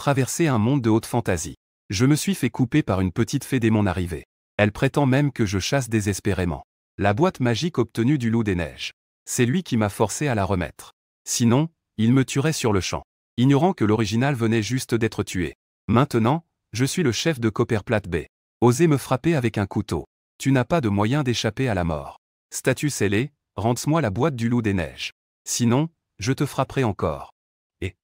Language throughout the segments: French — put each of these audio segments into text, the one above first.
traversé un monde de haute fantaisie. Je me suis fait couper par une petite fée dès mon arrivée. Elle prétend même que je chasse désespérément. La boîte magique obtenue du loup des neiges. C'est lui qui m'a forcé à la remettre. Sinon, il me tuerait sur le champ, ignorant que l'original venait juste d'être tué. Maintenant, je suis le chef de Copperplate Bay. Osez me frapper avec un couteau. Tu n'as pas de moyen d'échapper à la mort. Statut scellé, rends-moi la boîte du loup des neiges. Sinon, je te frapperai encore. Et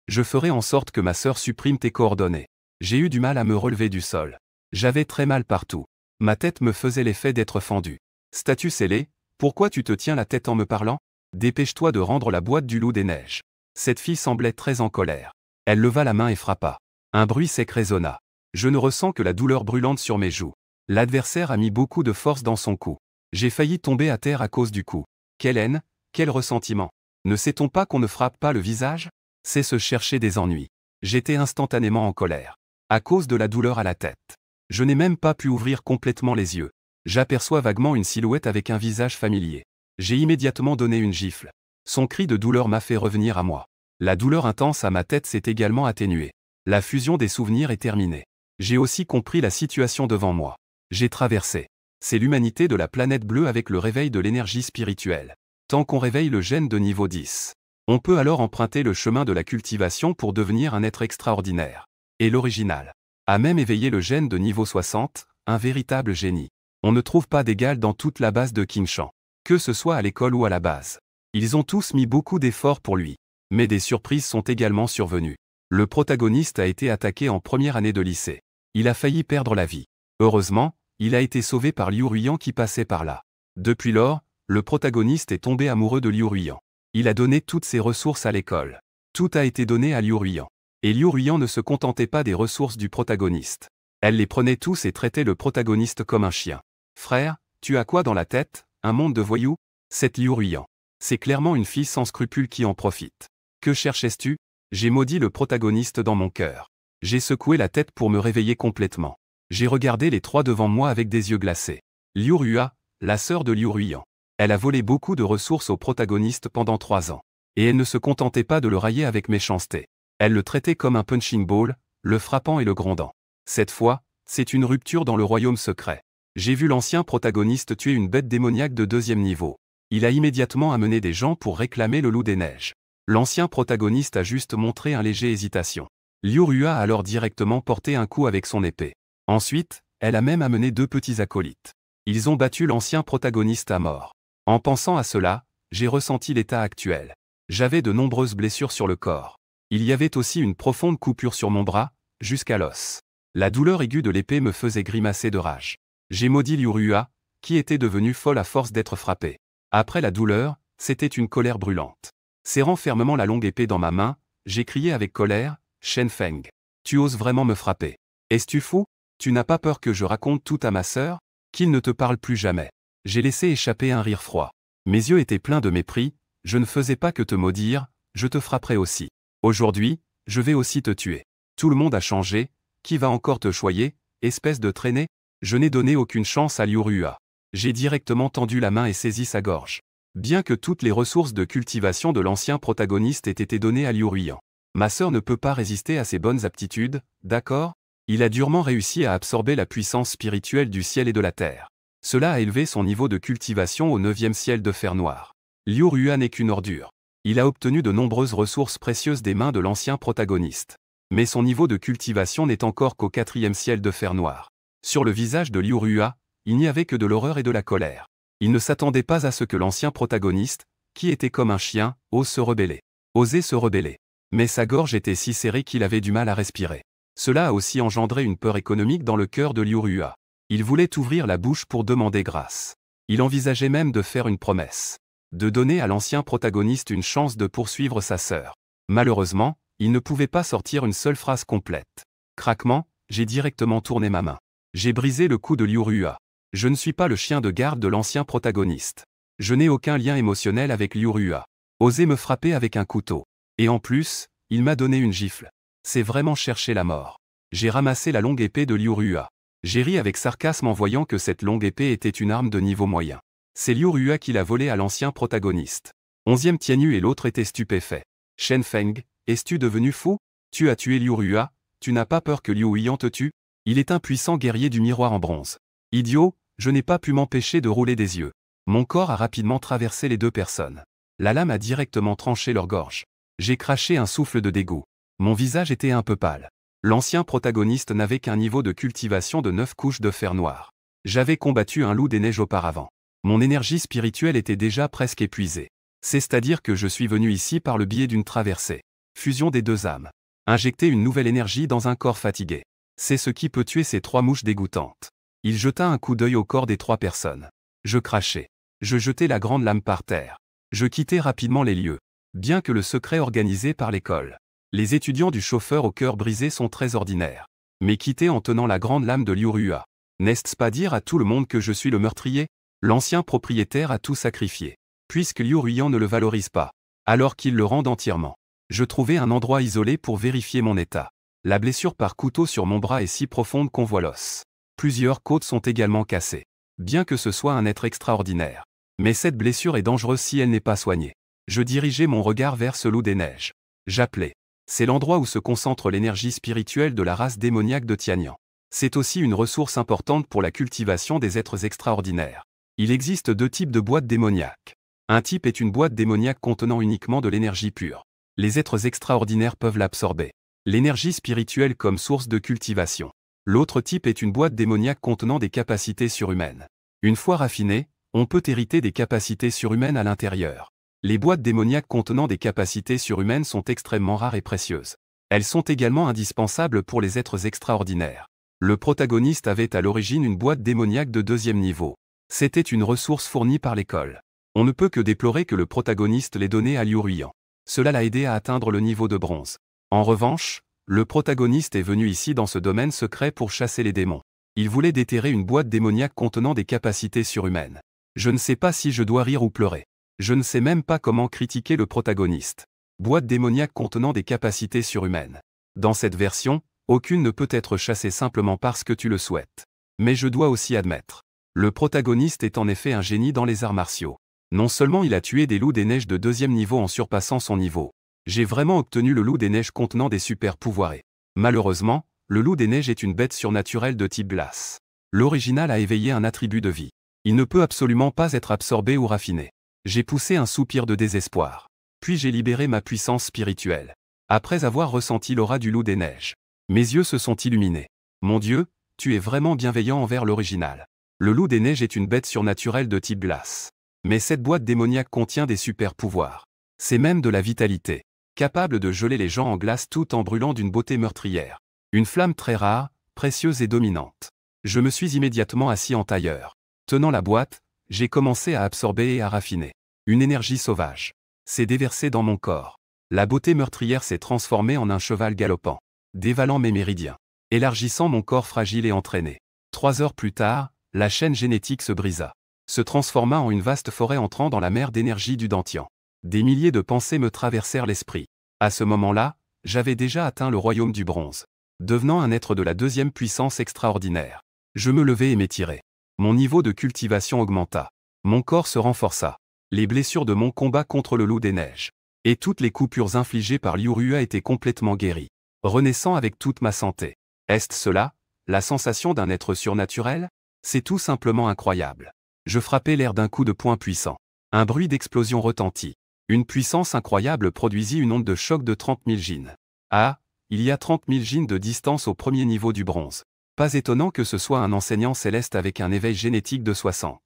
je ferai en sorte que ma sœur supprime tes coordonnées. J'ai eu du mal à me relever du sol. J'avais très mal partout. Ma tête me faisait l'effet d'être fendue. Statut scellé, pourquoi tu te tiens la tête en me parlant? Dépêche-toi de rendre la boîte du loup des neiges. Cette fille semblait très en colère. Elle leva la main et frappa. Un bruit sec résonna. Je ne ressens que la douleur brûlante sur mes joues. L'adversaire a mis beaucoup de force dans son coup. J'ai failli tomber à terre à cause du coup. Quelle haine, quel ressentiment. Ne sait-on pas qu'on ne frappe pas le visage? C'est se chercher des ennuis. J'étais instantanément en colère. À cause de la douleur à la tête. Je n'ai même pas pu ouvrir complètement les yeux. J'aperçois vaguement une silhouette avec un visage familier. J'ai immédiatement donné une gifle. Son cri de douleur m'a fait revenir à moi. La douleur intense à ma tête s'est également atténuée. La fusion des souvenirs est terminée. J'ai aussi compris la situation devant moi. J'ai traversé. C'est l'humanité de la planète bleue avec le réveil de l'énergie spirituelle. Tant qu'on réveille le gène de niveau 10, on peut alors emprunter le chemin de la cultivation pour devenir un être extraordinaire. Et l'original a même éveillé le gène de niveau 60, un véritable génie. On ne trouve pas d'égal dans toute la base de King Shan. Que ce soit à l'école ou à la base. Ils ont tous mis beaucoup d'efforts pour lui. Mais des surprises sont également survenues. Le protagoniste a été attaqué en première année de lycée. Il a failli perdre la vie. Heureusement, il a été sauvé par Liu Ruyan qui passait par là. Depuis lors, le protagoniste est tombé amoureux de Liu Ruyan. Il a donné toutes ses ressources à l'école. Tout a été donné à Liu Ruyan. Et Liu Ruyan ne se contentait pas des ressources du protagoniste. Elle les prenait tous et traitait le protagoniste comme un chien. Frère, tu as quoi dans la tête? Un monde de voyous? Cette Liu Ruyan. C'est clairement une fille sans scrupules qui en profite. Que cherchais-tu? J'ai maudit le protagoniste dans mon cœur. J'ai secoué la tête pour me réveiller complètement. J'ai regardé les trois devant moi avec des yeux glacés. Liu Rua, la sœur de Liu Ruyan. Elle a volé beaucoup de ressources au protagoniste pendant 3 ans. Et elle ne se contentait pas de le railler avec méchanceté. Elle le traitait comme un punching ball, le frappant et le grondant. Cette fois, c'est une rupture dans le royaume secret. J'ai vu l'ancien protagoniste tuer une bête démoniaque de 2e niveau. Il a immédiatement amené des gens pour réclamer le loup des neiges. L'ancien protagoniste a juste montré un léger hésitation. Liu Rua a alors directement porté un coup avec son épée. Ensuite, elle a même amené 2 petits acolytes. Ils ont battu l'ancien protagoniste à mort. En pensant à cela, j'ai ressenti l'état actuel. J'avais de nombreuses blessures sur le corps. Il y avait aussi une profonde coupure sur mon bras, jusqu'à l'os. La douleur aiguë de l'épée me faisait grimacer de rage. J'ai maudit Liu Rua, qui était devenue folle à force d'être frappée. Après la douleur, c'était une colère brûlante. Serrant fermement la longue épée dans ma main, j'ai crié avec colère, « Shen Feng, tu oses vraiment me frapper? Es-tu fou? Tu n'as pas peur que je raconte tout à ma sœur? Qu'il ne te parle plus jamais. » J'ai laissé échapper un rire froid. Mes yeux étaient pleins de mépris, je ne faisais pas que te maudire, je te frapperai aussi. Aujourd'hui, je vais aussi te tuer. Tout le monde a changé, qui va encore te choyer, espèce de traînée? Je n'ai donné aucune chance à Liu Rua. J'ai directement tendu la main et saisi sa gorge. Bien que toutes les ressources de cultivation de l'ancien protagoniste aient été données à Liu Ruyan. Ma sœur ne peut pas résister à ses bonnes aptitudes, d'accord? Il a durement réussi à absorber la puissance spirituelle du ciel et de la terre. Cela a élevé son niveau de cultivation au 9e ciel de fer noir. Liu Rua n'est qu'une ordure. Il a obtenu de nombreuses ressources précieuses des mains de l'ancien protagoniste. Mais son niveau de cultivation n'est encore qu'au 4e ciel de fer noir. Sur le visage de Liu Rua, il n'y avait que de l'horreur et de la colère. Il ne s'attendait pas à ce que l'ancien protagoniste, qui était comme un chien, ose se rebeller. Osait se rebeller. Mais sa gorge était si serrée qu'il avait du mal à respirer. Cela a aussi engendré une peur économique dans le cœur de Liu Rua. Il voulait ouvrir la bouche pour demander grâce. Il envisageait même de faire une promesse. De donner à l'ancien protagoniste une chance de poursuivre sa sœur. Malheureusement, il ne pouvait pas sortir une seule phrase complète. Craquement, j'ai directement tourné ma main. J'ai brisé le cou de Liu Rua. Je ne suis pas le chien de garde de l'ancien protagoniste. Je n'ai aucun lien émotionnel avec Liu Rua. Osez me frapper avec un couteau. Et en plus, il m'a donné une gifle. C'est vraiment chercher la mort. J'ai ramassé la longue épée de Liu Rua. J'ai ri avec sarcasme en voyant que cette longue épée était une arme de niveau moyen. C'est Liu Rua qui l'a volée à l'ancien protagoniste. 11e Tianyu et l'autre était stupéfait. Shen Feng, es-tu devenu fou? Tu as tué Liu Rua, tu n'as pas peur que Liu Huiyan te tue? Il est un puissant guerrier du miroir en bronze. Idiot, je n'ai pas pu m'empêcher de rouler des yeux. Mon corps a rapidement traversé les deux personnes. La lame a directement tranché leur gorge. J'ai craché un souffle de dégoût. Mon visage était un peu pâle. L'ancien protagoniste n'avait qu'un niveau de cultivation de 9 couches de fer noir. J'avais combattu un loup des neiges auparavant. Mon énergie spirituelle était déjà presque épuisée. C'est-à-dire que je suis venu ici par le biais d'une traversée. Fusion des deux âmes. Injecter une nouvelle énergie dans un corps fatigué. C'est ce qui peut tuer ces 3 mouches dégoûtantes. Il jeta un coup d'œil au corps des 3 personnes. Je crachai. Je jetai la grande lame par terre. Je quittai rapidement les lieux. Bien que le secret organisé par l'école. Les étudiants du chauffeur au cœur brisé sont très ordinaires. Mais quitter en tenant la grande lame de Liu Rua. N'est-ce pas dire à tout le monde que je suis le meurtrier? L'ancien propriétaire a tout sacrifié. Puisque Liu Huiyan ne le valorise pas. Alors qu'il le rende entièrement. Je trouvai un endroit isolé pour vérifier mon état. La blessure par couteau sur mon bras est si profonde qu'on voit l'os. Plusieurs côtes sont également cassées. Bien que ce soit un être extraordinaire. Mais cette blessure est dangereuse si elle n'est pas soignée. Je dirigeai mon regard vers ce loup des neiges. J'appelais. C'est l'endroit où se concentre l'énergie spirituelle de la race démoniaque de Tianyan. C'est aussi une ressource importante pour la cultivation des êtres extraordinaires. Il existe 2 types de boîtes démoniaques. Un type est une boîte démoniaque contenant uniquement de l'énergie pure. Les êtres extraordinaires peuvent l'absorber. L'énergie spirituelle comme source de cultivation. L'autre type est une boîte démoniaque contenant des capacités surhumaines. Une fois raffinée, on peut hériter des capacités surhumaines à l'intérieur. Les boîtes démoniaques contenant des capacités surhumaines sont extrêmement rares et précieuses. Elles sont également indispensables pour les êtres extraordinaires. Le protagoniste avait à l'origine une boîte démoniaque de 2e niveau. C'était une ressource fournie par l'école. On ne peut que déplorer que le protagoniste l'ait donnée à Liu Huiyan. Cela l'a aidé à atteindre le niveau de bronze. En revanche, le protagoniste est venu ici dans ce domaine secret pour chasser les démons. Il voulait déterrer une boîte démoniaque contenant des capacités surhumaines. Je ne sais pas si je dois rire ou pleurer. Je ne sais même pas comment critiquer le protagoniste. Boîte démoniaque contenant des capacités surhumaines. Dans cette version, aucune ne peut être chassée simplement parce que tu le souhaites. Mais je dois aussi admettre. Le protagoniste est en effet un génie dans les arts martiaux. Non seulement il a tué des loups des neiges de 2e niveau en surpassant son niveau. J'ai vraiment obtenu le loup des neiges contenant des super pouvoirs et, malheureusement, le loup des neiges est une bête surnaturelle de type glace. L'original a éveillé un attribut de vie. Il ne peut absolument pas être absorbé ou raffiné. J'ai poussé un soupir de désespoir. Puis j'ai libéré ma puissance spirituelle. Après avoir ressenti l'aura du loup des neiges. Mes yeux se sont illuminés. Mon Dieu, tu es vraiment bienveillant envers l'original. Le loup des neiges est une bête surnaturelle de type glace. Mais cette boîte démoniaque contient des super pouvoirs. C'est même de la vitalité. Capable de geler les gens en glace tout en brûlant d'une beauté meurtrière. Une flamme très rare, précieuse et dominante. Je me suis immédiatement assis en tailleur. Tenant la boîte, j'ai commencé à absorber et à raffiner. Une énergie sauvage s'est déversée dans mon corps. La beauté meurtrière s'est transformée en un cheval galopant, dévalant mes méridiens, élargissant mon corps fragile et entraîné. 3 heures plus tard, la chaîne génétique se brisa, se transforma en une vaste forêt entrant dans la mer d'énergie du Dantian. Des milliers de pensées me traversèrent l'esprit. À ce moment-là, j'avais déjà atteint le royaume du bronze, devenant un être de la 2e puissance extraordinaire. Je me levai et m'étirai. Mon niveau de cultivation augmenta. Mon corps se renforça. Les blessures de mon combat contre le loup des neiges et toutes les coupures infligées par Liu Rua étaient complètement guéries, renaissant avec toute ma santé. Est-ce cela, la sensation d'un être surnaturel? C'est tout simplement incroyable. Je frappai l'air d'un coup de poing puissant. Un bruit d'explosion retentit. Une puissance incroyable produisit une onde de choc de 30 000 jins. Ah, il y a 30 000 jins de distance au premier niveau du bronze. Pas étonnant que ce soit un enseignant céleste avec un éveil génétique de 60.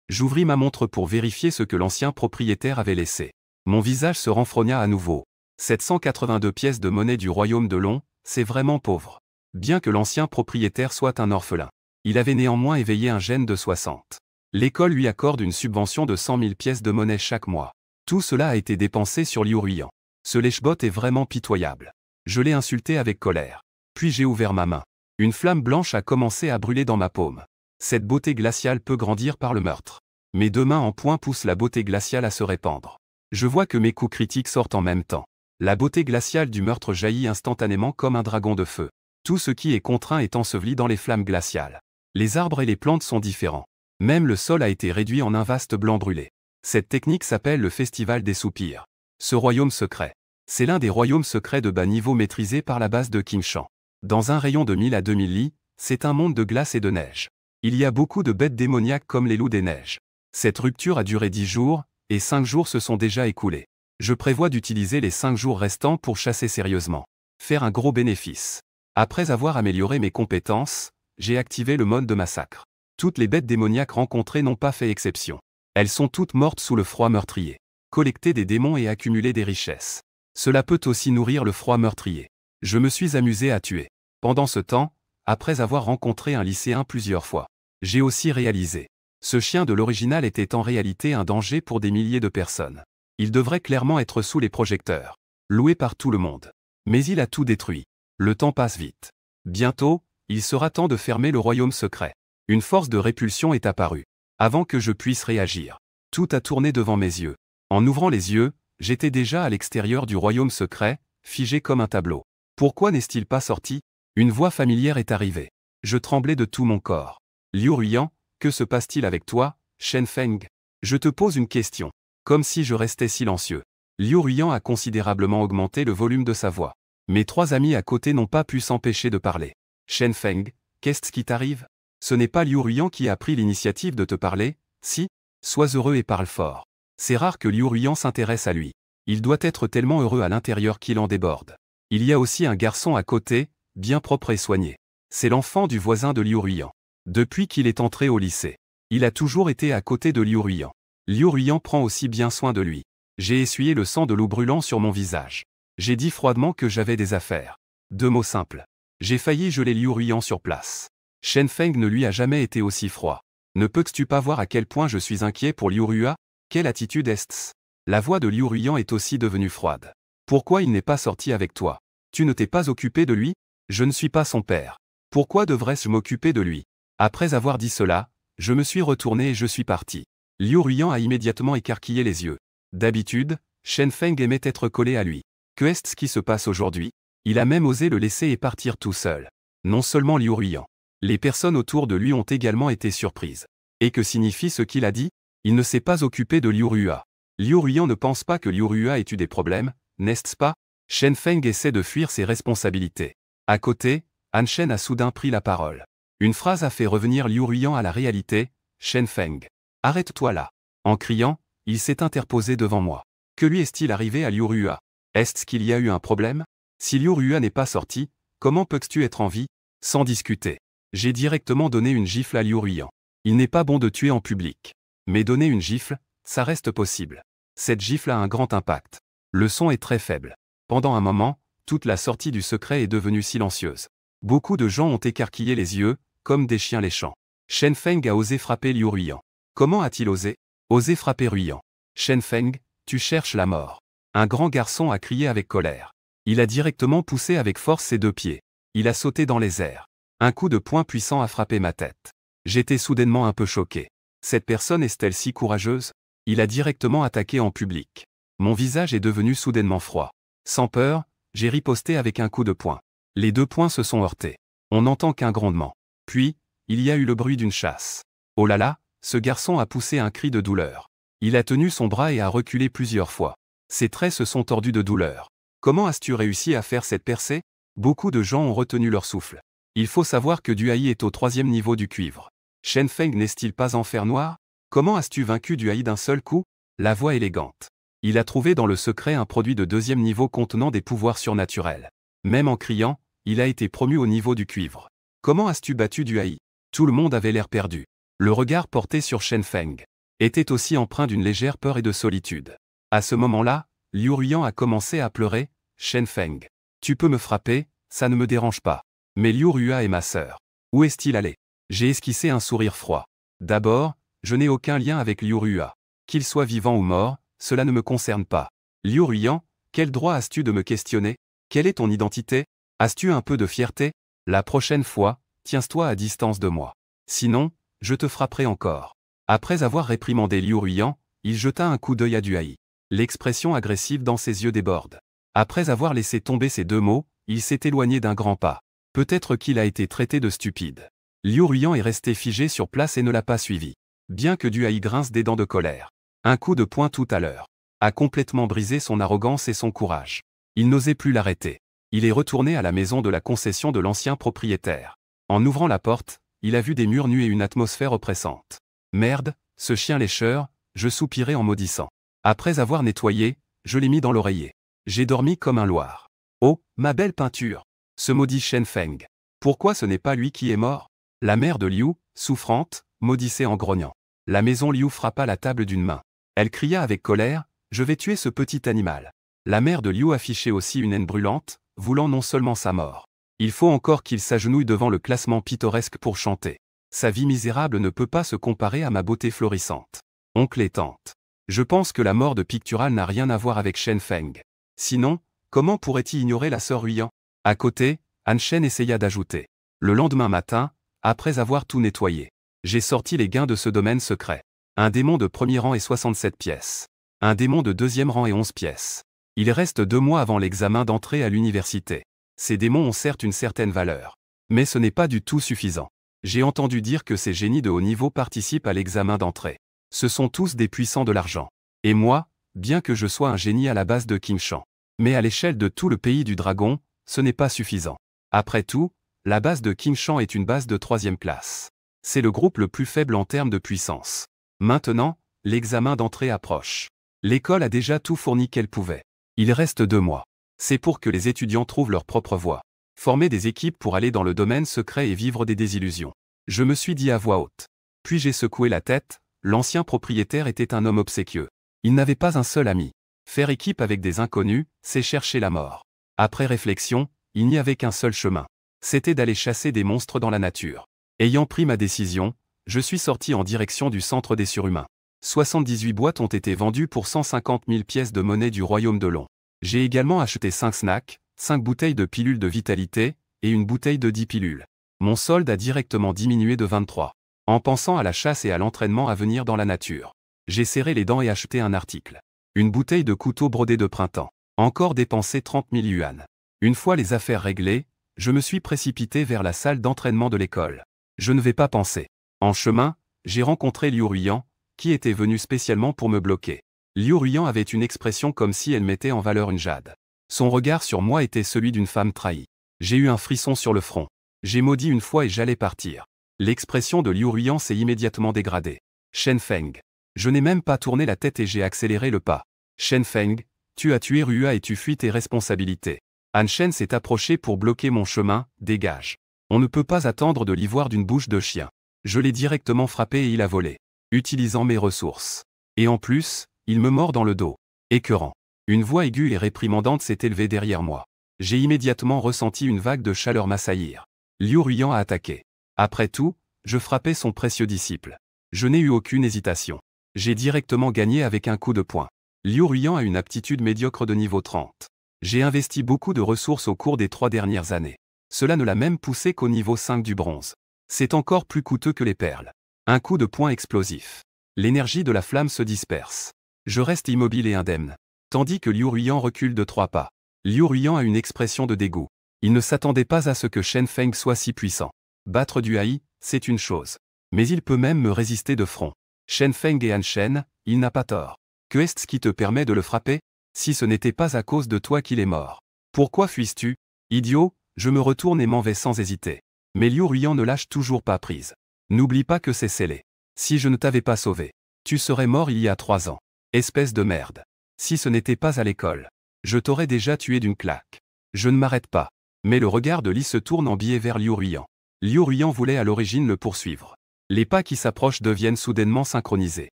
J'ouvris ma montre pour vérifier ce que l'ancien propriétaire avait laissé. Mon visage se renfrogna à nouveau. 782 pièces de monnaie du royaume de Long, c'est vraiment pauvre. Bien que l'ancien propriétaire soit un orphelin, il avait néanmoins éveillé un gène de 60. L'école lui accorde une subvention de 100 000 pièces de monnaie chaque mois. Tout cela a été dépensé sur Liu Huiyan. Ce lèche-bot est vraiment pitoyable. Je l'ai insulté avec colère. Puis j'ai ouvert ma main. Une flamme blanche a commencé à brûler dans ma paume. Cette beauté glaciale peut grandir par le meurtre. Mes 2 mains en poing poussent la beauté glaciale à se répandre. Je vois que mes coups critiques sortent en même temps. La beauté glaciale du meurtre jaillit instantanément comme un dragon de feu. Tout ce qui est contraint est enseveli dans les flammes glaciales. Les arbres et les plantes sont différents. Même le sol a été réduit en un vaste blanc brûlé. Cette technique s'appelle le Festival des soupirs. Ce royaume secret C'est l'un des royaumes secrets de bas niveau maîtrisés par la base de Qingshan. Dans un rayon de 1000 à 2000 lits, c'est un monde de glace et de neige. Il y a beaucoup de bêtes démoniaques comme les loups des neiges. Cette rupture a duré 10 jours, et 5 jours se sont déjà écoulés. Je prévois d'utiliser les 5 jours restants pour chasser sérieusement. Faire un gros bénéfice. Après avoir amélioré mes compétences, j'ai activé le mode de massacre. Toutes les bêtes démoniaques rencontrées n'ont pas fait exception. Elles sont toutes mortes sous le froid meurtrier. Collecter des démons et accumuler des richesses. Cela peut aussi nourrir le froid meurtrier. Je me suis amusé à tuer. Pendant ce temps, après avoir rencontré un lycéen plusieurs fois, j'ai aussi réalisé. Ce chien de l'original était en réalité un danger pour des milliers de personnes. Il devrait clairement être sous les projecteurs. Loué par tout le monde. Mais il a tout détruit. Le temps passe vite. Bientôt, il sera temps de fermer le royaume secret. Une force de répulsion est apparue. Avant que je puisse réagir, tout a tourné devant mes yeux. En ouvrant les yeux, j'étais déjà à l'extérieur du royaume secret, figé comme un tableau. Pourquoi n'est-il pas sorti? Une voix familière est arrivée. Je tremblais de tout mon corps. Liu Ruiyan, que se passe-t-il avec toi, Shen Feng? Je te pose une question. Comme si je restais silencieux. Liu Ruiyan a considérablement augmenté le volume de sa voix. Mes 3 amis à côté n'ont pas pu s'empêcher de parler. Shen Feng, qu'est-ce qui t'arrive? Ce n'est pas Liu Ruiyan qui a pris l'initiative de te parler, si? Sois heureux et parle fort. C'est rare que Liu Ruiyan s'intéresse à lui. Il doit être tellement heureux à l'intérieur qu'il en déborde. Il y a aussi un garçon à côté, bien propre et soigné. C'est l'enfant du voisin de Liu Ruiyan. Depuis qu'il est entré au lycée, il a toujours été à côté de Liu Ruiyan. Liu Ruiyan prend aussi bien soin de lui. J'ai essuyé le sang de loup brûlant sur mon visage. J'ai dit froidement que j'avais des affaires. 2 mots simples. J'ai failli geler Liu Ruiyan sur place. Shen Feng ne lui a jamais été aussi froid. Ne peux-tu pas voir à quel point je suis inquiet pour Liu Ruiyan? Quelle attitude est-ce? La voix de Liu Ruiyan est aussi devenue froide. Pourquoi il n'est pas sorti avec toi? Tu ne t'es pas occupé de lui? Je ne suis pas son père. Pourquoi devrais-je m'occuper de lui? Après avoir dit cela, je me suis retourné et je suis parti. Liu Ruiyan a immédiatement écarquillé les yeux. D'habitude, Shen Feng aimait être collé à lui. Que est-ce qui se passe aujourd'hui? Il a même osé le laisser et partir tout seul. Non seulement Liu Ruiyan. Les personnes autour de lui ont également été surprises. Et que signifie ce qu'il a dit? Il ne s'est pas occupé de Liu Ruiyan. Liu Ruiyan ne pense pas que Liu Ruiyan ait eu des problèmes, n'est-ce pas? Shen Feng essaie de fuir ses responsabilités. À côté, Han Shen a soudain pris la parole. Une phrase a fait revenir Liu Ruiyan à la réalité. Shen Feng. Arrête-toi là. En criant, il s'est interposé devant moi. Que lui est-il arrivé à Liu Ruiyan? Est-ce qu'il y a eu un problème? Si Liu Ruiyan n'est pas sorti, comment peux-tu être en vie? Sans discuter. J'ai directement donné une gifle à Liu Ruiyan. Il n'est pas bon de tuer en public. Mais donner une gifle, ça reste possible. Cette gifle a un grand impact. Le son est très faible. Pendant un moment, toute la sortie du secret est devenue silencieuse. Beaucoup de gens ont écarquillé les yeux, comme des chiens léchants. Shen Feng a osé frapper Liu Ruiyan. Comment a-t-il osé? Oser frapper Ruiyan. Shen Feng, tu cherches la mort. Un grand garçon a crié avec colère. Il a directement poussé avec force ses 2 pieds. Il a sauté dans les airs. Un coup de poing puissant a frappé ma tête. J'étais soudainement un peu choqué. Cette personne est-elle si courageuse? Il a directement attaqué en public. Mon visage est devenu soudainement froid. Sans peur, j'ai riposté avec un coup de poing. Les 2 poings se sont heurtés. On n'entend qu'un grondement. Puis, il y a eu le bruit d'une chasse. Oh là là, ce garçon a poussé un cri de douleur. Il a tenu son bras et a reculé plusieurs fois. Ses traits se sont tordus de douleur. Comment as-tu réussi à faire cette percée? Beaucoup de gens ont retenu leur souffle. Il faut savoir que Duai est au 3e niveau du cuivre. Shen Feng n'est-il pas en fer noir? Comment as-tu vaincu Duai d'un seul coup? La voix élégante. Il a trouvé dans le secret un produit de 2e niveau contenant des pouvoirs surnaturels. Même en criant, il a été promu au niveau du cuivre. Comment as-tu battu Duai? Tout le monde avait l'air perdu. Le regard porté sur Shen Feng était aussi empreint d'une légère peur et de solitude. À ce moment-là, Liu Ruiyan a commencé à pleurer. Shen Feng. Tu peux me frapper, ça ne me dérange pas. Mais Liu Ruiyan est ma sœur. Où est-il allé? J'ai esquissé un sourire froid. D'abord, je n'ai aucun lien avec Liu Ruiyan. Qu'il soit vivant ou mort, cela ne me concerne pas. Liu Ruiyan, quel droit as-tu de me questionner? Quelle est ton identité? As-tu un peu de fierté? La prochaine fois, tiens-toi à distance de moi. Sinon, je te frapperai encore. Après avoir réprimandé Liu Ruiyan, il jeta un coup d'œil à Duai. L'expression agressive dans ses yeux déborde. Après avoir laissé tomber ces 2 mots, il s'est éloigné d'un grand pas. Peut-être qu'il a été traité de stupide. Liu Ruiyan est resté figé sur place et ne l'a pas suivi. Bien que Duai grince des dents de colère. Un coup de poing tout à l'heure a complètement brisé son arrogance et son courage. Il n'osait plus l'arrêter. Il est retourné à la maison de la concession de l'ancien propriétaire. En ouvrant la porte, il a vu des murs nus et une atmosphère oppressante. Merde, ce chien lécheur, je soupirai en maudissant. Après avoir nettoyé, je l'ai mis dans l'oreiller. J'ai dormi comme un loir. Oh, ma belle peinture! Ce maudit Shen Feng. Pourquoi ce n'est pas lui qui est mort? La mère de Liu, souffrante, maudissait en grognant. La maison Liu frappa la table d'une main. Elle cria avec colère, « Je vais tuer ce petit animal !» La mère de Liu affichait aussi une haine brûlante, voulant non seulement sa mort. Il faut encore qu'il s'agenouille devant le classement pittoresque pour chanter. Sa vie misérable ne peut pas se comparer à ma beauté florissante. Oncle et tante. Je pense que la mort de Pictural n'a rien à voir avec Shen Feng. Sinon, comment pourrait-il ignorer la sœur Huyan? À côté, Han Shen essaya d'ajouter. Le lendemain matin, après avoir tout nettoyé, j'ai sorti les gains de ce domaine secret. Un démon de premier rang et 67 pièces. Un démon de deuxième rang et 11 pièces. Il reste 2 mois avant l'examen d'entrée à l'université. Ces démons ont certes une certaine valeur. Mais ce n'est pas du tout suffisant. J'ai entendu dire que ces génies de haut niveau participent à l'examen d'entrée. Ce sont tous des puissants de l'argent. Et moi, bien que je sois un génie à la base de Qingshan, mais à l'échelle de tout le pays du dragon, ce n'est pas suffisant. Après tout, la base de Qingshan est une base de 3e classe. C'est le groupe le plus faible en termes de puissance. Maintenant, l'examen d'entrée approche. L'école a déjà tout fourni qu'elle pouvait. Il reste 2 mois. C'est pour que les étudiants trouvent leur propre voie. Former des équipes pour aller dans le domaine secret et vivre des désillusions. Je me suis dit à voix haute. Puis j'ai secoué la tête, l'ancien propriétaire était un homme obséquieux. Il n'avait pas un seul ami. Faire équipe avec des inconnus, c'est chercher la mort. Après réflexion, il n'y avait qu'un seul chemin. C'était d'aller chasser des monstres dans la nature. Ayant pris ma décision, je suis sorti en direction du centre des surhumains. 78 boîtes ont été vendues pour 150 000 pièces de monnaie du royaume de Long. J'ai également acheté 5 snacks, 5 bouteilles de pilules de vitalité, et une bouteille de 10 pilules. Mon solde a directement diminué de 23. En pensant à la chasse et à l'entraînement à venir dans la nature. J'ai serré les dents et acheté un article. Une bouteille de couteau brodé de printemps. Encore dépensé 30 000 yuan. Une fois les affaires réglées, je me suis précipité vers la salle d'entraînement de l'école. Je ne vais pas penser. En chemin, j'ai rencontré Liu Ruyan, qui était venu spécialement pour me bloquer. Liu Ruyan avait une expression comme si elle mettait en valeur une jade. Son regard sur moi était celui d'une femme trahie. J'ai eu un frisson sur le front. J'ai maudit une fois et j'allais partir. L'expression de Liu Ruyan s'est immédiatement dégradée. Shen Feng. Je n'ai même pas tourné la tête et j'ai accéléré le pas. Shen Feng, tu as tué Rua et tu fuis tes responsabilités. Han Shen s'est approché pour bloquer mon chemin, dégage. On ne peut pas attendre de l'ivoire d'une bouche de chien. Je l'ai directement frappé et il a volé. Utilisant mes ressources. Et en plus, il me mord dans le dos. Écœurant. Une voix aiguë et réprimandante s'est élevée derrière moi. J'ai immédiatement ressenti une vague de chaleur m'assaillir. Liu Ruyan a attaqué. Après tout, je frappais son précieux disciple. Je n'ai eu aucune hésitation. J'ai directement gagné avec un coup de poing. Liu Ruyan a une aptitude médiocre de niveau 30. J'ai investi beaucoup de ressources au cours des 3 dernières années. Cela ne l'a même poussé qu'au niveau 5 du bronze. C'est encore plus coûteux que les perles. Un coup de poing explosif. L'énergie de la flamme se disperse. Je reste immobile et indemne. Tandis que Liu Ruyan recule de 3 pas. Liu Ruyan a une expression de dégoût. Il ne s'attendait pas à ce que Shen Feng soit si puissant. Battre du Hai, c'est une chose. Mais il peut même me résister de front. Shen Feng et Han Shen, il n'a pas tort. Que est-ce qui te permet de le frapper? Si ce n'était pas à cause de toi qu'il est mort. Pourquoi fuis-tu? Idiot, je me retourne et m'en vais sans hésiter. Mais Liu Ruyan ne lâche toujours pas prise. N'oublie pas que c'est scellé. Si je ne t'avais pas sauvé, tu serais mort il y a 3 ans. Espèce de merde. Si ce n'était pas à l'école, je t'aurais déjà tué d'une claque. Je ne m'arrête pas. Mais le regard de Li se tourne en biais vers Liu Ruyan. Liu Ruyan voulait à l'origine le poursuivre. Les pas qui s'approchent deviennent soudainement synchronisés.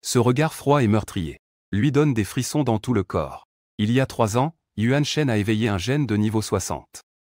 Ce regard froid et meurtrier lui donne des frissons dans tout le corps. Il y a 3 ans, Yuan Shen a éveillé un gène de niveau 60.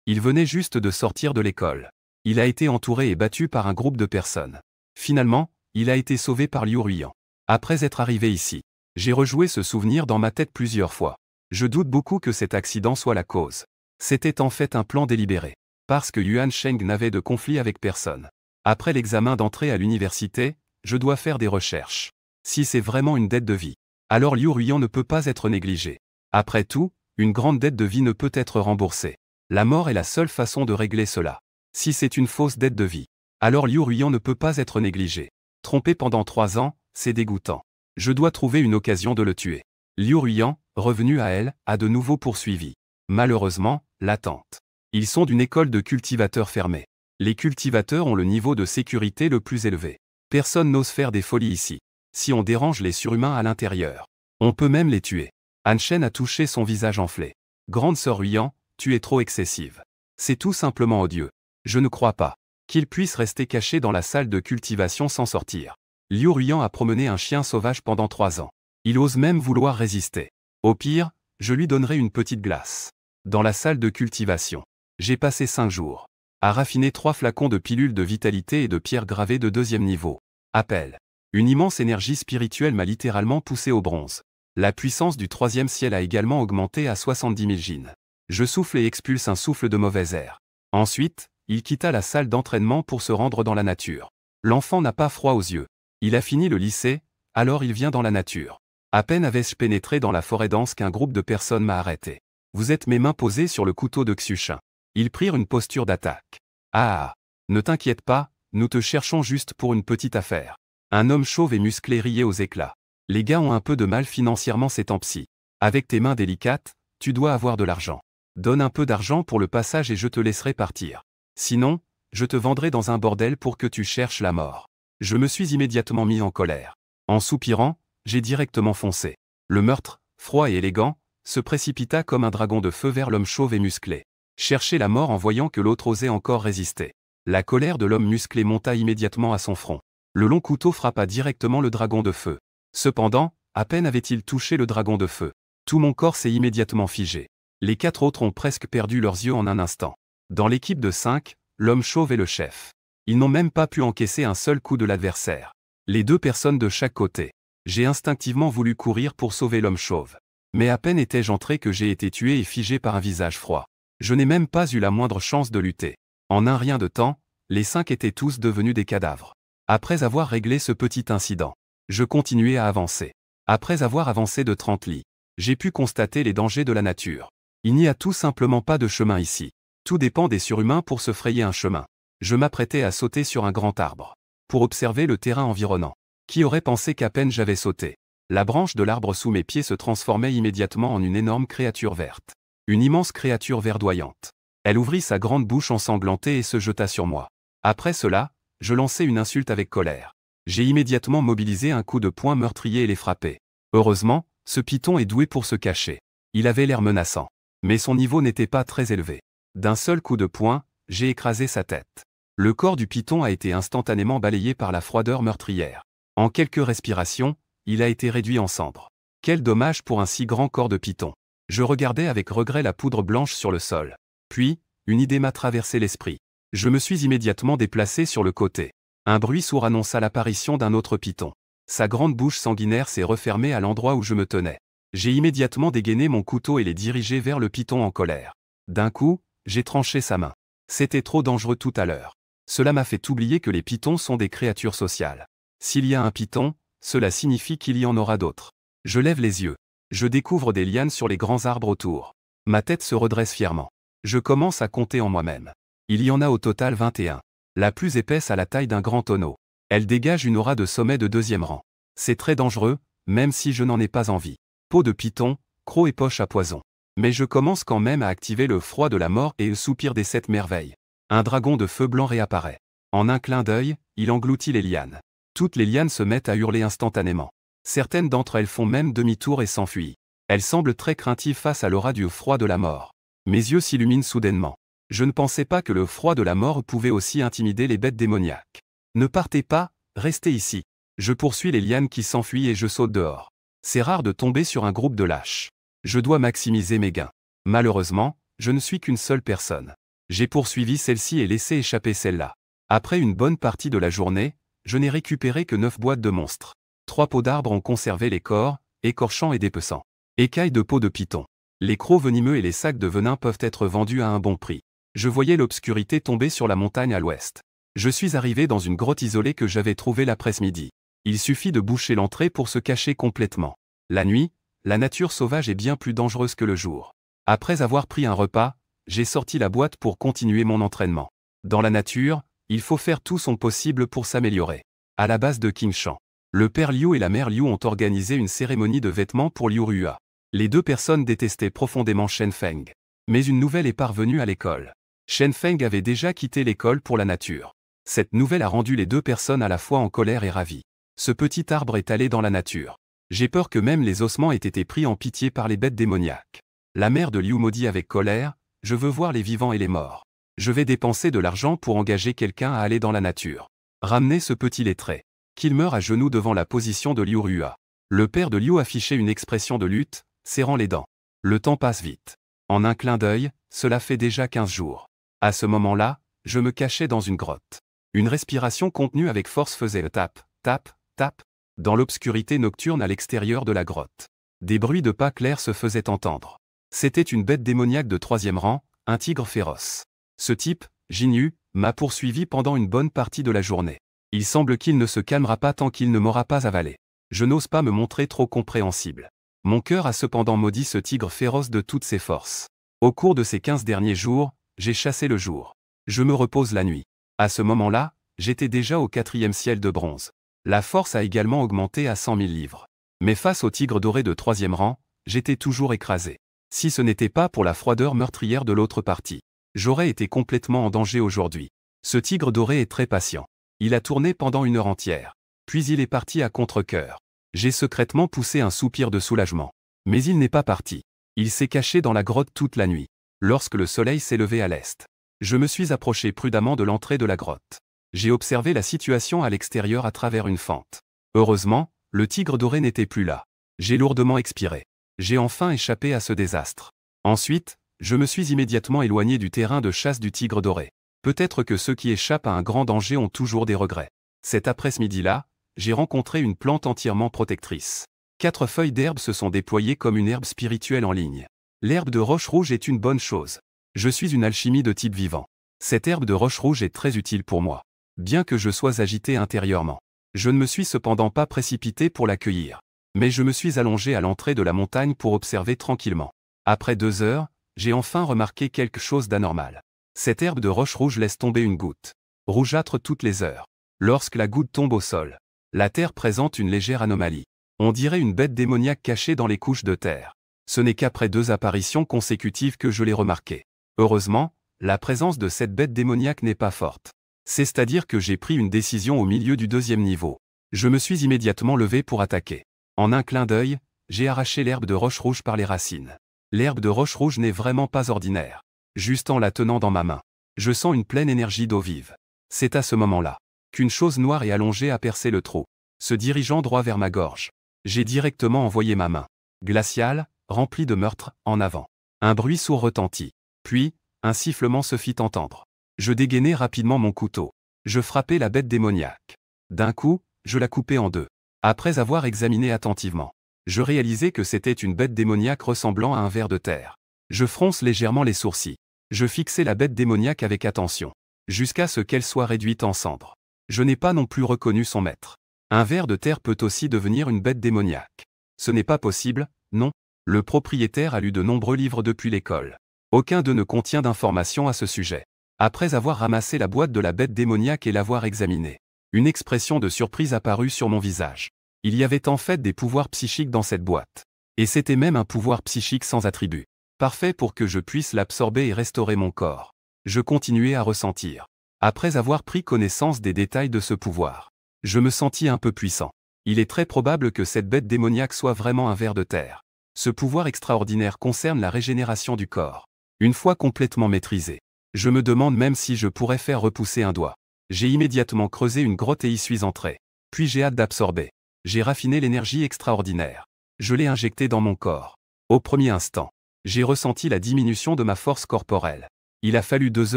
Il venait juste de sortir de l'école. Il a été entouré et battu par un groupe de personnes. Finalement, il a été sauvé par Liu Ruyan. Après être arrivé ici, j'ai rejoué ce souvenir dans ma tête plusieurs fois. Je doute beaucoup que cet accident soit la cause. C'était en fait un plan délibéré. Parce que Yuan Sheng n'avait de conflit avec personne. Après l'examen d'entrée à l'université, je dois faire des recherches. Si c'est vraiment une dette de vie, alors Liu Ruyan ne peut pas être négligé. Après tout, une grande dette de vie ne peut être remboursée. La mort est la seule façon de régler cela. Si c'est une fausse dette de vie, alors Liu Ruyan ne peut pas être négligé. Trompé pendant 3 ans, c'est dégoûtant. Je dois trouver une occasion de le tuer. Liu Ruyan, revenu à elle, a de nouveau poursuivi. Malheureusement, l'attente. Ils sont d'une école de cultivateurs fermée. Les cultivateurs ont le niveau de sécurité le plus élevé. Personne n'ose faire des folies ici. Si on dérange les surhumains à l'intérieur, on peut même les tuer. Han-Shen a touché son visage enflé. Grande sœur Huyan, tu es trop excessive. C'est tout simplement odieux. Je ne crois pas qu'il puisse rester caché dans la salle de cultivation sans sortir. Liu Ruyan a promené un chien sauvage pendant 3 ans. Il ose même vouloir résister. Au pire, je lui donnerai une petite glace. Dans la salle de cultivation, j'ai passé 5 jours à raffiner 3 flacons de pilules de vitalité et de pierres gravées de 2e niveau. Appel. Une immense énergie spirituelle m'a littéralement poussé au bronze. La puissance du 3e ciel a également augmenté à 70 000 jins. Je souffle et expulse un souffle de mauvais air. Ensuite, il quitta la salle d'entraînement pour se rendre dans la nature. L'enfant n'a pas froid aux yeux. Il a fini le lycée, alors il vient dans la nature. À peine avais-je pénétré dans la forêt dense qu'un groupe de personnes m'a arrêté. Vous êtes mes mains posées sur le couteau de Xuchin. Ils prirent une posture d'attaque. Ah, ne t'inquiète pas, nous te cherchons juste pour une petite affaire. Un homme chauve et musclé riait aux éclats. Les gars ont un peu de mal financièrement ces temps-ci. Avec tes mains délicates, tu dois avoir de l'argent. Donne un peu d'argent pour le passage et je te laisserai partir. Sinon, je te vendrai dans un bordel pour que tu cherches la mort. Je me suis immédiatement mis en colère. En soupirant, j'ai directement foncé. Le meurtre, froid et élégant, se précipita comme un dragon de feu vers l'homme chauve et musclé. Chercher la mort en voyant que l'autre osait encore résister. La colère de l'homme musclé monta immédiatement à son front. Le long couteau frappa directement le dragon de feu. Cependant, à peine avait-il touché le dragon de feu. Tout mon corps s'est immédiatement figé. Les 4 autres ont presque perdu leurs yeux en un instant. Dans l'équipe de 5, l'homme chauve est le chef. Ils n'ont même pas pu encaisser un seul coup de l'adversaire. Les 2 personnes de chaque côté. J'ai instinctivement voulu courir pour sauver l'homme chauve. Mais à peine étais-je entré que j'ai été tué et figé par un visage froid. Je n'ai même pas eu la moindre chance de lutter. En un rien de temps, les 5 étaient tous devenus des cadavres. Après avoir réglé ce petit incident, je continuais à avancer. Après avoir avancé de 30 lits, j'ai pu constater les dangers de la nature. Il n'y a tout simplement pas de chemin ici. Tout dépend des surhumains pour se frayer un chemin. Je m'apprêtais à sauter sur un grand arbre pour observer le terrain environnant. Qui aurait pensé qu'à peine j'avais sauté, la branche de l'arbre sous mes pieds se transformait immédiatement en une énorme créature verte. Une immense créature verdoyante. Elle ouvrit sa grande bouche ensanglantée et se jeta sur moi. Après cela, je lançai une insulte avec colère. J'ai immédiatement mobilisé un coup de poing meurtrier et les frappé. Heureusement, ce python est doué pour se cacher. Il avait l'air menaçant. Mais son niveau n'était pas très élevé. D'un seul coup de poing, j'ai écrasé sa tête. Le corps du python a été instantanément balayé par la froideur meurtrière. En quelques respirations, il a été réduit en cendres. Quel dommage pour un si grand corps de python. Je regardais avec regret la poudre blanche sur le sol. Puis, une idée m'a traversé l'esprit. Je me suis immédiatement déplacé sur le côté. Un bruit sourd annonça l'apparition d'un autre python. Sa grande bouche sanguinaire s'est refermée à l'endroit où je me tenais. J'ai immédiatement dégainé mon couteau et l'ai dirigé vers le python en colère. D'un coup, j'ai tranché sa main. C'était trop dangereux tout à l'heure. Cela m'a fait oublier que les pythons sont des créatures sociales. S'il y a un python, cela signifie qu'il y en aura d'autres. Je lève les yeux. Je découvre des lianes sur les grands arbres autour. Ma tête se redresse fièrement. Je commence à compter en moi-même. Il y en a au total 21. La plus épaisse a la taille d'un grand tonneau. Elle dégage une aura de sommet de 2e rang. C'est très dangereux, même si je n'en ai pas envie. Peau de python, croc et poche à poison. Mais je commence quand même à activer le froid de la mort et le soupir des 7 merveilles. Un dragon de feu blanc réapparaît. En un clin d'œil, il engloutit les lianes. Toutes les lianes se mettent à hurler instantanément. Certaines d'entre elles font même demi-tour et s'enfuient. Elles semblent très craintives face à l'aura du froid de la mort. Mes yeux s'illuminent soudainement. Je ne pensais pas que le froid de la mort pouvait aussi intimider les bêtes démoniaques. Ne partez pas, restez ici. Je poursuis les lianes qui s'enfuient et je saute dehors. C'est rare de tomber sur un groupe de lâches. Je dois maximiser mes gains. Malheureusement, je ne suis qu'une seule personne. J'ai poursuivi celle-ci et laissé échapper celle-là. Après une bonne partie de la journée, je n'ai récupéré que 9 boîtes de monstres. 3 peaux d'arbres ont conservé les corps, écorchants et dépeçants. Écailles de peau de python. Les crocs venimeux et les sacs de venin peuvent être vendus à un bon prix. Je voyais l'obscurité tomber sur la montagne à l'ouest. Je suis arrivé dans une grotte isolée que j'avais trouvée l'après-midi. Il suffit de boucher l'entrée pour se cacher complètement. La nuit, la nature sauvage est bien plus dangereuse que le jour. Après avoir pris un repas, j'ai sorti la boîte pour continuer mon entraînement. Dans la nature, il faut faire tout son possible pour s'améliorer. À la base de Qingshan, le père Liu et la mère Liu ont organisé une cérémonie de vêtements pour Liu Rua. Les 2 personnes détestaient profondément Shen Feng. Mais une nouvelle est parvenue à l'école. Shen Feng avait déjà quitté l'école pour la nature. Cette nouvelle a rendu les deux personnes à la fois en colère et ravies. Ce petit arbre est allé dans la nature. J'ai peur que même les ossements aient été pris en pitié par les bêtes démoniaques. La mère de Liu maudit avec colère, je veux voir les vivants et les morts. Je vais dépenser de l'argent pour engager quelqu'un à aller dans la nature. Ramenez ce petit lettré. Qu'il meure à genoux devant la position de Liu Rua. Le père de Liu affichait une expression de lutte, serrant les dents. Le temps passe vite. En un clin d'œil, cela fait déjà 15 jours. À ce moment-là, je me cachais dans une grotte. Une respiration contenue avec force faisait le tap, tap, tap, dans l'obscurité nocturne à l'extérieur de la grotte. Des bruits de pas clairs se faisaient entendre. C'était une bête démoniaque de 3e rang, un tigre féroce. Ce type, Jinyu, m'a poursuivi pendant une bonne partie de la journée. Il semble qu'il ne se calmera pas tant qu'il ne m'aura pas avalé. Je n'ose pas me montrer trop compréhensible. Mon cœur a cependant maudit ce tigre féroce de toutes ses forces. Au cours de ces 15 derniers jours, j'ai chassé le jour. Je me repose la nuit. À ce moment-là, j'étais déjà au 4e ciel de bronze. La force a également augmenté à 100 000 livres. Mais face au tigre doré de 3e rang, j'étais toujours écrasé. Si ce n'était pas pour la froideur meurtrière de l'autre partie, j'aurais été complètement en danger aujourd'hui. Ce tigre doré est très patient. Il a tourné pendant 1 heure entière. Puis il est parti à contre-cœur. J'ai secrètement poussé un soupir de soulagement. Mais il n'est pas parti. Il s'est caché dans la grotte toute la nuit. Lorsque le soleil s'est levé à l'est, je me suis approché prudemment de l'entrée de la grotte. J'ai observé la situation à l'extérieur à travers une fente. Heureusement, le tigre doré n'était plus là. J'ai lourdement expiré. J'ai enfin échappé à ce désastre. Ensuite, je me suis immédiatement éloigné du terrain de chasse du tigre doré. Peut-être que ceux qui échappent à un grand danger ont toujours des regrets. Cet après-midi-là, j'ai rencontré une plante entièrement protectrice. 4 feuilles d'herbe se sont déployées comme une herbe spirituelle en ligne. L'herbe de roche rouge est une bonne chose. Je suis une alchimie de type vivant. Cette herbe de roche rouge est très utile pour moi. Bien que je sois agité intérieurement, je ne me suis cependant pas précipité pour l'accueillir. Mais je me suis allongé à l'entrée de la montagne pour observer tranquillement. Après 2 heures, j'ai enfin remarqué quelque chose d'anormal. Cette herbe de roche rouge laisse tomber une goutte rougeâtre toutes les heures. Lorsque la goutte tombe au sol, la terre présente une légère anomalie. On dirait une bête démoniaque cachée dans les couches de terre. Ce n'est qu'après 2 apparitions consécutives que je l'ai remarqué. Heureusement, la présence de cette bête démoniaque n'est pas forte. C'est-à-dire que j'ai pris une décision au milieu du 2e niveau. Je me suis immédiatement levé pour attaquer. En un clin d'œil, j'ai arraché l'herbe de roche rouge par les racines. L'herbe de roche rouge n'est vraiment pas ordinaire. Juste en la tenant dans ma main, je sens une pleine énergie d'eau vive. C'est à ce moment-là qu'une chose noire et allongée a percé le trou, se dirigeant droit vers ma gorge. J'ai directement envoyé ma main, glaciale, remplie de meurtre, en avant. Un bruit sourd retentit. Puis, un sifflement se fit entendre. Je dégainai rapidement mon couteau. Je frappai la bête démoniaque. D'un coup, je la coupai en 2. Après avoir examiné attentivement, je réalisai que c'était une bête démoniaque ressemblant à un ver de terre. Je fronce légèrement les sourcils. Je fixai la bête démoniaque avec attention, jusqu'à ce qu'elle soit réduite en cendres. Je n'ai pas non plus reconnu son maître. Un ver de terre peut aussi devenir une bête démoniaque. Ce n'est pas possible, non. Le propriétaire a lu de nombreux livres depuis l'école. Aucun d'eux ne contient d'informations à ce sujet. Après avoir ramassé la boîte de la bête démoniaque et l'avoir examinée, une expression de surprise apparut sur mon visage. Il y avait en fait des pouvoirs psychiques dans cette boîte. Et c'était même un pouvoir psychique sans attribut. Parfait pour que je puisse l'absorber et restaurer mon corps. Je continuais à ressentir. Après avoir pris connaissance des détails de ce pouvoir, je me sentis un peu puissant. Il est très probable que cette bête démoniaque soit vraiment un ver de terre. Ce pouvoir extraordinaire concerne la régénération du corps. Une fois complètement maîtrisé, je me demande même si je pourrais faire repousser un doigt. J'ai immédiatement creusé une grotte et y suis entré. Puis j'ai hâte d'absorber. J'ai raffiné l'énergie extraordinaire. Je l'ai injectée dans mon corps. Au premier instant, j'ai ressenti la diminution de ma force corporelle. Il a fallu 2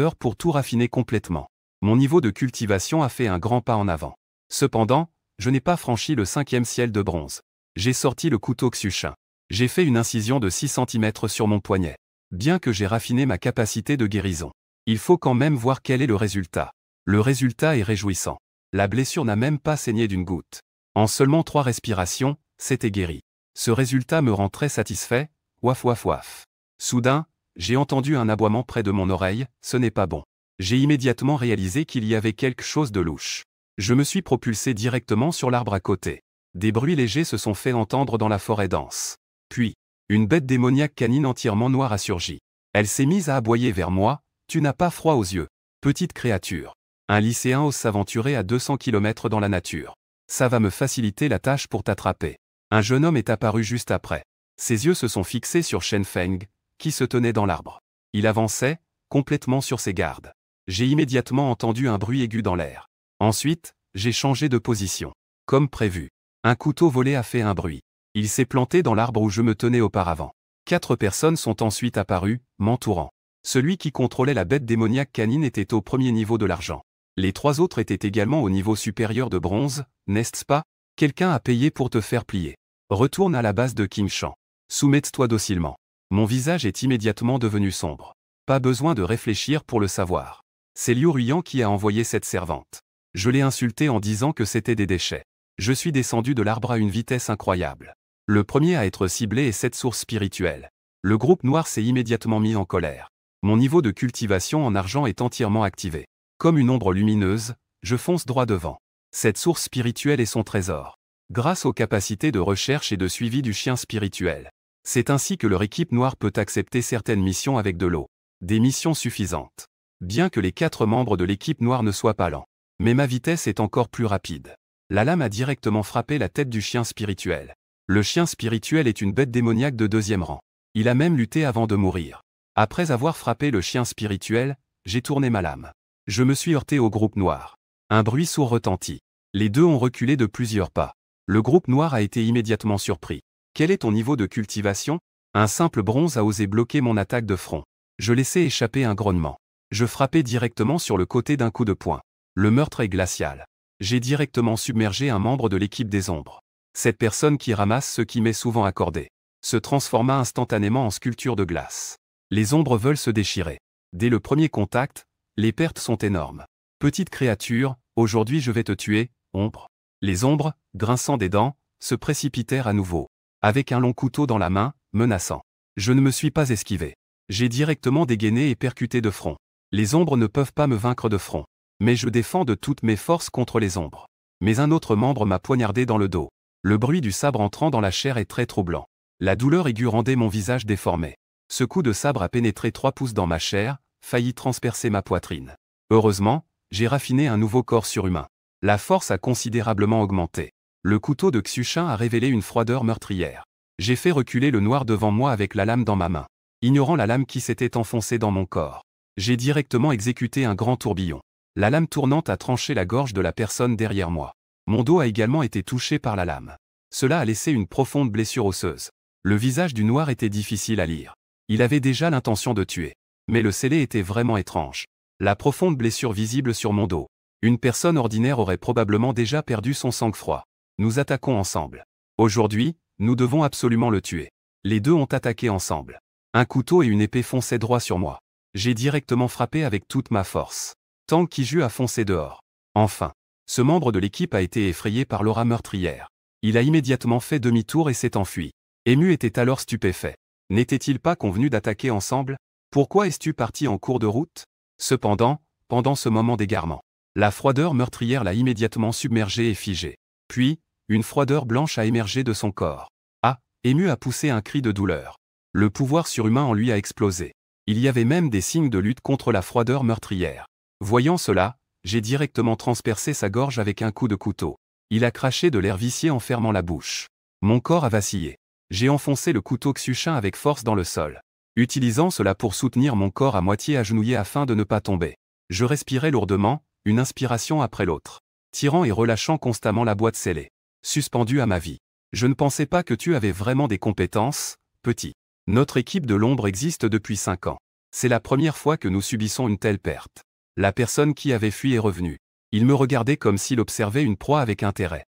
heures pour tout raffiner complètement. Mon niveau de cultivation a fait un grand pas en avant. Cependant, je n'ai pas franchi le 5e ciel de bronze. J'ai sorti le couteau Xushin. J'ai fait une incision de 6 cm sur mon poignet. Bien que j'ai raffiné ma capacité de guérison, il faut quand même voir quel est le résultat. Le résultat est réjouissant. La blessure n'a même pas saigné d'une goutte. En seulement 3 respirations, c'était guéri. Ce résultat me rend très satisfait, ouaf ouaf ouaf. Soudain, j'ai entendu un aboiement près de mon oreille, ce n'est pas bon. J'ai immédiatement réalisé qu'il y avait quelque chose de louche. Je me suis propulsé directement sur l'arbre à côté. Des bruits légers se sont fait entendre dans la forêt dense. Puis, une bête démoniaque canine entièrement noire a surgi. Elle s'est mise à aboyer vers moi, tu n'as pas froid aux yeux. Petite créature. Un lycéen ose s'aventurer à 200 km dans la nature. Ça va me faciliter la tâche pour t'attraper. Un jeune homme est apparu juste après. Ses yeux se sont fixés sur Shen Feng, qui se tenait dans l'arbre. Il avançait, complètement sur ses gardes. J'ai immédiatement entendu un bruit aigu dans l'air. Ensuite, j'ai changé de position. Comme prévu. Un couteau volé a fait un bruit. Il s'est planté dans l'arbre où je me tenais auparavant. 4 personnes sont ensuite apparues, m'entourant. Celui qui contrôlait la bête démoniaque canine était au premier niveau de l'argent. Les 3 autres étaient également au niveau supérieur de bronze, n'est-ce pas? Quelqu'un a payé pour te faire plier. Retourne à la base de King Shan. Soumets-toi docilement. Mon visage est immédiatement devenu sombre. Pas besoin de réfléchir pour le savoir. C'est Liu Ruyan qui a envoyé cette servante. Je l'ai insulté en disant que c'était des déchets. Je suis descendu de l'arbre à une vitesse incroyable. Le premier à être ciblé est cette source spirituelle. Le groupe noir s'est immédiatement mis en colère. Mon niveau de cultivation en argent est entièrement activé. Comme une ombre lumineuse, je fonce droit devant. Cette source spirituelle est son trésor. Grâce aux capacités de recherche et de suivi du chien spirituel. C'est ainsi que leur équipe noire peut accepter certaines missions avec de l'eau. Des missions suffisantes. Bien que les 4 membres de l'équipe noire ne soient pas lents. Mais ma vitesse est encore plus rapide. La lame a directement frappé la tête du chien spirituel. Le chien spirituel est une bête démoniaque de 2e rang. Il a même lutté avant de mourir. Après avoir frappé le chien spirituel, j'ai tourné ma lame. Je me suis heurté au groupe noir. Un bruit sourd retentit. Les 2 ont reculé de plusieurs pas. Le groupe noir a été immédiatement surpris. Quel est ton niveau de cultivation? Un simple bronze a osé bloquer mon attaque de front. Je laissai échapper un grognement. Je frappais directement sur le côté d'un coup de poing. Le meurtre est glacial. J'ai directement submergé un membre de l'équipe des ombres. Cette personne qui ramasse ce qui m'est souvent accordé se transforma instantanément en sculpture de glace. Les ombres veulent se déchirer. Dès le premier contact, les pertes sont énormes. Petite créature, aujourd'hui je vais te tuer, ombre. Les ombres, grinçant des dents, se précipitèrent à nouveau. Avec un long couteau dans la main, menaçant. Je ne me suis pas esquivé. J'ai directement dégainé et percuté de front. Les ombres ne peuvent pas me vaincre de front. Mais je défends de toutes mes forces contre les ombres. Mais un autre membre m'a poignardé dans le dos. Le bruit du sabre entrant dans la chair est très troublant. La douleur aiguë rendait mon visage déformé. Ce coup de sabre a pénétré 3 pouces dans ma chair, failli transpercer ma poitrine. Heureusement, j'ai raffiné un nouveau corps surhumain. La force a considérablement augmenté. Le couteau de Xushin a révélé une froideur meurtrière. J'ai fait reculer le noir devant moi avec la lame dans ma main. Ignorant la lame qui s'était enfoncée dans mon corps. J'ai directement exécuté un grand tourbillon. La lame tournante a tranché la gorge de la personne derrière moi. Mon dos a également été touché par la lame. Cela a laissé une profonde blessure osseuse. Le visage du noir était difficile à lire. Il avait déjà l'intention de tuer. Mais le scellé était vraiment étrange. La profonde blessure visible sur mon dos. Une personne ordinaire aurait probablement déjà perdu son sang-froid. Nous attaquons ensemble. Aujourd'hui, nous devons absolument le tuer. Les 2 ont attaqué ensemble. Un couteau et une épée fonçaient droit sur moi. J'ai directement frappé avec toute ma force. Tang Qiju a foncé dehors. Enfin. Ce membre de l'équipe a été effrayé par l'aura meurtrière. Il a immédiatement fait demi-tour et s'est enfui. Emu était alors stupéfait. N'était-il pas convenu d'attaquer ensemble? Pourquoi es-tu parti en cours de route? Cependant, pendant ce moment d'égarement, la froideur meurtrière l'a immédiatement submergé et figé. Puis, une froideur blanche a émergé de son corps. Ah, Emu a poussé un cri de douleur. Le pouvoir surhumain en lui a explosé. Il y avait même des signes de lutte contre la froideur meurtrière. Voyant cela, j'ai directement transpercé sa gorge avec un coup de couteau. Il a craché de l'air vicié en fermant la bouche. Mon corps a vacillé. J'ai enfoncé le couteau Xushin avec force dans le sol. Utilisant cela pour soutenir mon corps à moitié agenouillé afin de ne pas tomber. Je respirais lourdement, une inspiration après l'autre. Tirant et relâchant constamment la boîte scellée. Suspendue à ma vie. Je ne pensais pas que tu avais vraiment des compétences, petit. Notre équipe de l'ombre existe depuis 5 ans. C'est la première fois que nous subissons une telle perte. La personne qui avait fui est revenue. Il me regardait comme s'il observait une proie avec intérêt.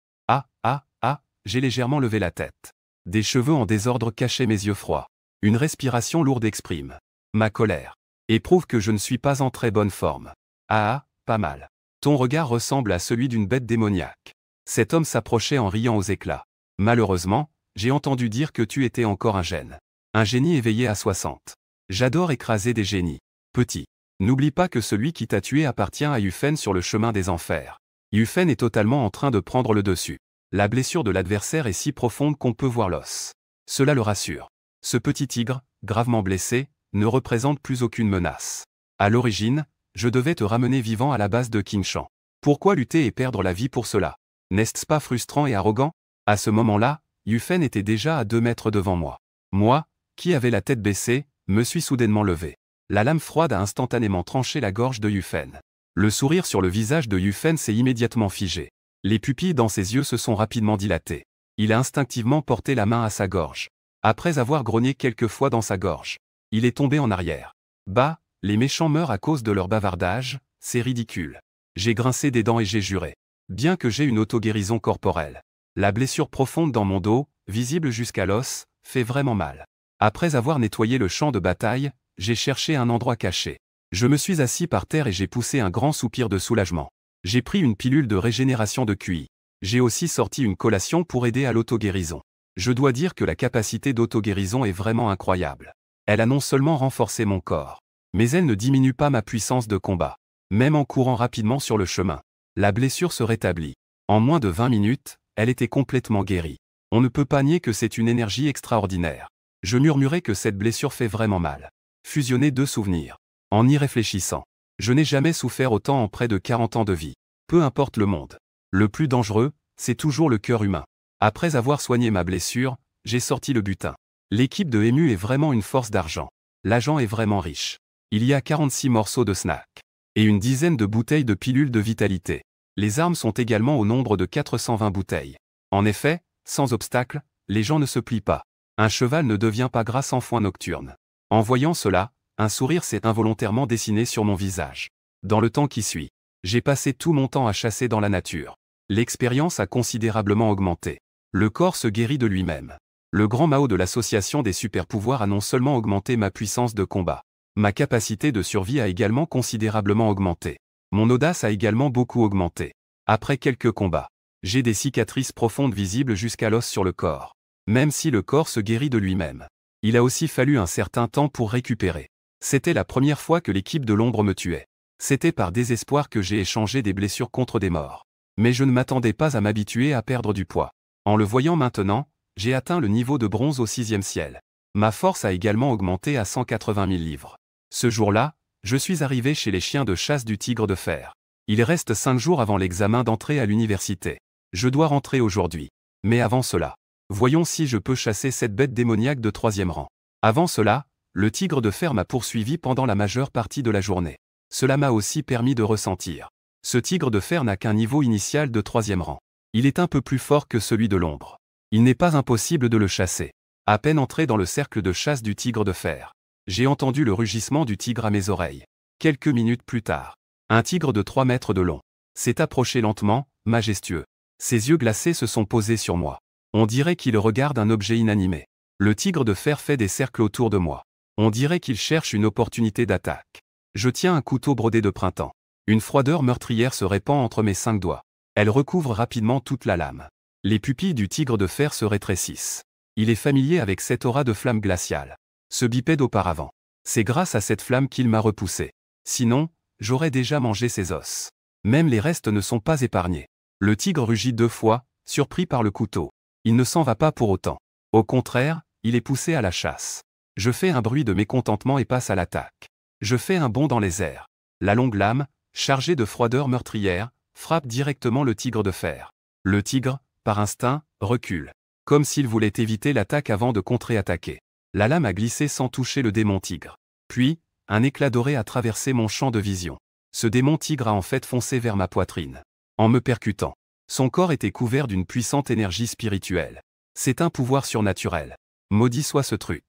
J'ai légèrement levé la tête. Des cheveux en désordre cachaient mes yeux froids. Une respiration lourde exprime ma colère. Et prouve que je ne suis pas en très bonne forme. Pas mal. Ton regard ressemble à celui d'une bête démoniaque. Cet homme s'approchait en riant aux éclats. Malheureusement, j'ai entendu dire que tu étais encore un gène. Un génie éveillé à 60. J'adore écraser des génies. Petit. N'oublie pas que celui qui t'a tué appartient à Yufen sur le chemin des enfers. Yufen est totalement en train de prendre le dessus. La blessure de l'adversaire est si profonde qu'on peut voir l'os. Cela le rassure. Ce petit tigre, gravement blessé, ne représente plus aucune menace. À l'origine, je devais te ramener vivant à la base de Qingshan. Pourquoi lutter et perdre la vie pour cela? N'est-ce pas frustrant et arrogant? À ce moment-là, Yu Fen était déjà à 2 mètres devant moi. Moi, qui avais la tête baissée, me suis soudainement levé. La lame froide a instantanément tranché la gorge de Yu Fen. Le sourire sur le visage de Yu Fen s'est immédiatement figé. Les pupilles dans ses yeux se sont rapidement dilatées. Il a instinctivement porté la main à sa gorge. Après avoir grogné quelques fois dans sa gorge, il est tombé en arrière. Bah, les méchants meurent à cause de leur bavardage, c'est ridicule. J'ai grincé des dents et j'ai juré. Bien que j'ai une auto-guérison corporelle, la blessure profonde dans mon dos, visible jusqu'à l'os, fait vraiment mal. Après avoir nettoyé le champ de bataille, j'ai cherché un endroit caché. Je me suis assis par terre et j'ai poussé un grand soupir de soulagement. J'ai pris une pilule de régénération de QI. J'ai aussi sorti une collation pour aider à l'auto-guérison. Je dois dire que la capacité d'auto-guérison est vraiment incroyable. Elle a non seulement renforcé mon corps, mais elle ne diminue pas ma puissance de combat. Même en courant rapidement sur le chemin, la blessure se rétablit. En moins de 20 minutes, elle était complètement guérie. On ne peut pas nier que c'est une énergie extraordinaire. Je murmurais que cette blessure fait vraiment mal. Fusionner 2 souvenirs. En y réfléchissant, je n'ai jamais souffert autant en près de 40 ans de vie. Peu importe le monde. Le plus dangereux, c'est toujours le cœur humain. Après avoir soigné ma blessure, j'ai sorti le butin. L'équipe de Emu est vraiment une force d'argent. L'agent est vraiment riche. Il y a 46 morceaux de snack. Et une dizaine de bouteilles de pilules de vitalité. Les armes sont également au nombre de 420 bouteilles. En effet, sans obstacle, les gens ne se plient pas. Un cheval ne devient pas gras sans foin nocturne. En voyant cela, un sourire s'est involontairement dessiné sur mon visage. Dans le temps qui suit, j'ai passé tout mon temps à chasser dans la nature. L'expérience a considérablement augmenté. Le corps se guérit de lui-même. Le grand Mao de l'association des super-pouvoirs a non seulement augmenté ma puissance de combat. Ma capacité de survie a également considérablement augmenté. Mon audace a également beaucoup augmenté. Après quelques combats, j'ai des cicatrices profondes visibles jusqu'à l'os sur le corps. Même si le corps se guérit de lui-même, il a aussi fallu un certain temps pour récupérer. C'était la première fois que l'équipe de l'ombre me tuait. C'était par désespoir que j'ai échangé des blessures contre des morts. Mais je ne m'attendais pas à m'habituer à perdre du poids. En le voyant maintenant, j'ai atteint le niveau de bronze au 6e ciel. Ma force a également augmenté à 180 000 livres. Ce jour-là, je suis arrivé chez les chiens de chasse du Tigre de Fer. Il reste 5 jours avant l'examen d'entrée à l'université. Je dois rentrer aujourd'hui. Mais avant cela, voyons si je peux chasser cette bête démoniaque de 3e rang. Avant cela, le Tigre de Fer m'a poursuivi pendant la majeure partie de la journée. Cela m'a aussi permis de ressentir. Ce Tigre de Fer n'a qu'un niveau initial de 3e rang. Il est un peu plus fort que celui de l'ombre. Il n'est pas impossible de le chasser. À peine entré dans le cercle de chasse du Tigre de Fer, j'ai entendu le rugissement du tigre à mes oreilles. Quelques minutes plus tard, un tigre de 3 mètres de long s'est approché lentement, majestueux. Ses yeux glacés se sont posés sur moi. On dirait qu'il regarde un objet inanimé. Le Tigre de Fer fait des cercles autour de moi. On dirait qu'il cherche une opportunité d'attaque. Je tiens un couteau brodé de printemps. Une froideur meurtrière se répand entre mes 5 doigts. Elle recouvre rapidement toute la lame. Les pupilles du Tigre de Fer se rétrécissent. Il est familier avec cette aura de flamme glaciale. Ce bipède auparavant. C'est grâce à cette flamme qu'il m'a repoussé. Sinon, j'aurais déjà mangé ses os. Même les restes ne sont pas épargnés. Le tigre rugit 2 fois, surpris par le couteau. Il ne s'en va pas pour autant. Au contraire, il est poussé à la chasse. Je fais un bruit de mécontentement et passe à l'attaque. Je fais un bond dans les airs. La longue lame, chargée de froideur meurtrière, frappe directement le Tigre de Fer. Le tigre, par instinct, recule. Comme s'il voulait éviter l'attaque avant de contre-attaquer. La lame a glissé sans toucher le démon tigre. Puis, un éclat doré a traversé mon champ de vision. Ce démon tigre a en fait foncé vers ma poitrine. En me percutant. Son corps était couvert d'une puissante énergie spirituelle. C'est un pouvoir surnaturel. Maudit soit ce truc.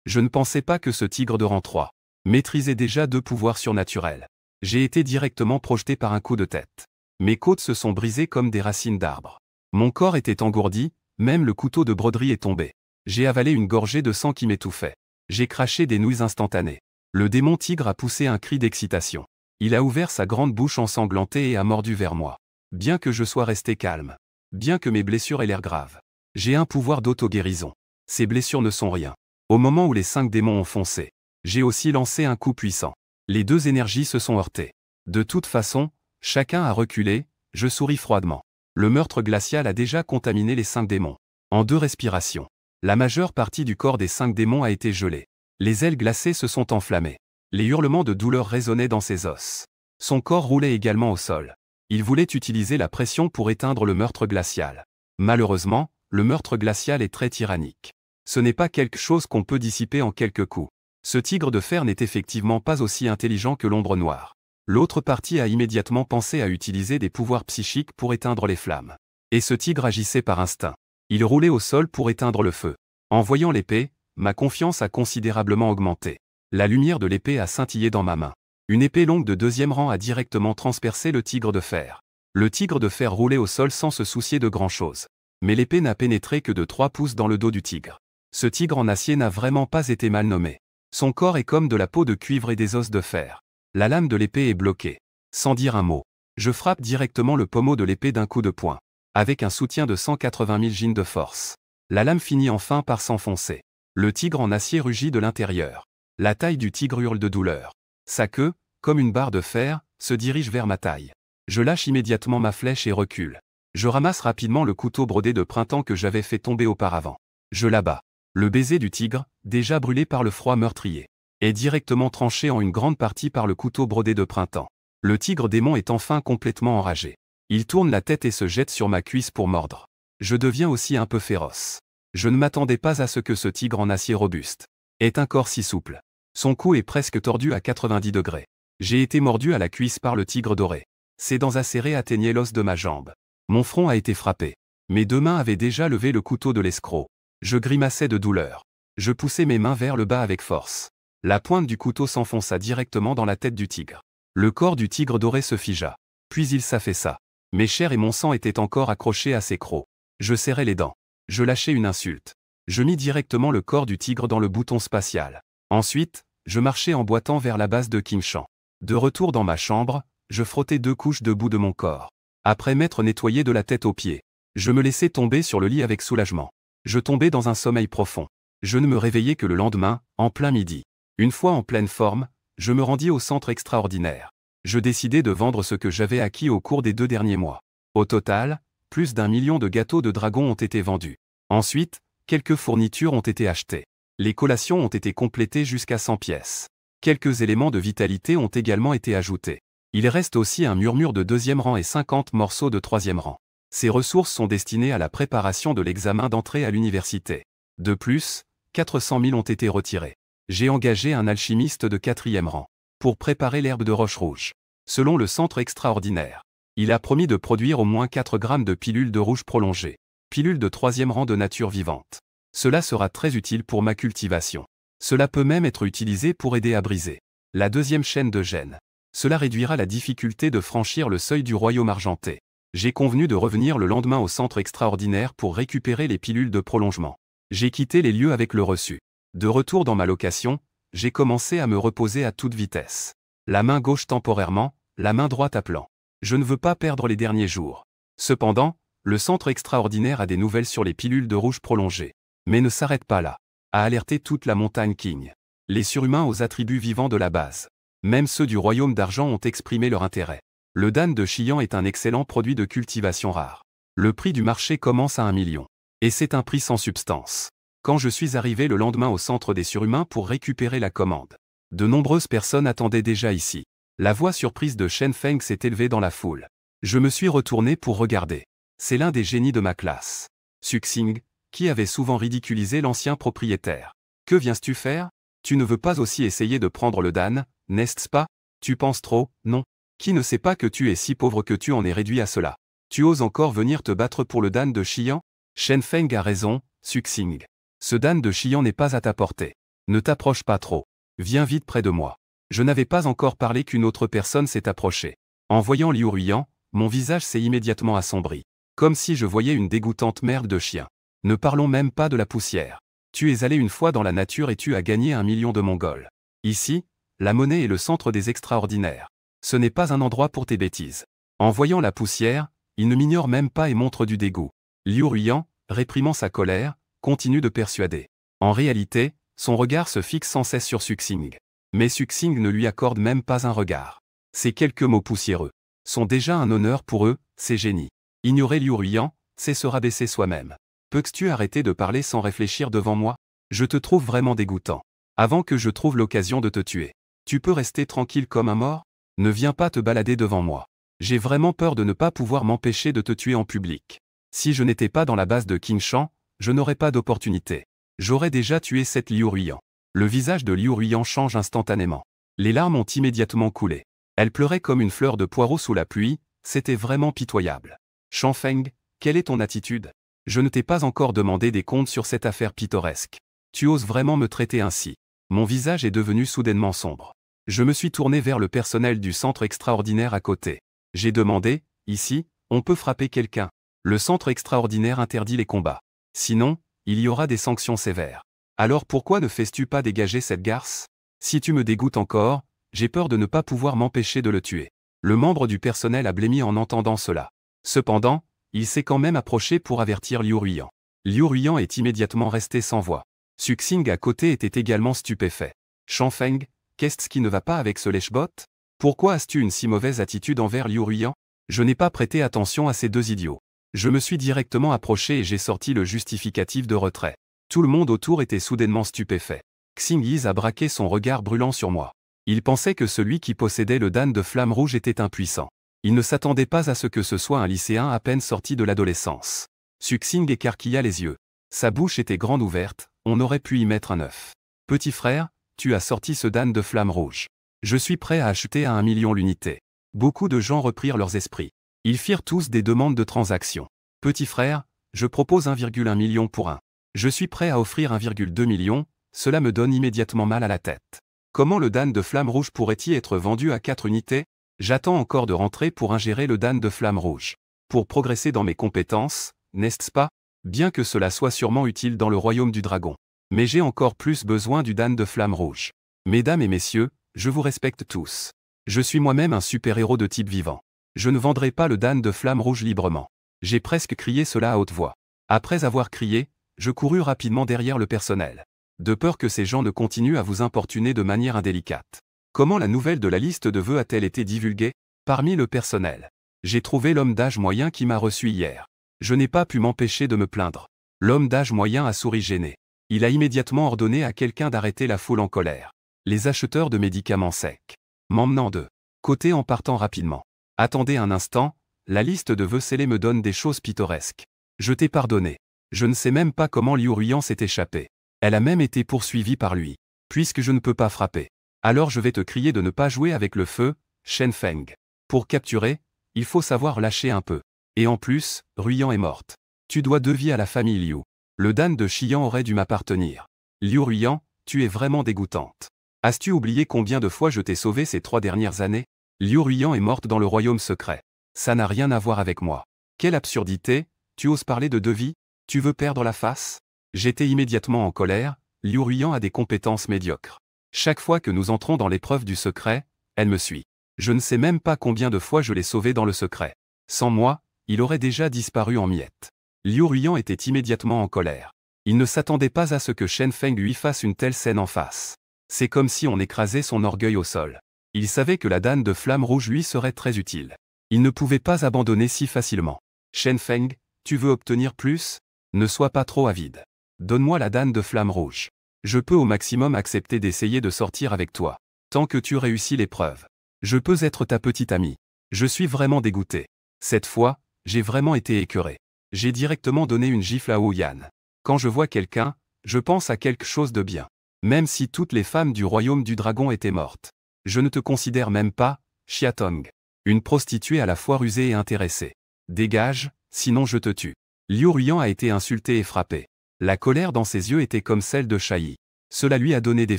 Je ne pensais pas que ce tigre de rang 3 maîtrisait déjà 2 pouvoirs surnaturels. J'ai été directement projeté par un coup de tête. Mes côtes se sont brisées comme des racines d'arbres. Mon corps était engourdi, même le couteau de broderie est tombé. J'ai avalé une gorgée de sang qui m'étouffait. J'ai craché des nouilles instantanées. Le démon tigre a poussé un cri d'excitation. Il a ouvert sa grande bouche ensanglantée et a mordu vers moi. Bien que je sois resté calme. Bien que mes blessures aient l'air graves. J'ai un pouvoir d'auto-guérison. Ces blessures ne sont rien. Au moment où les 5 démons ont foncé, j'ai aussi lancé un coup puissant. Les 2 énergies se sont heurtées. De toute façon, chacun a reculé, je souris froidement. Le meurtre glacial a déjà contaminé les 5 démons. En 2 respirations. La majeure partie du corps des 5 démons a été gelée. Les ailes glacées se sont enflammées. Les hurlements de douleur résonnaient dans ses os. Son corps roulait également au sol. Il voulait utiliser la pression pour éteindre le meurtre glacial. Malheureusement, le meurtre glacial est très tyrannique. Ce n'est pas quelque chose qu'on peut dissiper en quelques coups. Ce tigre de fer n'est effectivement pas aussi intelligent que l'ombre noire. L'autre partie a immédiatement pensé à utiliser des pouvoirs psychiques pour éteindre les flammes. Et ce tigre agissait par instinct. Il roulait au sol pour éteindre le feu. En voyant l'épée, ma confiance a considérablement augmenté. La lumière de l'épée a scintillé dans ma main. Une épée longue de 2e rang a directement transpercé le tigre de fer. Le tigre de fer roulait au sol sans se soucier de grand-chose. Mais l'épée n'a pénétré que de 3 pouces dans le dos du tigre. Ce tigre en acier n'a vraiment pas été mal nommé. Son corps est comme de la peau de cuivre et des os de fer. La lame de l'épée est bloquée. Sans dire un mot, je frappe directement le pommeau de l'épée d'un coup de poing. Avec un soutien de 180 000 gines de force. La lame finit enfin par s'enfoncer. Le tigre en acier rugit de l'intérieur. La taille du tigre hurle de douleur. Sa queue, comme une barre de fer, se dirige vers ma taille. Je lâche immédiatement ma flèche et recule. Je ramasse rapidement le couteau brodé de printemps que j'avais fait tomber auparavant. Je l'abats. Le baiser du tigre, déjà brûlé par le froid meurtrier, est directement tranché en une grande partie par le couteau brodé de printemps. Le tigre démon est enfin complètement enragé. Il tourne la tête et se jette sur ma cuisse pour mordre. Je deviens aussi un peu féroce. Je ne m'attendais pas à ce que ce tigre en acier robuste ait un corps si souple. Son cou est presque tordu à 90 degrés. J'ai été mordu à la cuisse par le tigre doré. Ses dents acérées atteignaient l'os de ma jambe. Mon front a été frappé. Mes 2 mains avaient déjà levé le couteau de l'escroc. Je grimaçais de douleur. Je poussais mes mains vers le bas avec force. La pointe du couteau s'enfonça directement dans la tête du tigre. Le corps du tigre doré se figea. Puis il s'affaissa. Mes chairs et mon sang étaient encore accrochés à ses crocs. Je serrais les dents. Je lâchai une insulte. Je mis directement le corps du tigre dans le bouton spatial. Ensuite, je marchai en boitant vers la base de King-Shan. De retour dans ma chambre, je frottais 2 couches de boue de mon corps. Après m'être nettoyé de la tête aux pieds, je me laissai tomber sur le lit avec soulagement. Je tombais dans un sommeil profond. Je ne me réveillai que le lendemain, en plein midi. Une fois en pleine forme, je me rendis au centre extraordinaire. Je décidai de vendre ce que j'avais acquis au cours des 2 derniers mois. Au total, plus d'1 million de gâteaux de dragon ont été vendus. Ensuite, quelques fournitures ont été achetées. Les collations ont été complétées jusqu'à 100 pièces. Quelques éléments de vitalité ont également été ajoutés. Il reste aussi un murmure de 2e rang et 50 morceaux de 3e rang. Ces ressources sont destinées à la préparation de l'examen d'entrée à l'université. De plus, 400 000 ont été retirés. J'ai engagé un alchimiste de 4e rang pour préparer l'herbe de roche rouge. Selon le centre extraordinaire, il a promis de produire au moins 4 grammes de pilules de rouge prolongées. Pilules de 3e rang de nature vivante. Cela sera très utile pour ma cultivation. Cela peut même être utilisé pour aider à briser la 2e chaîne de gènes. Cela réduira la difficulté de franchir le seuil du royaume argenté. J'ai convenu de revenir le lendemain au centre extraordinaire pour récupérer les pilules de prolongement. J'ai quitté les lieux avec le reçu. De retour dans ma location, j'ai commencé à me reposer à toute vitesse. La main gauche temporairement, la main droite à plan. Je ne veux pas perdre les derniers jours. Cependant, le centre extraordinaire a des nouvelles sur les pilules de rouge prolongées. Mais ne s'arrête pas là. A alerté toute la montagne King. Les surhumains aux attributs vivants de la base. Même ceux du royaume d'argent ont exprimé leur intérêt. Le Dan de Chian est un excellent produit de cultivation rare. Le prix du marché commence à 1 million. Et c'est un prix sans substance. Quand je suis arrivé le lendemain au centre des surhumains pour récupérer la commande, de nombreuses personnes attendaient déjà ici. La voix surprise de Shen Feng s'est élevée dans la foule. Je me suis retourné pour regarder. C'est l'un des génies de ma classe. Suxing, qui avait souvent ridiculisé l'ancien propriétaire. Que viens-tu faire? Tu ne veux pas aussi essayer de prendre le Dan, n'est-ce pas? Tu penses trop, non? Qui ne sait pas que tu es si pauvre que tu en es réduit à cela? Tu oses encore venir te battre pour le Dan de Xian? Shen Feng a raison, Suxing. Ce Dan de Xian n'est pas à ta portée. Ne t'approche pas trop. Viens vite près de moi. Je n'avais pas encore parlé qu'une autre personne s'est approchée. En voyant Liu Ruyan, mon visage s'est immédiatement assombri. Comme si je voyais une dégoûtante merde de chien. Ne parlons même pas de la poussière. Tu es allé une fois dans la nature et tu as gagné 1 million de Mongols. Ici, la monnaie est le centre des extraordinaires. Ce n'est pas un endroit pour tes bêtises. En voyant la poussière, il ne m'ignore même pas et montre du dégoût. Liu Ruyan, réprimant sa colère, continue de persuader. En réalité, son regard se fixe sans cesse sur Suxing. Mais Suxing ne lui accorde même pas un regard. Ces quelques mots poussiéreux sont déjà un honneur pour eux, ces génies. Ignorer Liu Ruyan, c'est se rabaisser soi-même. Peux-tu arrêter de parler sans réfléchir devant moi? Je te trouve vraiment dégoûtant. avant que je trouve l'occasion de te tuer. Tu peux rester tranquille comme un mort? Ne viens pas te balader devant moi. J'ai vraiment peur de ne pas pouvoir m'empêcher de te tuer en public. Si je n'étais pas dans la base de King Shan, je n'aurais pas d'opportunité. J'aurais déjà tué cette Liu Ruiyan. Le visage de Liu Ruiyan change instantanément. Les larmes ont immédiatement coulé. Elle pleurait comme une fleur de poireau sous la pluie, c'était vraiment pitoyable. Shanfeng, quelle est ton attitude? Je ne t'ai pas encore demandé des comptes sur cette affaire pittoresque. Tu oses vraiment me traiter ainsi? Mon visage est devenu soudainement sombre. Je me suis tourné vers le personnel du centre extraordinaire à côté. J'ai demandé, ici, on peut frapper quelqu'un. Le centre extraordinaire interdit les combats. Sinon, il y aura des sanctions sévères. Alors pourquoi ne fais-tu pas dégager cette garce? Si tu me dégoûtes encore, j'ai peur de ne pas pouvoir m'empêcher de le tuer. Le membre du personnel a blêmi en entendant cela. Cependant, il s'est quand même approché pour avertir Liu Ruiyan. Liu Ruiyan est immédiatement resté sans voix. Suxing à côté était également stupéfait. Shanfeng, qu'est-ce qui ne va pas avec ce lèche-bot? Pourquoi as-tu une si mauvaise attitude envers Liu Ruiyan? Je n'ai pas prêté attention à ces deux idiots. Je me suis directement approché et j'ai sorti le justificatif de retrait. Tout le monde autour était soudainement stupéfait. Xing Yiz a braqué son regard brûlant sur moi. Il pensait que celui qui possédait le dan de flamme rouge était impuissant. Il ne s'attendait pas à ce que ce soit un lycéen à peine sorti de l'adolescence. Suxing écarquilla les yeux. Sa bouche était grande ouverte, on aurait pu y mettre un œuf. Petit frère, tu as sorti ce dan de flamme rouge. Je suis prêt à acheter à 1 million l'unité. Beaucoup de gens reprirent leurs esprits. Ils firent tous des demandes de transaction. Petit frère, je propose 1,1 million pour un. Je suis prêt à offrir 1,2 million, cela me donne immédiatement mal à la tête. Comment le dan de flamme rouge pourrait-il être vendu à 4 unités? J'attends encore de rentrer pour ingérer le dan de flamme rouge. Pour progresser dans mes compétences, n'est-ce pas? Bien que cela soit sûrement utile dans le royaume du dragon. Mais j'ai encore plus besoin du dan de flamme rouge. Mesdames et messieurs, je vous respecte tous. Je suis moi-même un super-héros de type vivant. Je ne vendrai pas le dan de flamme rouge librement. J'ai presque crié cela à haute voix. Après avoir crié, je courus rapidement derrière le personnel. De peur que ces gens ne continuent à vous importuner de manière indélicate. Comment la nouvelle de la liste de vœux a-t-elle été divulguée? Parmi le personnel. J'ai trouvé l'homme d'âge moyen qui m'a reçu hier. Je n'ai pas pu m'empêcher de me plaindre. L'homme d'âge moyen a souri gêné. Il a immédiatement ordonné à quelqu'un d'arrêter la foule en colère. Les acheteurs de médicaments secs. M'emmenant de côté en partant rapidement. Attendez un instant, la liste de vœux scellés me donne des choses pittoresques. Je t'ai pardonné. Je ne sais même pas comment Liu Ruiyan s'est échappée. Elle a même été poursuivie par lui. Puisque je ne peux pas frapper. Alors je vais te crier de ne pas jouer avec le feu, Shenfeng. Pour capturer, il faut savoir lâcher un peu. Et en plus, Ruiyan est morte. Tu dois 2 vies à la famille Liu. Le dan de Xian aurait dû m'appartenir. Liu Ruiyan, tu es vraiment dégoûtante. As-tu oublié combien de fois je t'ai sauvé ces 3 dernières années? Liu Ruiyan est morte dans le royaume secret. Ça n'a rien à voir avec moi. Quelle absurdité, tu oses parler de 2 vies? Tu veux perdre la face? J'étais immédiatement en colère, Liu Ruiyan a des compétences médiocres. Chaque fois que nous entrons dans l'épreuve du secret, elle me suit. Je ne sais même pas combien de fois je l'ai sauvé dans le secret. Sans moi, il aurait déjà disparu en miettes. Liu Ruiyan était immédiatement en colère. Il ne s'attendait pas à ce que Shenfeng lui fasse une telle scène en face. C'est comme si on écrasait son orgueil au sol. Il savait que la dan de flamme rouge lui serait très utile. Il ne pouvait pas abandonner si facilement. Shenfeng, tu veux obtenir plus? Ne sois pas trop avide. Donne-moi la dan de flamme rouge. Je peux au maximum accepter d'essayer de sortir avec toi. Tant que tu réussis l'épreuve. Je peux être ta petite amie. Je suis vraiment dégoûté. Cette fois, j'ai vraiment été écœuré. J'ai directement donné une gifle à Oyan. Quand je vois quelqu'un, je pense à quelque chose de bien. Même si toutes les femmes du royaume du dragon étaient mortes. Je ne te considère même pas, Xiatong. Une prostituée à la fois rusée et intéressée. Dégage, sinon je te tue. Liu Ruiyan a été insulté et frappé. La colère dans ses yeux était comme celle de Shai. Cela lui a donné des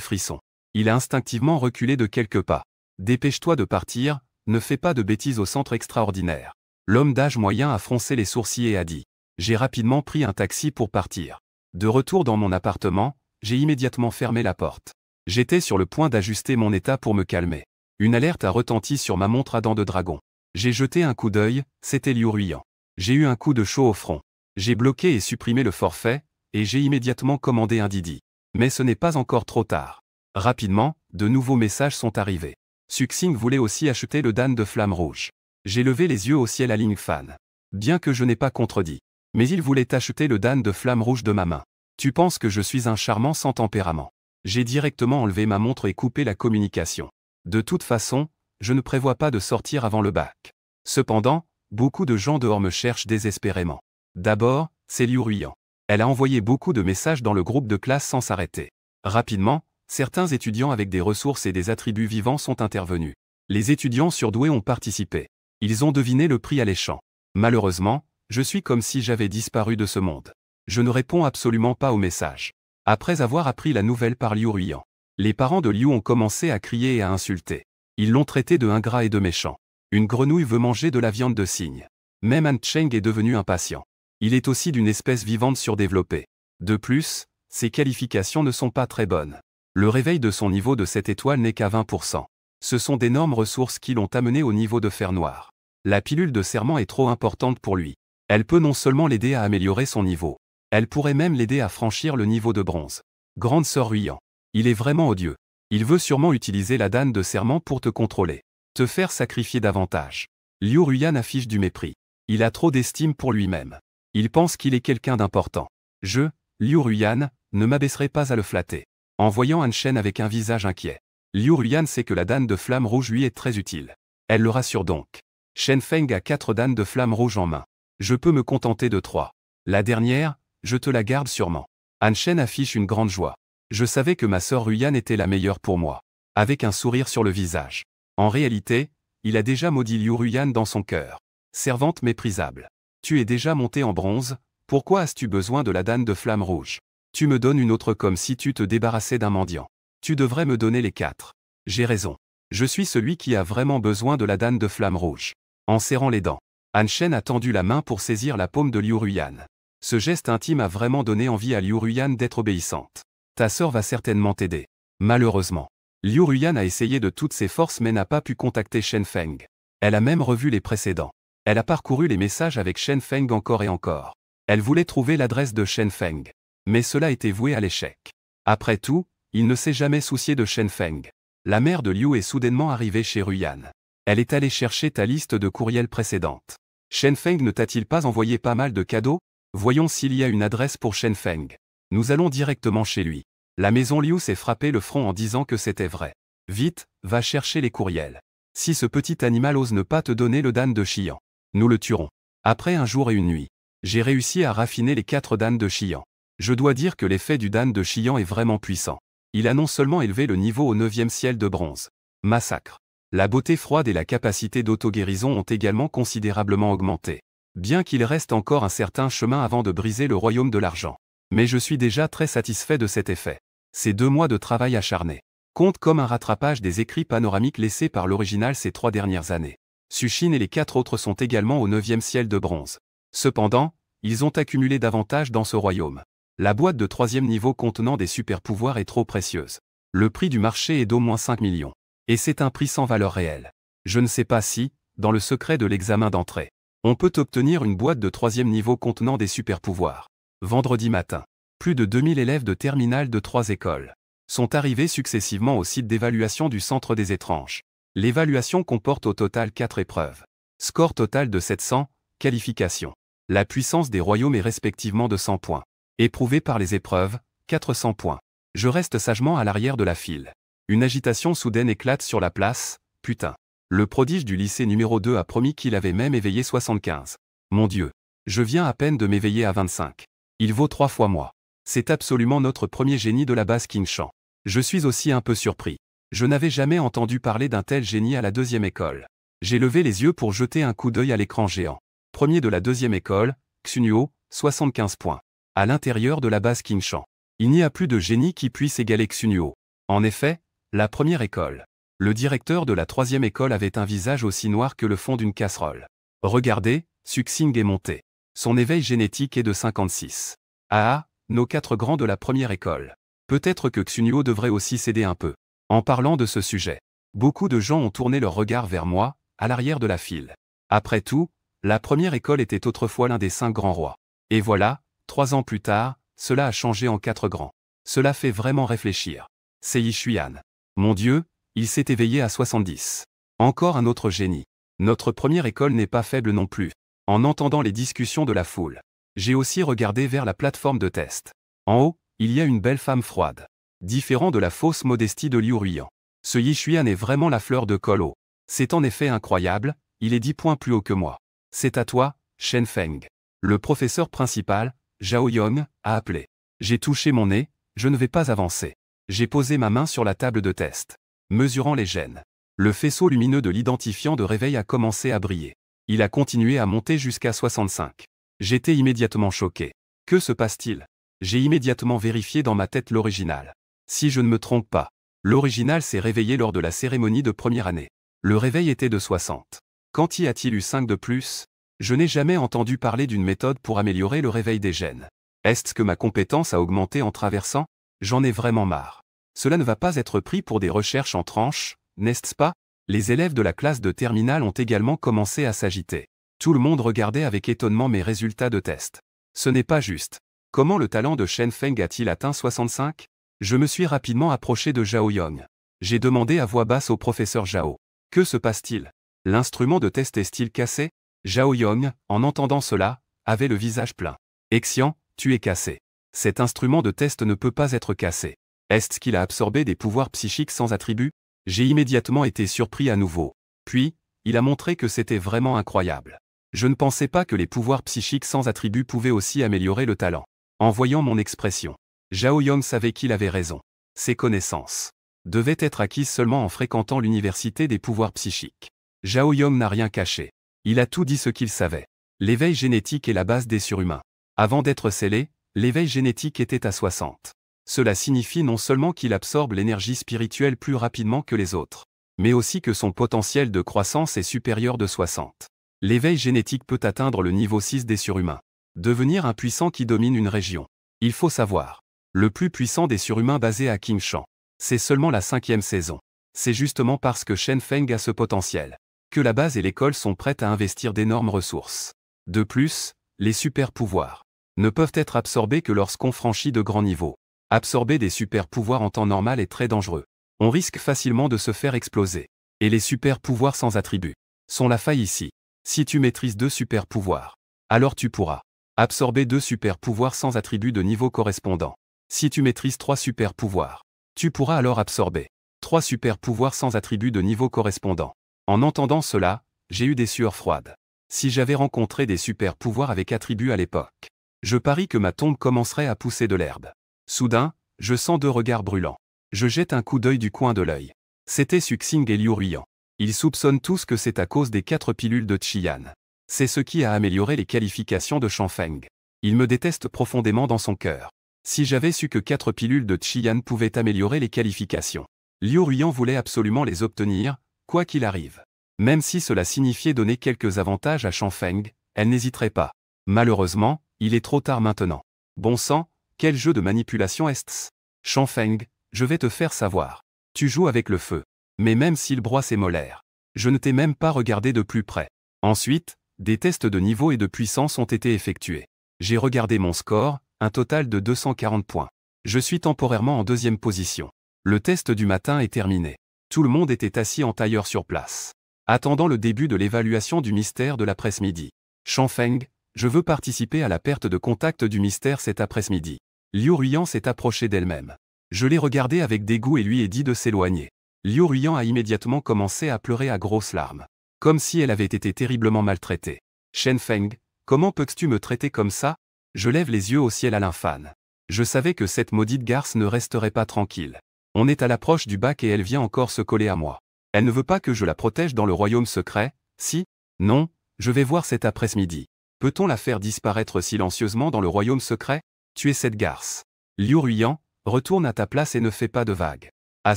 frissons. Il a instinctivement reculé de quelques pas. Dépêche-toi de partir, ne fais pas de bêtises au centre extraordinaire. L'homme d'âge moyen a froncé les sourcils et a dit. J'ai rapidement pris un taxi pour partir. De retour dans mon appartement, j'ai immédiatement fermé la porte. J'étais sur le point d'ajuster mon état pour me calmer. Une alerte a retenti sur ma montre à dents de dragon. J'ai jeté un coup d'œil, c'était Liu Ruiyan. J'ai eu un coup de chaud au front. J'ai bloqué et supprimé le forfait, et j'ai immédiatement commandé un Didi. Mais ce n'est pas encore trop tard. Rapidement, de nouveaux messages sont arrivés. Suxing voulait aussi acheter le dan de flamme rouge. J'ai levé les yeux au ciel à Ling Fan. Bien que je n'ai pas contredit. Mais il voulait acheter le dan de flamme rouge de ma main. Tu penses que je suis un charmant sans tempérament. J'ai directement enlevé ma montre et coupé la communication. De toute façon, je ne prévois pas de sortir avant le bac. Cependant, beaucoup de gens dehors me cherchent désespérément. D'abord, c'est Liu Ruyan. Elle a envoyé beaucoup de messages dans le groupe de classe sans s'arrêter. Rapidement, certains étudiants avec des ressources et des attributs vivants sont intervenus. Les étudiants surdoués ont participé. Ils ont deviné le prix alléchant. Malheureusement, je suis comme si j'avais disparu de ce monde. Je ne réponds absolument pas aux messages. Après avoir appris la nouvelle par Liu Ruyan, les parents de Liu ont commencé à crier et à insulter. Ils l'ont traité de ingrat et de méchant. Une grenouille veut manger de la viande de cygne. Même Han Cheng est devenu impatient. Il est aussi d'une espèce vivante surdéveloppée. De plus, ses qualifications ne sont pas très bonnes. Le réveil de son niveau de cette étoile n'est qu'à 20%. Ce sont d'énormes ressources qui l'ont amené au niveau de fer noir. La pilule de serment est trop importante pour lui. Elle peut non seulement l'aider à améliorer son niveau, elle pourrait même l'aider à franchir le niveau de bronze. Grande sœur Ruyan. Il est vraiment odieux. Il veut sûrement utiliser la danne de serment pour te contrôler. Te faire sacrifier davantage. Liu Ruyan affiche du mépris. Il a trop d'estime pour lui-même. Il pense qu'il est quelqu'un d'important. Je, Liu Ruyan, ne m'abaisserai pas à le flatter. En voyant Han Shen avec un visage inquiet, Liu Ruyan sait que la danne de flamme rouge lui est très utile. Elle le rassure donc. Shen Feng a 4 dannes de flamme rouge en main. Je peux me contenter de 3. La dernière, je te la garde sûrement. Han Shen affiche une grande joie. Je savais que ma sœur Ruyan était la meilleure pour moi. Avec un sourire sur le visage. En réalité, il a déjà maudit Liu Ruyan dans son cœur. Servante méprisable. Tu es déjà monté en bronze, pourquoi as-tu besoin de la danne de flamme rouge? Tu me donnes une autre comme si tu te débarrassais d'un mendiant. Tu devrais me donner les 4. J'ai raison. Je suis celui qui a vraiment besoin de la danne de flamme rouge. En serrant les dents, Han Shen a tendu la main pour saisir la paume de Liu Ruyan. Ce geste intime a vraiment donné envie à Liu Ruyan d'être obéissante. Ta sœur va certainement t'aider. Malheureusement, Liu Ruyan a essayé de toutes ses forces mais n'a pas pu contacter Shen Feng. Elle a même revu les précédents. Elle a parcouru les messages avec Shen Feng encore et encore. Elle voulait trouver l'adresse de Shen Feng. Mais cela était voué à l'échec. Après tout, il ne s'est jamais soucié de Shen Feng. La mère de Liu est soudainement arrivée chez Ruyan. Elle est allée chercher ta liste de courriels précédente. Shen Feng ne t'a-t-il pas envoyé pas mal de cadeaux? Voyons s'il y a une adresse pour Shen Feng. Nous allons directement chez lui. La maison Liu s'est frappé le front en disant que c'était vrai. Vite, va chercher les courriels. Si ce petit animal ose ne pas te donner le dan de Xian, nous le tuerons. Après un jour et une nuit, j'ai réussi à raffiner les 4 dan de Xian. Je dois dire que l'effet du dan de Xian est vraiment puissant. Il a non seulement élevé le niveau au 9e ciel de bronze. Massacre. La beauté froide et la capacité d'auto-guérison ont également considérablement augmenté. Bien qu'il reste encore un certain chemin avant de briser le royaume de l'argent. Mais je suis déjà très satisfait de cet effet. Ces 2 mois de travail acharné comptent comme un rattrapage des écrits panoramiques laissés par l'original ces 3 dernières années. Sushine et les 4 autres sont également au 9e ciel de bronze. Cependant, ils ont accumulé davantage dans ce royaume. La boîte de 3e niveau contenant des super-pouvoirs est trop précieuse. Le prix du marché est d'au moins 5 millions. Et c'est un prix sans valeur réelle. Je ne sais pas si, dans le secret de l'examen d'entrée, on peut obtenir une boîte de 3e niveau contenant des super-pouvoirs. Vendredi matin, plus de 2000 élèves de terminale de 3 écoles sont arrivés successivement au site d'évaluation du Centre des étranges. L'évaluation comporte au total 4 épreuves. Score total de 700, qualification. La puissance des royaumes est respectivement de 100 points. Éprouvé par les épreuves, 400 points. Je reste sagement à l'arrière de la file. Une agitation soudaine éclate sur la place, putain. Le prodige du lycée numéro 2 a promis qu'il avait même éveillé 75. Mon Dieu. Je viens à peine de m'éveiller à 25. Il vaut 3 fois moi. C'est absolument notre premier génie de la base Qingshan. Je suis aussi un peu surpris. Je n'avais jamais entendu parler d'un tel génie à la 2e école. J'ai levé les yeux pour jeter un coup d'œil à l'écran géant. Premier de la 2e école, Xunuo, 75 points. À l'intérieur de la base Qingshan. Il n'y a plus de génie qui puisse égaler Xunuo. En effet, la première école. Le directeur de la 3e école avait un visage aussi noir que le fond d'une casserole. Regardez, Suxing est monté. Son éveil génétique est de 56. Ah, nos 4 grands de la première école. Peut-être que Xunuo devrait aussi céder un peu. En parlant de ce sujet, beaucoup de gens ont tourné leur regard vers moi, à l'arrière de la file. Après tout, la première école était autrefois l'un des 5 grands rois. Et voilà, 3 ans plus tard, cela a changé en 4 grands. Cela fait vraiment réfléchir. Sei Xuan. Mon Dieu, il s'est éveillé à 70. Encore un autre génie. Notre première école n'est pas faible non plus. En entendant les discussions de la foule, j'ai aussi regardé vers la plateforme de test. En haut, il y a une belle femme froide. Différent de la fausse modestie de Liu Ruiyan. Ce Yi Xuan est vraiment la fleur de Colo. C'est en effet incroyable, il est 10 points plus haut que moi. C'est à toi, Shen Feng. Le professeur principal, Zhao Yong, a appelé. J'ai touché mon nez, je ne vais pas avancer. J'ai posé ma main sur la table de test. Mesurant les gènes. Le faisceau lumineux de l'identifiant de réveil a commencé à briller. Il a continué à monter jusqu'à 65. J'étais immédiatement choqué. Que se passe-t-il? J'ai immédiatement vérifié dans ma tête l'original. Si je ne me trompe pas, l'original s'est réveillé lors de la cérémonie de première année. Le réveil était de 60. Quand y a-t-il eu 5 de plus? Je n'ai jamais entendu parler d'une méthode pour améliorer le réveil des gènes. Est-ce que ma compétence a augmenté en traversant? J'en ai vraiment marre. Cela ne va pas être pris pour des recherches en tranches, n'est-ce pas? Les élèves de la classe de terminale ont également commencé à s'agiter. Tout le monde regardait avec étonnement mes résultats de test. Ce n'est pas juste. Comment le talent de Shen Feng a-t-il atteint 65? Je me suis rapidement approché de Zhao Yong. J'ai demandé à voix basse au professeur Zhao. Que se passe-t-il? L'instrument de test est-il cassé? Zhao Yong, en entendant cela, avait le visage plein. Exian, tu es cassé. Cet instrument de test ne peut pas être cassé. Est-ce qu'il a absorbé des pouvoirs psychiques sans attribut? J'ai immédiatement été surpris à nouveau. Puis, il a montré que c'était vraiment incroyable. Je ne pensais pas que les pouvoirs psychiques sans attribut pouvaient aussi améliorer le talent. En voyant mon expression, Zhao Yong savait qu'il avait raison. Ses connaissances devaient être acquises seulement en fréquentant l'université des pouvoirs psychiques. Zhao Yong n'a rien caché. Il a tout dit ce qu'il savait. L'éveil génétique est la base des surhumains. Avant d'être scellé, l'éveil génétique était à 60. Cela signifie non seulement qu'il absorbe l'énergie spirituelle plus rapidement que les autres, mais aussi que son potentiel de croissance est supérieur de 60. L'éveil génétique peut atteindre le niveau 6 des surhumains. Devenir un puissant qui domine une région. Il faut savoir. Le plus puissant des surhumains basé à Qingshan. C'est seulement la 5e saison. C'est justement parce que Shen Feng a ce potentiel que la base et l'école sont prêtes à investir d'énormes ressources. De plus, les super-pouvoirs ne peuvent être absorbés que lorsqu'on franchit de grands niveaux. Absorber des super-pouvoirs en temps normal est très dangereux. On risque facilement de se faire exploser. Et les super-pouvoirs sans attribut sont la faille ici. Si tu maîtrises 2 super-pouvoirs, alors tu pourras absorber 2 super-pouvoirs sans attribut de niveau correspondant. Si tu maîtrises 3 super-pouvoirs, tu pourras alors absorber 3 super-pouvoirs sans attribut de niveau correspondant. En entendant cela, j'ai eu des sueurs froides. Si j'avais rencontré des super-pouvoirs avec attribut à l'époque, je parie que ma tombe commencerait à pousser de l'herbe. Soudain, je sens 2 regards brûlants. Je jette un coup d'œil du coin de l'œil. C'était Suxing et Liu Ruiyan. Ils soupçonnent tous que c'est à cause des 4 pilules de Qian. C'est ce qui a amélioré les qualifications de Shen Feng. Il me déteste profondément dans son cœur. Si j'avais su que 4 pilules de Qian pouvaient améliorer les qualifications, Liu Ruiyan voulait absolument les obtenir, quoi qu'il arrive. Même si cela signifiait donner quelques avantages à Shen Feng, elle n'hésiterait pas. Malheureusement, il est trop tard maintenant. Bon sang, quel jeu de manipulation est-ce? Shen Feng, je vais te faire savoir. Tu joues avec le feu. Mais même s'il broie ses molaires, je ne t'ai même pas regardé de plus près. Ensuite, des tests de niveau et de puissance ont été effectués. J'ai regardé mon score, un total de 240 points. Je suis temporairement en 2e position. Le test du matin est terminé. Tout le monde était assis en tailleur sur place, attendant le début de l'évaluation du mystère de l'après-midi. Shen Feng, je veux participer à la perte de contact du mystère cet après-midi. Liu Ruiyan s'est approchée d'elle-même. Je l'ai regardée avec dégoût et lui ai dit de s'éloigner. Liu Ruiyan a immédiatement commencé à pleurer à grosses larmes, comme si elle avait été terriblement maltraitée. Shen Feng, comment peux-tu me traiter comme ça? Je lève les yeux au ciel à l'infâme. Je savais que cette maudite garce ne resterait pas tranquille. On est à l'approche du bac et elle vient encore se coller à moi. Elle ne veut pas que je la protège dans le royaume secret, si? Non, je vais voir cet après-midi. Peut-on la faire disparaître silencieusement dans le royaume secret? Tu es cette garce. Liu Ruiyan, retourne à ta place et ne fais pas de vagues. À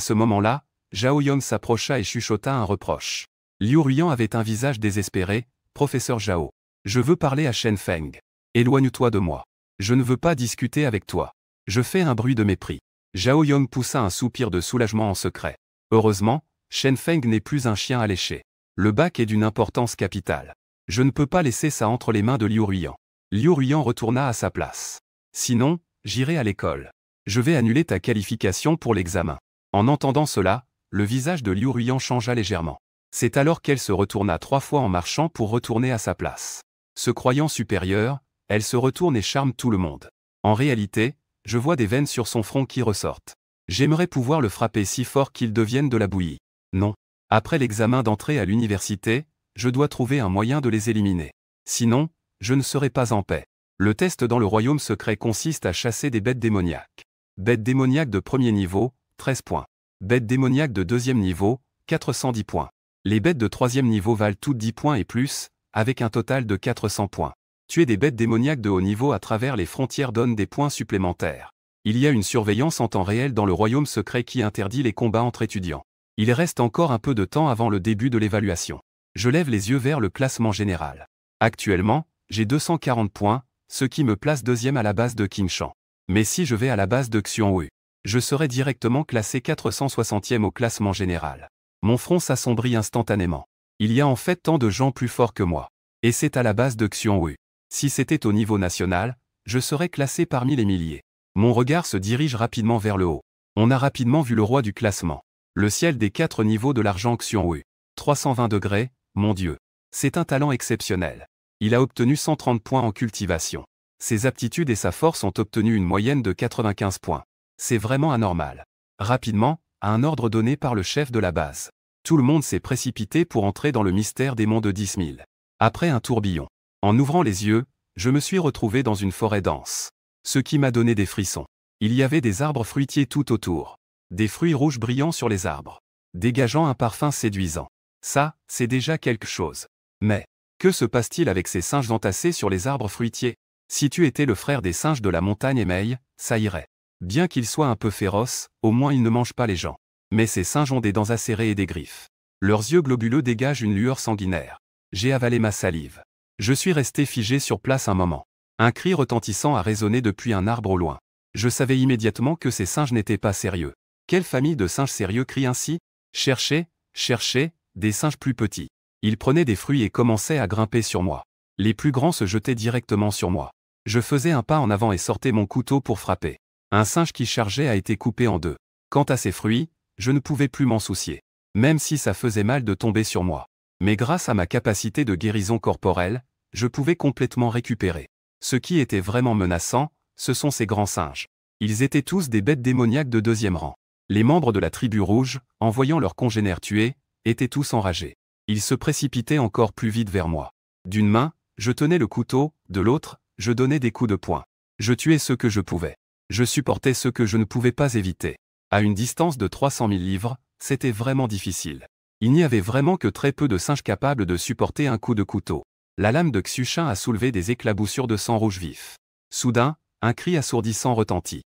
ce moment-là, Zhao Yong s'approcha et chuchota un reproche. Liu Ruiyan avait un visage désespéré. Professeur Zhao, je veux parler à Shen Feng. Éloigne-toi de moi. Je ne veux pas discuter avec toi. Je fais un bruit de mépris. Zhao Yong poussa un soupir de soulagement en secret. Heureusement, Shen Feng n'est plus un chien alléché. Le bac est d'une importance capitale. Je ne peux pas laisser ça entre les mains de Liu Ruiyan. Liu Ruiyan retourna à sa place. Sinon, j'irai à l'école. Je vais annuler ta qualification pour l'examen. En entendant cela, le visage de Liu Ruiyan changea légèrement. C'est alors qu'elle se retourna 3 fois en marchant pour retourner à sa place. Se croyant supérieure, elle se retourne et charme tout le monde. En réalité, je vois des veines sur son front qui ressortent. J'aimerais pouvoir le frapper si fort qu'il devienne de la bouillie. Non. Après l'examen d'entrée à l'université, je dois trouver un moyen de les éliminer. Sinon, je ne serai pas en paix. Le test dans le royaume secret consiste à chasser des bêtes démoniaques. Bêtes démoniaques de premier niveau, 13 points. Bêtes démoniaques de deuxième niveau, 410 points. Les bêtes de troisième niveau valent toutes 10 points et plus, avec un total de 400 points. Tuer des bêtes démoniaques de haut niveau à travers les frontières donne des points supplémentaires. Il y a une surveillance en temps réel dans le royaume secret qui interdit les combats entre étudiants. Il reste encore un peu de temps avant le début de l'évaluation. Je lève les yeux vers le classement général. Actuellement, j'ai 240 points, ce qui me place deuxième à la base de Qingshan. Mais si je vais à la base de Xiongwu, je serai directement classé 460e au classement général. Mon front s'assombrit instantanément. Il y a en fait tant de gens plus forts que moi. Et c'est à la base de Xiongwu. Si c'était au niveau national, je serais classé parmi les milliers. Mon regard se dirige rapidement vers le haut. On a rapidement vu le roi du classement. Le ciel des 4 niveaux de l'argent Xiongwu. 320 degrés, mon Dieu. C'est un talent exceptionnel. Il a obtenu 130 points en cultivation. Ses aptitudes et sa force ont obtenu une moyenne de 95 points. C'est vraiment anormal. Rapidement, à un ordre donné par le chef de la base. Tout le monde s'est précipité pour entrer dans le mystère des monts de 10 000. Après un tourbillon. En ouvrant les yeux, je me suis retrouvé dans une forêt dense. Ce qui m'a donné des frissons. Il y avait des arbres fruitiers tout autour. Des fruits rouges brillants sur les arbres. Dégageant un parfum séduisant. Ça, c'est déjà quelque chose. Mais, que se passe-t-il avec ces singes entassés sur les arbres fruitiers? Si tu étais le frère des singes de la montagne émeille, ça irait. Bien qu'ils soient un peu féroces, au moins ils ne mangent pas les gens. Mais ces singes ont des dents acérées et des griffes. Leurs yeux globuleux dégagent une lueur sanguinaire. J'ai avalé ma salive. Je suis resté figé sur place un moment. Un cri retentissant a résonné depuis un arbre au loin. Je savais immédiatement que ces singes n'étaient pas sérieux. Quelle famille de singes sérieux crie ainsi? Cherchez, cherchez, des singes plus petits. Ils prenaient des fruits et commençaient à grimper sur moi. Les plus grands se jetaient directement sur moi. Je faisais un pas en avant et sortais mon couteau pour frapper. Un singe qui chargeait a été coupé en deux. Quant à ces fruits, je ne pouvais plus m'en soucier. Même si ça faisait mal de tomber sur moi. Mais grâce à ma capacité de guérison corporelle, je pouvais complètement récupérer. Ce qui était vraiment menaçant, ce sont ces grands singes. Ils étaient tous des bêtes démoniaques de deuxième rang. Les membres de la tribu rouge, en voyant leurs congénères tués, étaient tous enragés. Ils se précipitaient encore plus vite vers moi. D'une main, je tenais le couteau, de l'autre, je donnais des coups de poing. Je tuais ceux que je pouvais. Je supportais ceux que je ne pouvais pas éviter. À une distance de 300 000 livres, c'était vraiment difficile. Il n'y avait vraiment que très peu de singes capables de supporter un coup de couteau. La lame de Xuchin a soulevé des éclaboussures de sang rouge vif. Soudain, un cri assourdissant retentit.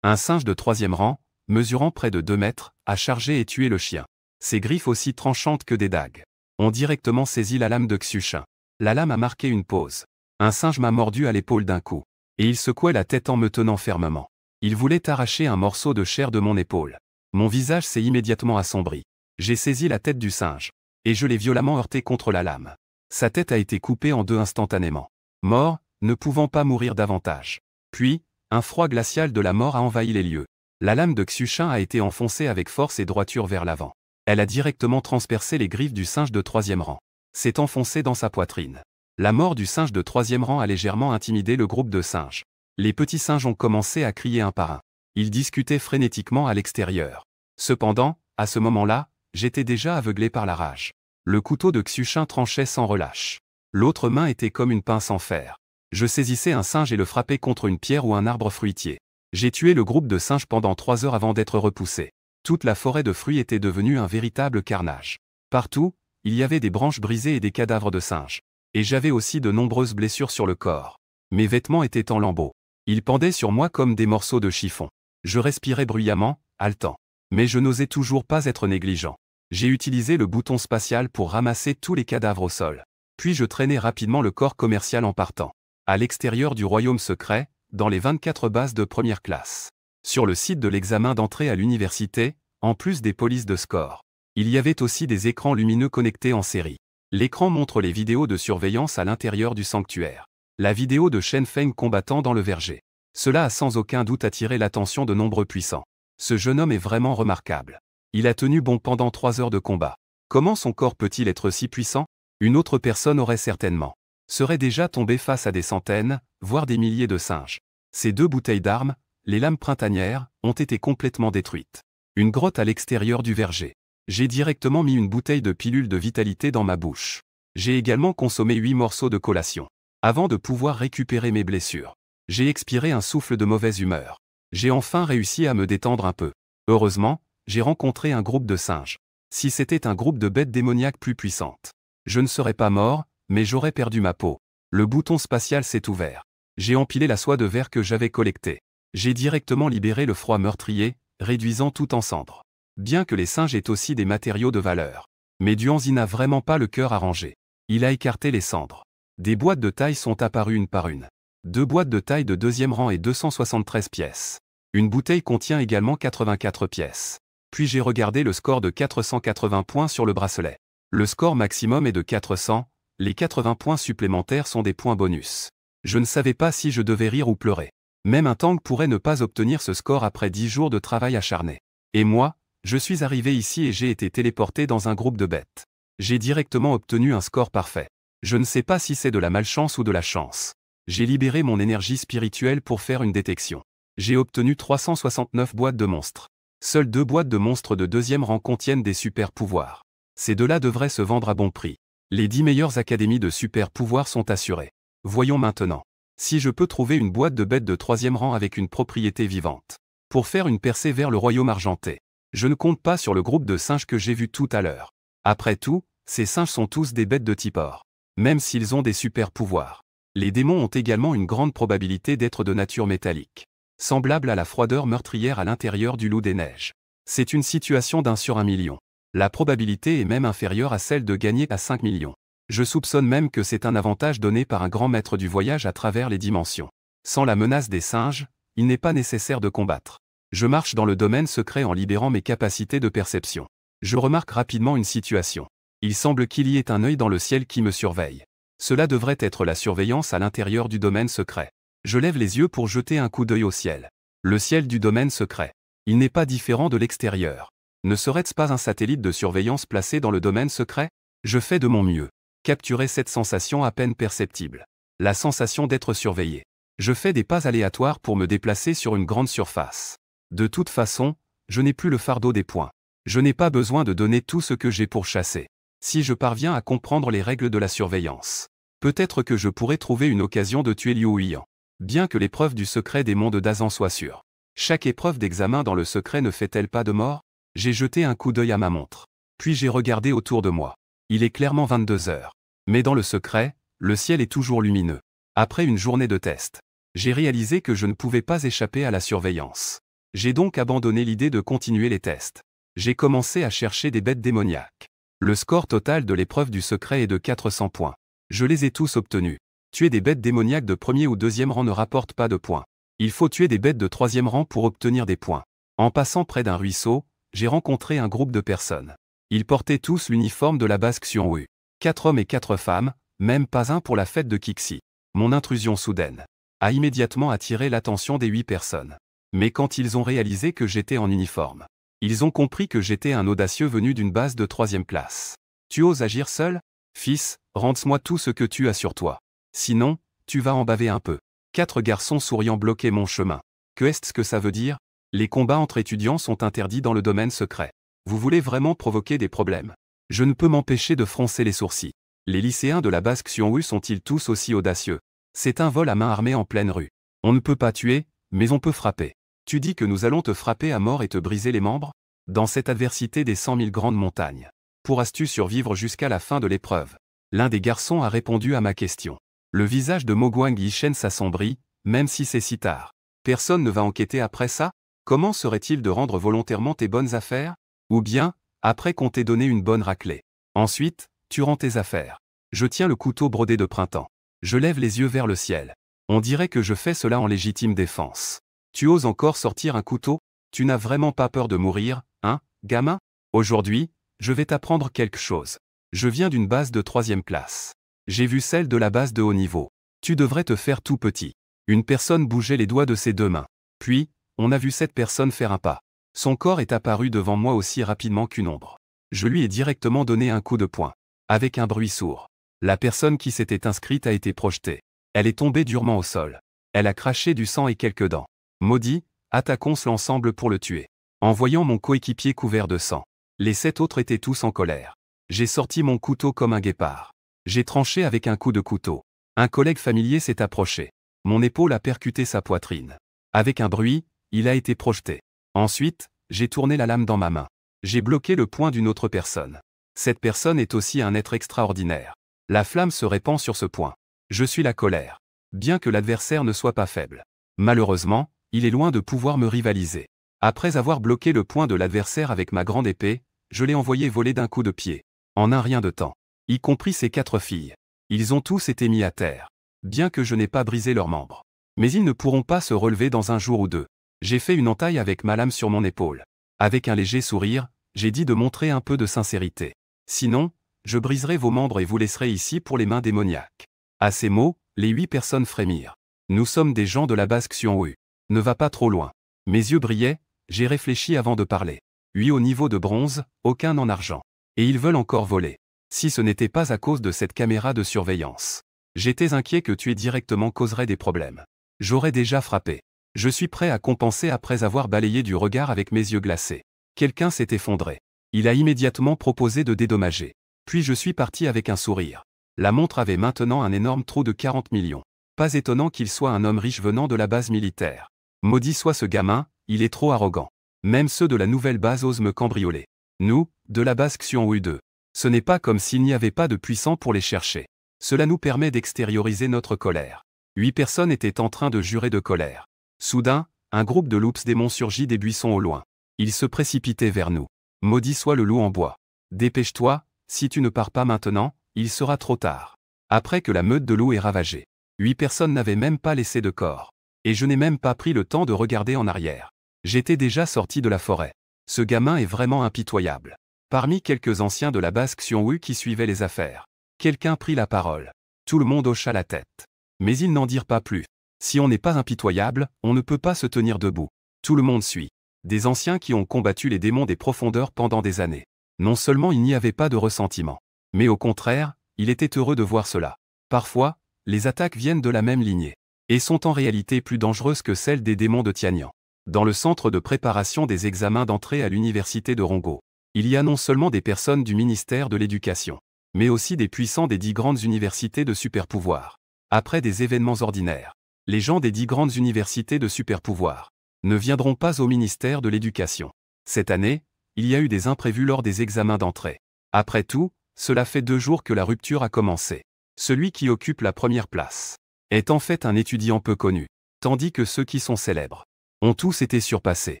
Un singe de troisième rang, mesurant près de 2 mètres, a chargé et tué le chien. Ses griffes aussi tranchantes que des dagues ont directement saisi la lame de Xuchin. La lame a marqué une pause. Un singe m'a mordu à l'épaule d'un coup. Et il secouait la tête en me tenant fermement. Il voulait arracher un morceau de chair de mon épaule. Mon visage s'est immédiatement assombri. J'ai saisi la tête du singe. Et je l'ai violemment heurté contre la lame. Sa tête a été coupée en deux instantanément. Mort, ne pouvant pas mourir davantage. Puis, un froid glacial de la mort a envahi les lieux. La lame de Xuchin a été enfoncée avec force et droiture vers l'avant. Elle a directement transpercé les griffes du singe de troisième rang. S'est enfoncée dans sa poitrine. La mort du singe de troisième rang a légèrement intimidé le groupe de singes. Les petits singes ont commencé à crier un par un. Ils discutaient frénétiquement à l'extérieur. Cependant, à ce moment-là, j'étais déjà aveuglé par la rage. Le couteau de Xuchin tranchait sans relâche. L'autre main était comme une pince en fer. Je saisissais un singe et le frappais contre une pierre ou un arbre fruitier. J'ai tué le groupe de singes pendant 3 heures avant d'être repoussé. Toute la forêt de fruits était devenue un véritable carnage. Partout, il y avait des branches brisées et des cadavres de singes. Et j'avais aussi de nombreuses blessures sur le corps. Mes vêtements étaient en lambeaux. Ils pendaient sur moi comme des morceaux de chiffon. Je respirais bruyamment, haletant. Mais je n'osais toujours pas être négligent. J'ai utilisé le bouton spatial pour ramasser tous les cadavres au sol. Puis je traînais rapidement le corps commercial en partant. À l'extérieur du royaume secret, dans les 24 bases de première classe. Sur le site de l'examen d'entrée à l'université, en plus des polices de score, il y avait aussi des écrans lumineux connectés en série. L'écran montre les vidéos de surveillance à l'intérieur du sanctuaire. La vidéo de Shen Feng combattant dans le verger. Cela a sans aucun doute attiré l'attention de nombreux puissants. Ce jeune homme est vraiment remarquable. Il a tenu bon pendant 3 heures de combat. Comment son corps peut-il être si puissant? Une autre personne aurait certainement serait déjà tombée face à des centaines, voire des milliers de singes. Ces 2 bouteilles d'armes, Les lames printanières ont été complètement détruites. Une grotte à l'extérieur du verger. J'ai directement mis une bouteille de pilule de vitalité dans ma bouche. J'ai également consommé 8 morceaux de collation. Avant de pouvoir récupérer mes blessures. J'ai expiré un souffle de mauvaise humeur. J'ai enfin réussi à me détendre un peu. Heureusement, j'ai rencontré un groupe de singes. Si c'était un groupe de bêtes démoniaques plus puissantes, je ne serais pas mort, mais j'aurais perdu ma peau. Le bouton spatial s'est ouvert. J'ai empilé la soie de verre que j'avais collectée. J'ai directement libéré le froid meurtrier, réduisant tout en cendres. Bien que les singes aient aussi des matériaux de valeur. Mais Duanzi n'a vraiment pas le cœur arrangé. Il a écarté les cendres. Des boîtes de taille sont apparues une par une. 2 boîtes de taille de deuxième rang et 273 pièces. Une bouteille contient également 84 pièces. Puis j'ai regardé le score de 480 points sur le bracelet. Le score maximum est de 400, les 80 points supplémentaires sont des points bonus. Je ne savais pas si je devais rire ou pleurer. Même un tank pourrait ne pas obtenir ce score après 10 jours de travail acharné. Et moi, je suis arrivé ici et j'ai été téléporté dans un groupe de bêtes. J'ai directement obtenu un score parfait. Je ne sais pas si c'est de la malchance ou de la chance. J'ai libéré mon énergie spirituelle pour faire une détection. J'ai obtenu 369 boîtes de monstres. Seules 2 boîtes de monstres de deuxième rang contiennent des super pouvoirs. Ces deux-là devraient se vendre à bon prix. Les 10 meilleures académies de super pouvoirs sont assurées. Voyons maintenant. Si je peux trouver une boîte de bêtes de troisième rang avec une propriété vivante. Pour faire une percée vers le royaume argenté. Je ne compte pas sur le groupe de singes que j'ai vu tout à l'heure. Après tout, ces singes sont tous des bêtes de type or. Même s'ils ont des super pouvoirs. Les démons ont également une grande probabilité d'être de nature métallique. Semblable à la froideur meurtrière à l'intérieur du loup des neiges. C'est une situation d'1 sur 1 million. La probabilité est même inférieure à celle de gagner à 5 millions. Je soupçonne même que c'est un avantage donné par un grand maître du voyage à travers les dimensions. Sans la menace des singes, il n'est pas nécessaire de combattre. Je marche dans le domaine secret en libérant mes capacités de perception. Je remarque rapidement une situation. Il semble qu'il y ait un œil dans le ciel qui me surveille. Cela devrait être la surveillance à l'intérieur du domaine secret. Je lève les yeux pour jeter un coup d'œil au ciel. Le ciel du domaine secret. Il n'est pas différent de l'extérieur. Ne serait-ce pas un satellite de surveillance placé dans le domaine secret? Je fais de mon mieux. Capturer cette sensation à peine perceptible. La sensation d'être surveillé. Je fais des pas aléatoires pour me déplacer sur une grande surface. De toute façon, je n'ai plus le fardeau des points. Je n'ai pas besoin de donner tout ce que j'ai pour chasser. Si je parviens à comprendre les règles de la surveillance, peut-être que je pourrais trouver une occasion de tuer Liu Huiyan. Bien que l'épreuve du secret des mondes d'Azan soit sûre. Chaque épreuve d'examen dans le secret ne fait-elle pas de mort? J'ai jeté un coup d'œil à ma montre. Puis j'ai regardé autour de moi. Il est clairement 22 heures. Mais dans le secret, le ciel est toujours lumineux. Après une journée de test, j'ai réalisé que je ne pouvais pas échapper à la surveillance. J'ai donc abandonné l'idée de continuer les tests. J'ai commencé à chercher des bêtes démoniaques. Le score total de l'épreuve du secret est de 400 points. Je les ai tous obtenus. Tuer des bêtes démoniaques de premier ou deuxième rang ne rapporte pas de points. Il faut tuer des bêtes de troisième rang pour obtenir des points. En passant près d'un ruisseau, j'ai rencontré un groupe de personnes. Ils portaient tous l'uniforme de la base Xiongwu. 4 hommes et 4 femmes, même pas un pour la fête de Qixi. Mon intrusion soudaine a immédiatement attiré l'attention des 8 personnes. Mais quand ils ont réalisé que j'étais en uniforme, ils ont compris que j'étais un audacieux venu d'une base de 3e classe. Tu oses agir seul? Fils, rends-moi tout ce que tu as sur toi. Sinon, tu vas en baver un peu. 4 garçons souriants bloquaient mon chemin. Que est-ce que ça veut dire? Les combats entre étudiants sont interdits dans le domaine secret. Vous voulez vraiment provoquer des problèmes? Je ne peux m'empêcher de froncer les sourcils. Les lycéens de la base Xiongwu sont-ils tous aussi audacieux? C'est un vol à main armée en pleine rue. On ne peut pas tuer, mais on peut frapper. Tu dis que nous allons te frapper à mort et te briser les membres? Dans cette adversité des 100 000 grandes montagnes. Pourras-tu survivre jusqu'à la fin de l'épreuve? L'un des garçons a répondu à ma question. Le visage de Mogwang Yishen s'assombrit, même si c'est si tard. Personne ne va enquêter après ça? Comment serait-il de rendre volontairement tes bonnes affaires? Ou bien, après qu'on t'ait donné une bonne raclée. Ensuite, tu rends tes affaires. Je tiens le couteau brodé de printemps. Je lève les yeux vers le ciel. On dirait que je fais cela en légitime défense. Tu oses encore sortir un couteau? Tu n'as vraiment pas peur de mourir, hein, gamin? Aujourd'hui, je vais t'apprendre quelque chose. Je viens d'une base de 3e classe. J'ai vu celle de la base de haut niveau. Tu devrais te faire tout petit. Une personne bougeait les doigts de ses 2 mains. Puis, on a vu cette personne faire un pas. Son corps est apparu devant moi aussi rapidement qu'une ombre. Je lui ai directement donné un coup de poing. Avec un bruit sourd. La personne qui s'était inscrite a été projetée. Elle est tombée durement au sol. Elle a craché du sang et quelques dents. Maudit, Attaquons l'ensemble pour le tuer. En voyant mon coéquipier couvert de sang, les 7 autres étaient tous en colère. J'ai sorti mon couteau comme un guépard. J'ai tranché avec un coup de couteau. Un collègue familier s'est approché. Mon épaule a percuté sa poitrine. Avec un bruit, il a été projeté. Ensuite, j'ai tourné la lame dans ma main. J'ai bloqué le poing d'une autre personne. Cette personne est aussi un être extraordinaire. La flamme se répand sur ce point. Je suis la colère. Bien que l'adversaire ne soit pas faible. Malheureusement, il est loin de pouvoir me rivaliser. Après avoir bloqué le poing de l'adversaire avec ma grande épée, je l'ai envoyé voler d'un coup de pied. En un rien de temps. Y compris ses 4 filles. Ils ont tous été mis à terre. Bien que je n'ai pas brisé leurs membres. Mais ils ne pourront pas se relever dans un jour ou deux. J'ai fait une entaille avec ma lame sur mon épaule. Avec un léger sourire, j'ai dit de montrer un peu de sincérité. Sinon, je briserai vos membres et vous laisserai ici pour les mains démoniaques. À ces mots, les 8 personnes frémirent. Nous sommes des gens de la base Xionghu. Ne va pas trop loin. Mes yeux brillaient, j'ai réfléchi avant de parler. 8 au niveau de bronze, aucun en argent. Et ils veulent encore voler. Si ce n'était pas à cause de cette caméra de surveillance. J'étais inquiet que tuer directement causerait des problèmes. J'aurais déjà frappé. Je suis prêt à compenser après avoir balayé du regard avec mes yeux glacés. Quelqu'un s'est effondré. Il a immédiatement proposé de dédommager. Puis je suis parti avec un sourire. La montre avait maintenant un énorme trou de 40 millions. Pas étonnant qu'il soit un homme riche venant de la base militaire. Maudit soit ce gamin, il est trop arrogant. Même ceux de la nouvelle base osent me cambrioler. Nous, de la base Xionghu 2. Ce n'est pas comme s'il n'y avait pas de puissants pour les chercher. Cela nous permet d'extérioriser notre colère. 8 personnes étaient en train de jurer de colère. Soudain, un groupe de loups démons surgit des buissons au loin. Ils se précipitaient vers nous. Maudit soit le loup en bois. Dépêche-toi, si tu ne pars pas maintenant, il sera trop tard. Après que la meute de loups ait ravagé. 8 personnes n'avaient même pas laissé de corps. Et je n'ai même pas pris le temps de regarder en arrière. J'étais déjà sorti de la forêt. Ce gamin est vraiment impitoyable. Parmi quelques anciens de la base Xionghu qui suivaient les affaires, quelqu'un prit la parole. Tout le monde hocha la tête. Mais ils n'en dirent pas plus. Si on n'est pas impitoyable, on ne peut pas se tenir debout. Tout le monde suit. Des anciens qui ont combattu les démons des profondeurs pendant des années. Non seulement il n'y avait pas de ressentiment, mais au contraire, il était heureux de voir cela. Parfois, les attaques viennent de la même lignée, et sont en réalité plus dangereuses que celles des démons de Tianyang. Dans le centre de préparation des examens d'entrée à l'université de Rongo, il y a non seulement des personnes du ministère de l'Éducation, mais aussi des puissants des 10 grandes universités de super-pouvoir. Après des événements ordinaires, les gens des 10 grandes universités de super-pouvoir ne viendront pas au ministère de l'Éducation. Cette année, il y a eu des imprévus lors des examens d'entrée. Après tout, cela fait 2 jours que la rupture a commencé. Celui qui occupe la première place est en fait un étudiant peu connu, tandis que ceux qui sont célèbres ont tous été surpassés.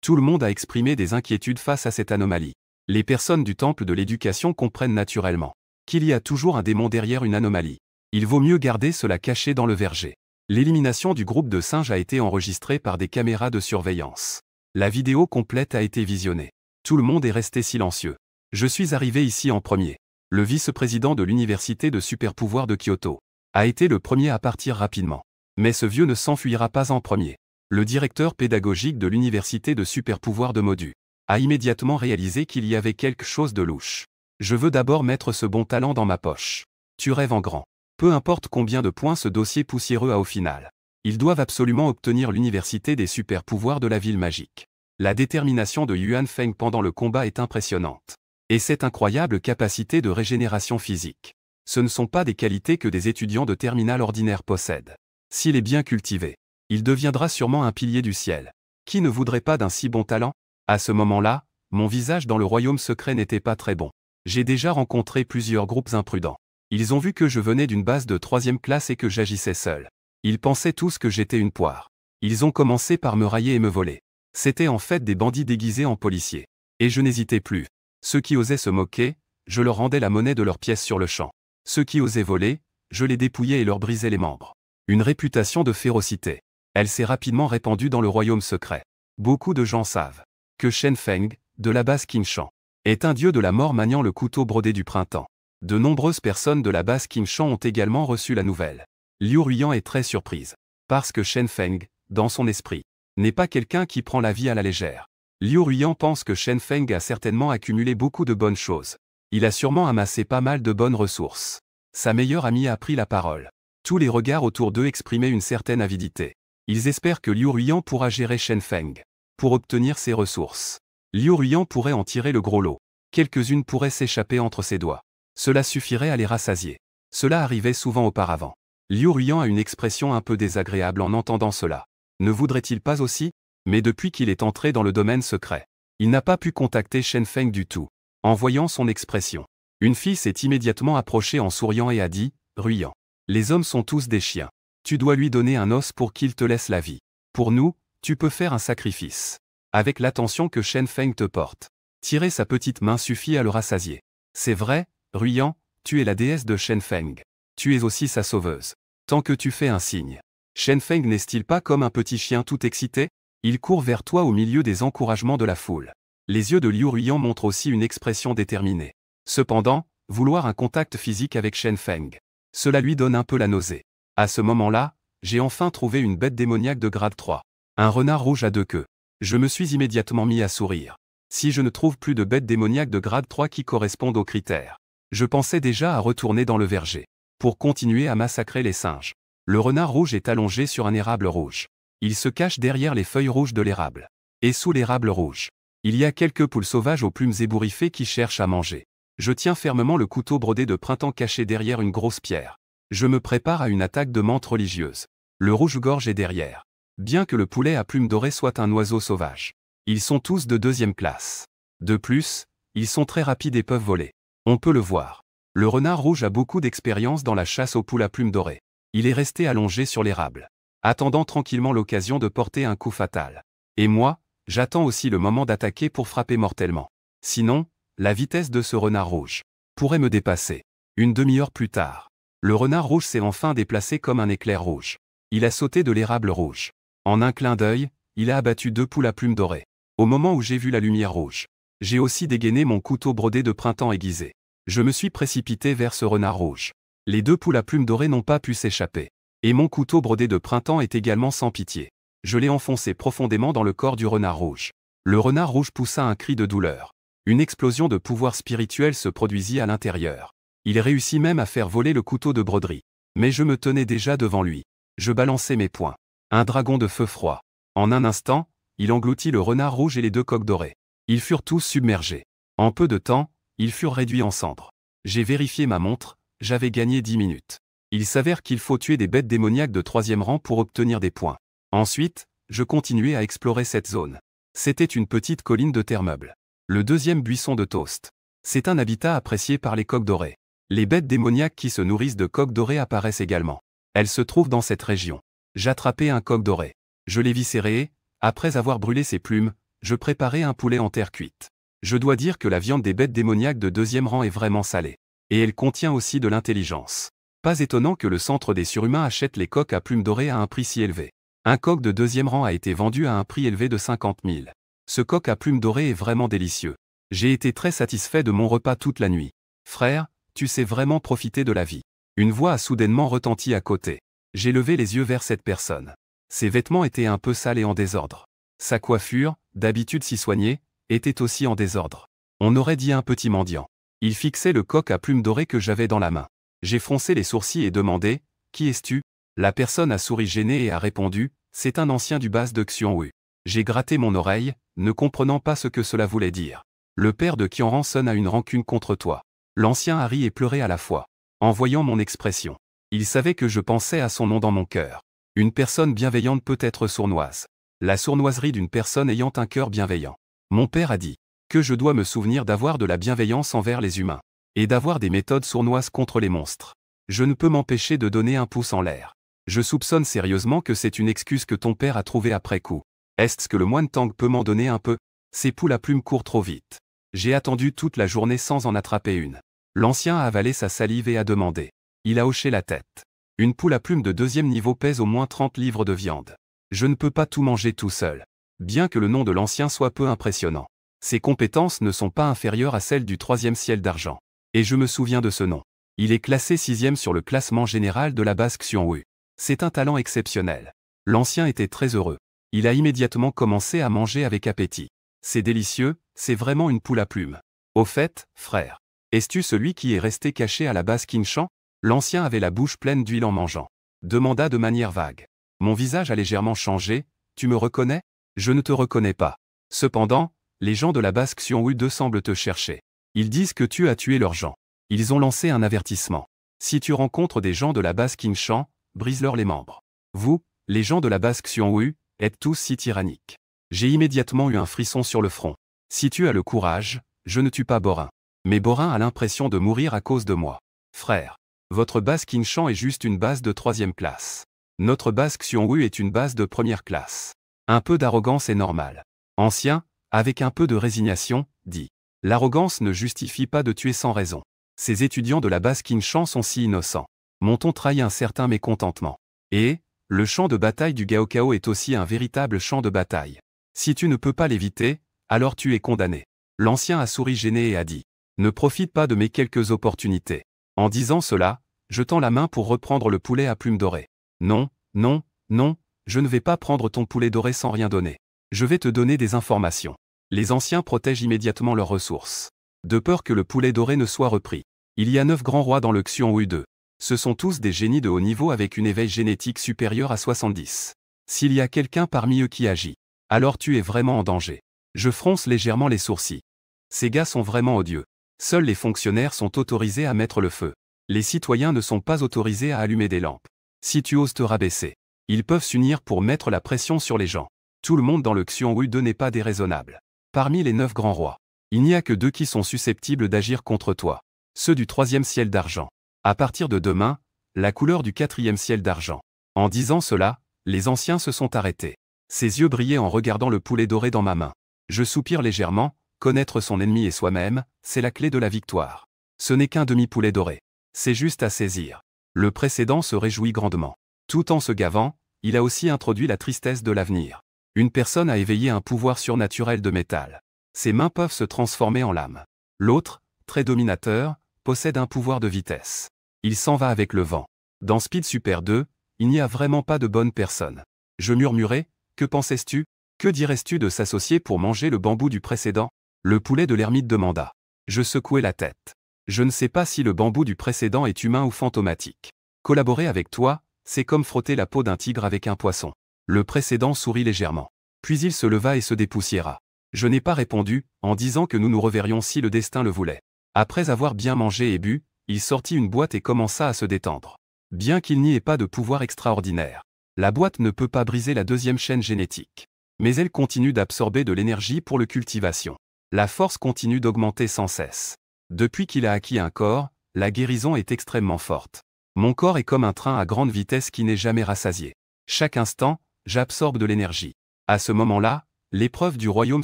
Tout le monde a exprimé des inquiétudes face à cette anomalie. Les personnes du temple de l'éducation comprennent naturellement qu'il y a toujours un démon derrière une anomalie. Il vaut mieux garder cela caché dans le verger. L'élimination du groupe de singes a été enregistrée par des caméras de surveillance. La vidéo complète a été visionnée. Tout le monde est resté silencieux. Je suis arrivé ici en premier. Le vice-président de l'université de super-pouvoir de Kyoto a été le premier à partir rapidement. Mais ce vieux ne s'enfuira pas en premier. Le directeur pédagogique de l'université de super-pouvoir de Modu a immédiatement réalisé qu'il y avait quelque chose de louche. Je veux d'abord mettre ce bon talent dans ma poche. Tu rêves en grand. Peu importe combien de points ce dossier poussiéreux a au final. Ils doivent absolument obtenir l'université des super-pouvoirs de la ville magique. La détermination de Yuan Feng pendant le combat est impressionnante. Et cette incroyable capacité de régénération physique. Ce ne sont pas des qualités que des étudiants de terminale ordinaire possèdent. S'il est bien cultivé, il deviendra sûrement un pilier du ciel. Qui ne voudrait pas d'un si bon talent? À ce moment-là, mon visage dans le royaume secret n'était pas très bon. J'ai déjà rencontré plusieurs groupes imprudents. Ils ont vu que je venais d'une base de 3e classe et que j'agissais seul. Ils pensaient tous que j'étais une poire. Ils ont commencé par me railler et me voler. C'étaient en fait des bandits déguisés en policiers. Et je n'hésitais plus. Ceux qui osaient se moquer, je leur rendais la monnaie de leurs pièces sur le champ. Ceux qui osaient voler, je les dépouillais et leur brisais les membres. Une réputation de férocité. Elle s'est rapidement répandue dans le royaume secret. Beaucoup de gens savent que Shen Feng, de la base Qingshan, est un dieu de la mort maniant le couteau brodé du printemps. De nombreuses personnes de la base Qingshan ont également reçu la nouvelle. Liu Ruiyan est très surprise. Parce que Shen Feng, dans son esprit, n'est pas quelqu'un qui prend la vie à la légère. Liu Ruiyan pense que Shen Feng a certainement accumulé beaucoup de bonnes choses. Il a sûrement amassé pas mal de bonnes ressources. Sa meilleure amie a pris la parole. Tous les regards autour d'eux exprimaient une certaine avidité. Ils espèrent que Liu Ruiyan pourra gérer Shen Feng pour obtenir ses ressources. Liu Ruiyan pourrait en tirer le gros lot. Quelques-unes pourraient s'échapper entre ses doigts. Cela suffirait à les rassasier. Cela arrivait souvent auparavant. Liu Ruiyan a une expression un peu désagréable en entendant cela. Ne voudrait-il pas aussi? Mais depuis qu'il est entré dans le domaine secret, il n'a pas pu contacter Shen Feng du tout. En voyant son expression, une fille s'est immédiatement approchée en souriant et a dit, « Ruiyan, les hommes sont tous des chiens. Tu dois lui donner un os pour qu'il te laisse la vie. Pour nous, tu peux faire un sacrifice. Avec l'attention que Shen Feng te porte, tirer sa petite main suffit à le rassasier. C'est vrai, Ruiyan, tu es la déesse de Shen Feng. Tu es aussi sa sauveuse. Tant que tu fais un signe. Shen Feng n'est-il pas comme un petit chien tout excité? Il court vers toi au milieu des encouragements de la foule. Les yeux de Liu Ruiyan montrent aussi une expression déterminée. Cependant, vouloir un contact physique avec Shen Feng, cela lui donne un peu la nausée. À ce moment-là, j'ai enfin trouvé une bête démoniaque de grade 3. Un renard rouge à 2 queues. Je me suis immédiatement mis à sourire. Si je ne trouve plus de bêtes démoniaques de grade 3 qui correspondent aux critères, je pensais déjà à retourner dans le verger pour continuer à massacrer les singes. Le renard rouge est allongé sur un érable rouge. Il se cache derrière les feuilles rouges de l'érable. Et sous l'érable rouge, il y a quelques poules sauvages aux plumes ébouriffées qui cherchent à manger. Je tiens fermement le couteau brodé de printemps caché derrière une grosse pierre. Je me prépare à une attaque de menthe religieuse. Le rouge-gorge est derrière. Bien que le poulet à plumes dorées soit un oiseau sauvage, ils sont tous de 2e classe. De plus, ils sont très rapides et peuvent voler. On peut le voir. Le renard rouge a beaucoup d'expérience dans la chasse aux poules à plumes dorées. Il est resté allongé sur l'érable, attendant tranquillement l'occasion de porter un coup fatal. Et moi, j'attends aussi le moment d'attaquer pour frapper mortellement. Sinon, la vitesse de ce renard rouge pourrait me dépasser. Une demi-heure plus tard, le renard rouge s'est enfin déplacé comme un éclair rouge. Il a sauté de l'érable rouge. En un clin d'œil, il a abattu 2 poules à plumes dorées. Au moment où j'ai vu la lumière rouge, j'ai aussi dégainé mon couteau brodé de printemps aiguisé. Je me suis précipité vers ce renard rouge. Les 2 poules à plumes dorées n'ont pas pu s'échapper. Et mon couteau brodé de printemps est également sans pitié. Je l'ai enfoncé profondément dans le corps du renard rouge. Le renard rouge poussa un cri de douleur. Une explosion de pouvoir spirituel se produisit à l'intérieur. Il réussit même à faire voler le couteau de broderie. Mais je me tenais déjà devant lui. Je balançais mes poings. Un dragon de feu froid. En un instant, il engloutit le renard rouge et les 2 coqs dorés. Ils furent tous submergés. En peu de temps, ils furent réduits en cendres. J'ai vérifié ma montre, j'avais gagné 10 minutes. Il s'avère qu'il faut tuer des bêtes démoniaques de 3e rang pour obtenir des points. Ensuite, je continuais à explorer cette zone. C'était une petite colline de terre meuble. Le 2e buisson de toast. C'est un habitat apprécié par les coqs dorés. Les bêtes démoniaques qui se nourrissent de coqs dorés apparaissent également. Elles se trouvent dans cette région. J'attrapais un coq doré. Je l'ai viscéré et, après avoir brûlé ses plumes, je préparais un poulet en terre cuite. Je dois dire que la viande des bêtes démoniaques de 2e rang est vraiment salée. Et elle contient aussi de l'intelligence. Pas étonnant que le centre des surhumains achète les coqs à plumes dorées à un prix si élevé. Un coq de 2e rang a été vendu à un prix élevé de 50 000. Ce coq à plumes dorées est vraiment délicieux. J'ai été très satisfait de mon repas toute la nuit. Frère, tu sais vraiment profiter de la vie. Une voix a soudainement retenti à côté. J'ai levé les yeux vers cette personne. Ses vêtements étaient un peu sales et en désordre. Sa coiffure, d'habitude si soignée, était aussi en désordre. On aurait dit un petit mendiant. Il fixait le coq à plumes dorées que j'avais dans la main. J'ai froncé les sourcils et demandé, « Qui es-tu » La personne a souri gênée et a répondu, « C'est un ancien du bas de Xianwu. » J'ai gratté mon oreille, ne comprenant pas ce que cela voulait dire. Le père de Qianran Sun a une rancune contre toi. L'ancien a ri et pleuré à la fois. En voyant mon expression, il savait que je pensais à son nom dans mon cœur. Une personne bienveillante peut être sournoise. La sournoiserie d'une personne ayant un cœur bienveillant. Mon père a dit que je dois me souvenir d'avoir de la bienveillance envers les humains, et d'avoir des méthodes sournoises contre les monstres. Je ne peux m'empêcher de donner un pouce en l'air. Je soupçonne sérieusement que c'est une excuse que ton père a trouvée après coup. Est-ce que le moine Tang peut m'en donner un peu? Ces poules à plumes courent trop vite. J'ai attendu toute la journée sans en attraper une. L'ancien a avalé sa salive et a demandé. Il a hoché la tête. Une poule à plumes de 2e niveau pèse au moins 30 livres de viande. Je ne peux pas tout manger tout seul. Bien que le nom de l'ancien soit peu impressionnant. Ses compétences ne sont pas inférieures à celles du 3e ciel d'argent. Et je me souviens de ce nom. Il est classé 6e sur le classement général de la base Xianwu. C'est un talent exceptionnel. L'ancien était très heureux. Il a immédiatement commencé à manger avec appétit. C'est délicieux, c'est vraiment une poule à plumes. Au fait, frère, es-tu celui qui est resté caché à la base Qingshan? L'ancien avait la bouche pleine d'huile en mangeant. Demanda de manière vague. Mon visage a légèrement changé. Tu me reconnais? Je ne te reconnais pas. Cependant, les gens de la base Xiongwu semblent te chercher. Ils disent que tu as tué leurs gens. Ils ont lancé un avertissement. Si tu rencontres des gens de la base Qingshan, brise-leur les membres. Vous, les gens de la base Xiongwu, êtes tous si tyranniques. J'ai immédiatement eu un frisson sur le front. Si tu as le courage, je ne tue pas Borin. Mais Borin a l'impression de mourir à cause de moi. Frère, votre base Qingshan est juste une base de 3e classe. Notre base Xiongwu est une base de 1re classe. Un peu d'arrogance est normal. Ancien, avec un peu de résignation, dit. L'arrogance ne justifie pas de tuer sans raison. Ces étudiants de la base Qingshan sont si innocents. Mon ton trahit un certain mécontentement. Et, le champ de bataille du Gaokao est aussi un véritable champ de bataille. Si tu ne peux pas l'éviter, alors tu es condamné. L'ancien a souri gêné et a dit. Ne profite pas de mes quelques opportunités. En disant cela, je tends la main pour reprendre le poulet à plumes dorées. Non, non, non, je ne vais pas prendre ton poulet doré sans rien donner. Je vais te donner des informations. Les anciens protègent immédiatement leurs ressources. De peur que le poulet doré ne soit repris. Il y a 9 grands rois dans le Xiongwu 2. Ce sont tous des génies de haut niveau avec une éveil génétique supérieure à 70. S'il y a quelqu'un parmi eux qui agit, alors tu es vraiment en danger. Je fronce légèrement les sourcils. Ces gars sont vraiment odieux. Seuls les fonctionnaires sont autorisés à mettre le feu. Les citoyens ne sont pas autorisés à allumer des lampes. Si tu oses te rabaisser, ils peuvent s'unir pour mettre la pression sur les gens. Tout le monde dans le Xiongwu 2 n'est pas déraisonnable. Parmi les 9 grands rois, il n'y a que 2 qui sont susceptibles d'agir contre toi. Ceux du 3e ciel d'argent. À partir de demain, la couleur du 4e ciel d'argent. En disant cela, les anciens se sont arrêtés. Ses yeux brillaient en regardant le poulet doré dans ma main. Je soupire légèrement, connaître son ennemi et soi-même, c'est la clé de la victoire. Ce n'est qu'un demi-poulet doré. C'est juste à saisir. Le précédent se réjouit grandement. Tout en se gavant, il a aussi introduit la tristesse de l'avenir. Une personne a éveillé un pouvoir surnaturel de métal. Ses mains peuvent se transformer en lame. L'autre, très dominateur, possède un pouvoir de vitesse. Il s'en va avec le vent. Dans Speed Super 2, il n'y a vraiment pas de bonne personne. Je murmurai, que pensais-tu? Que dirais-tu de s'associer pour manger le bambou du précédent? Le poulet de l'ermite demanda. Je secouai la tête. Je ne sais pas si le bambou du précédent est humain ou fantomatique. Collaborer avec toi, c'est comme frotter la peau d'un tigre avec un poisson. Le précédent sourit légèrement. Puis il se leva et se dépoussiéra. Je n'ai pas répondu, en disant que nous nous reverrions si le destin le voulait. Après avoir bien mangé et bu, il sortit une boîte et commença à se détendre. Bien qu'il n'y ait pas de pouvoir extraordinaire, la boîte ne peut pas briser la 2e chaîne génétique. Mais elle continue d'absorber de l'énergie pour le cultivation. La force continue d'augmenter sans cesse. Depuis qu'il a acquis un corps, la guérison est extrêmement forte. Mon corps est comme un train à grande vitesse qui n'est jamais rassasié. Chaque instant, j'absorbe de l'énergie. À ce moment-là, l'épreuve du royaume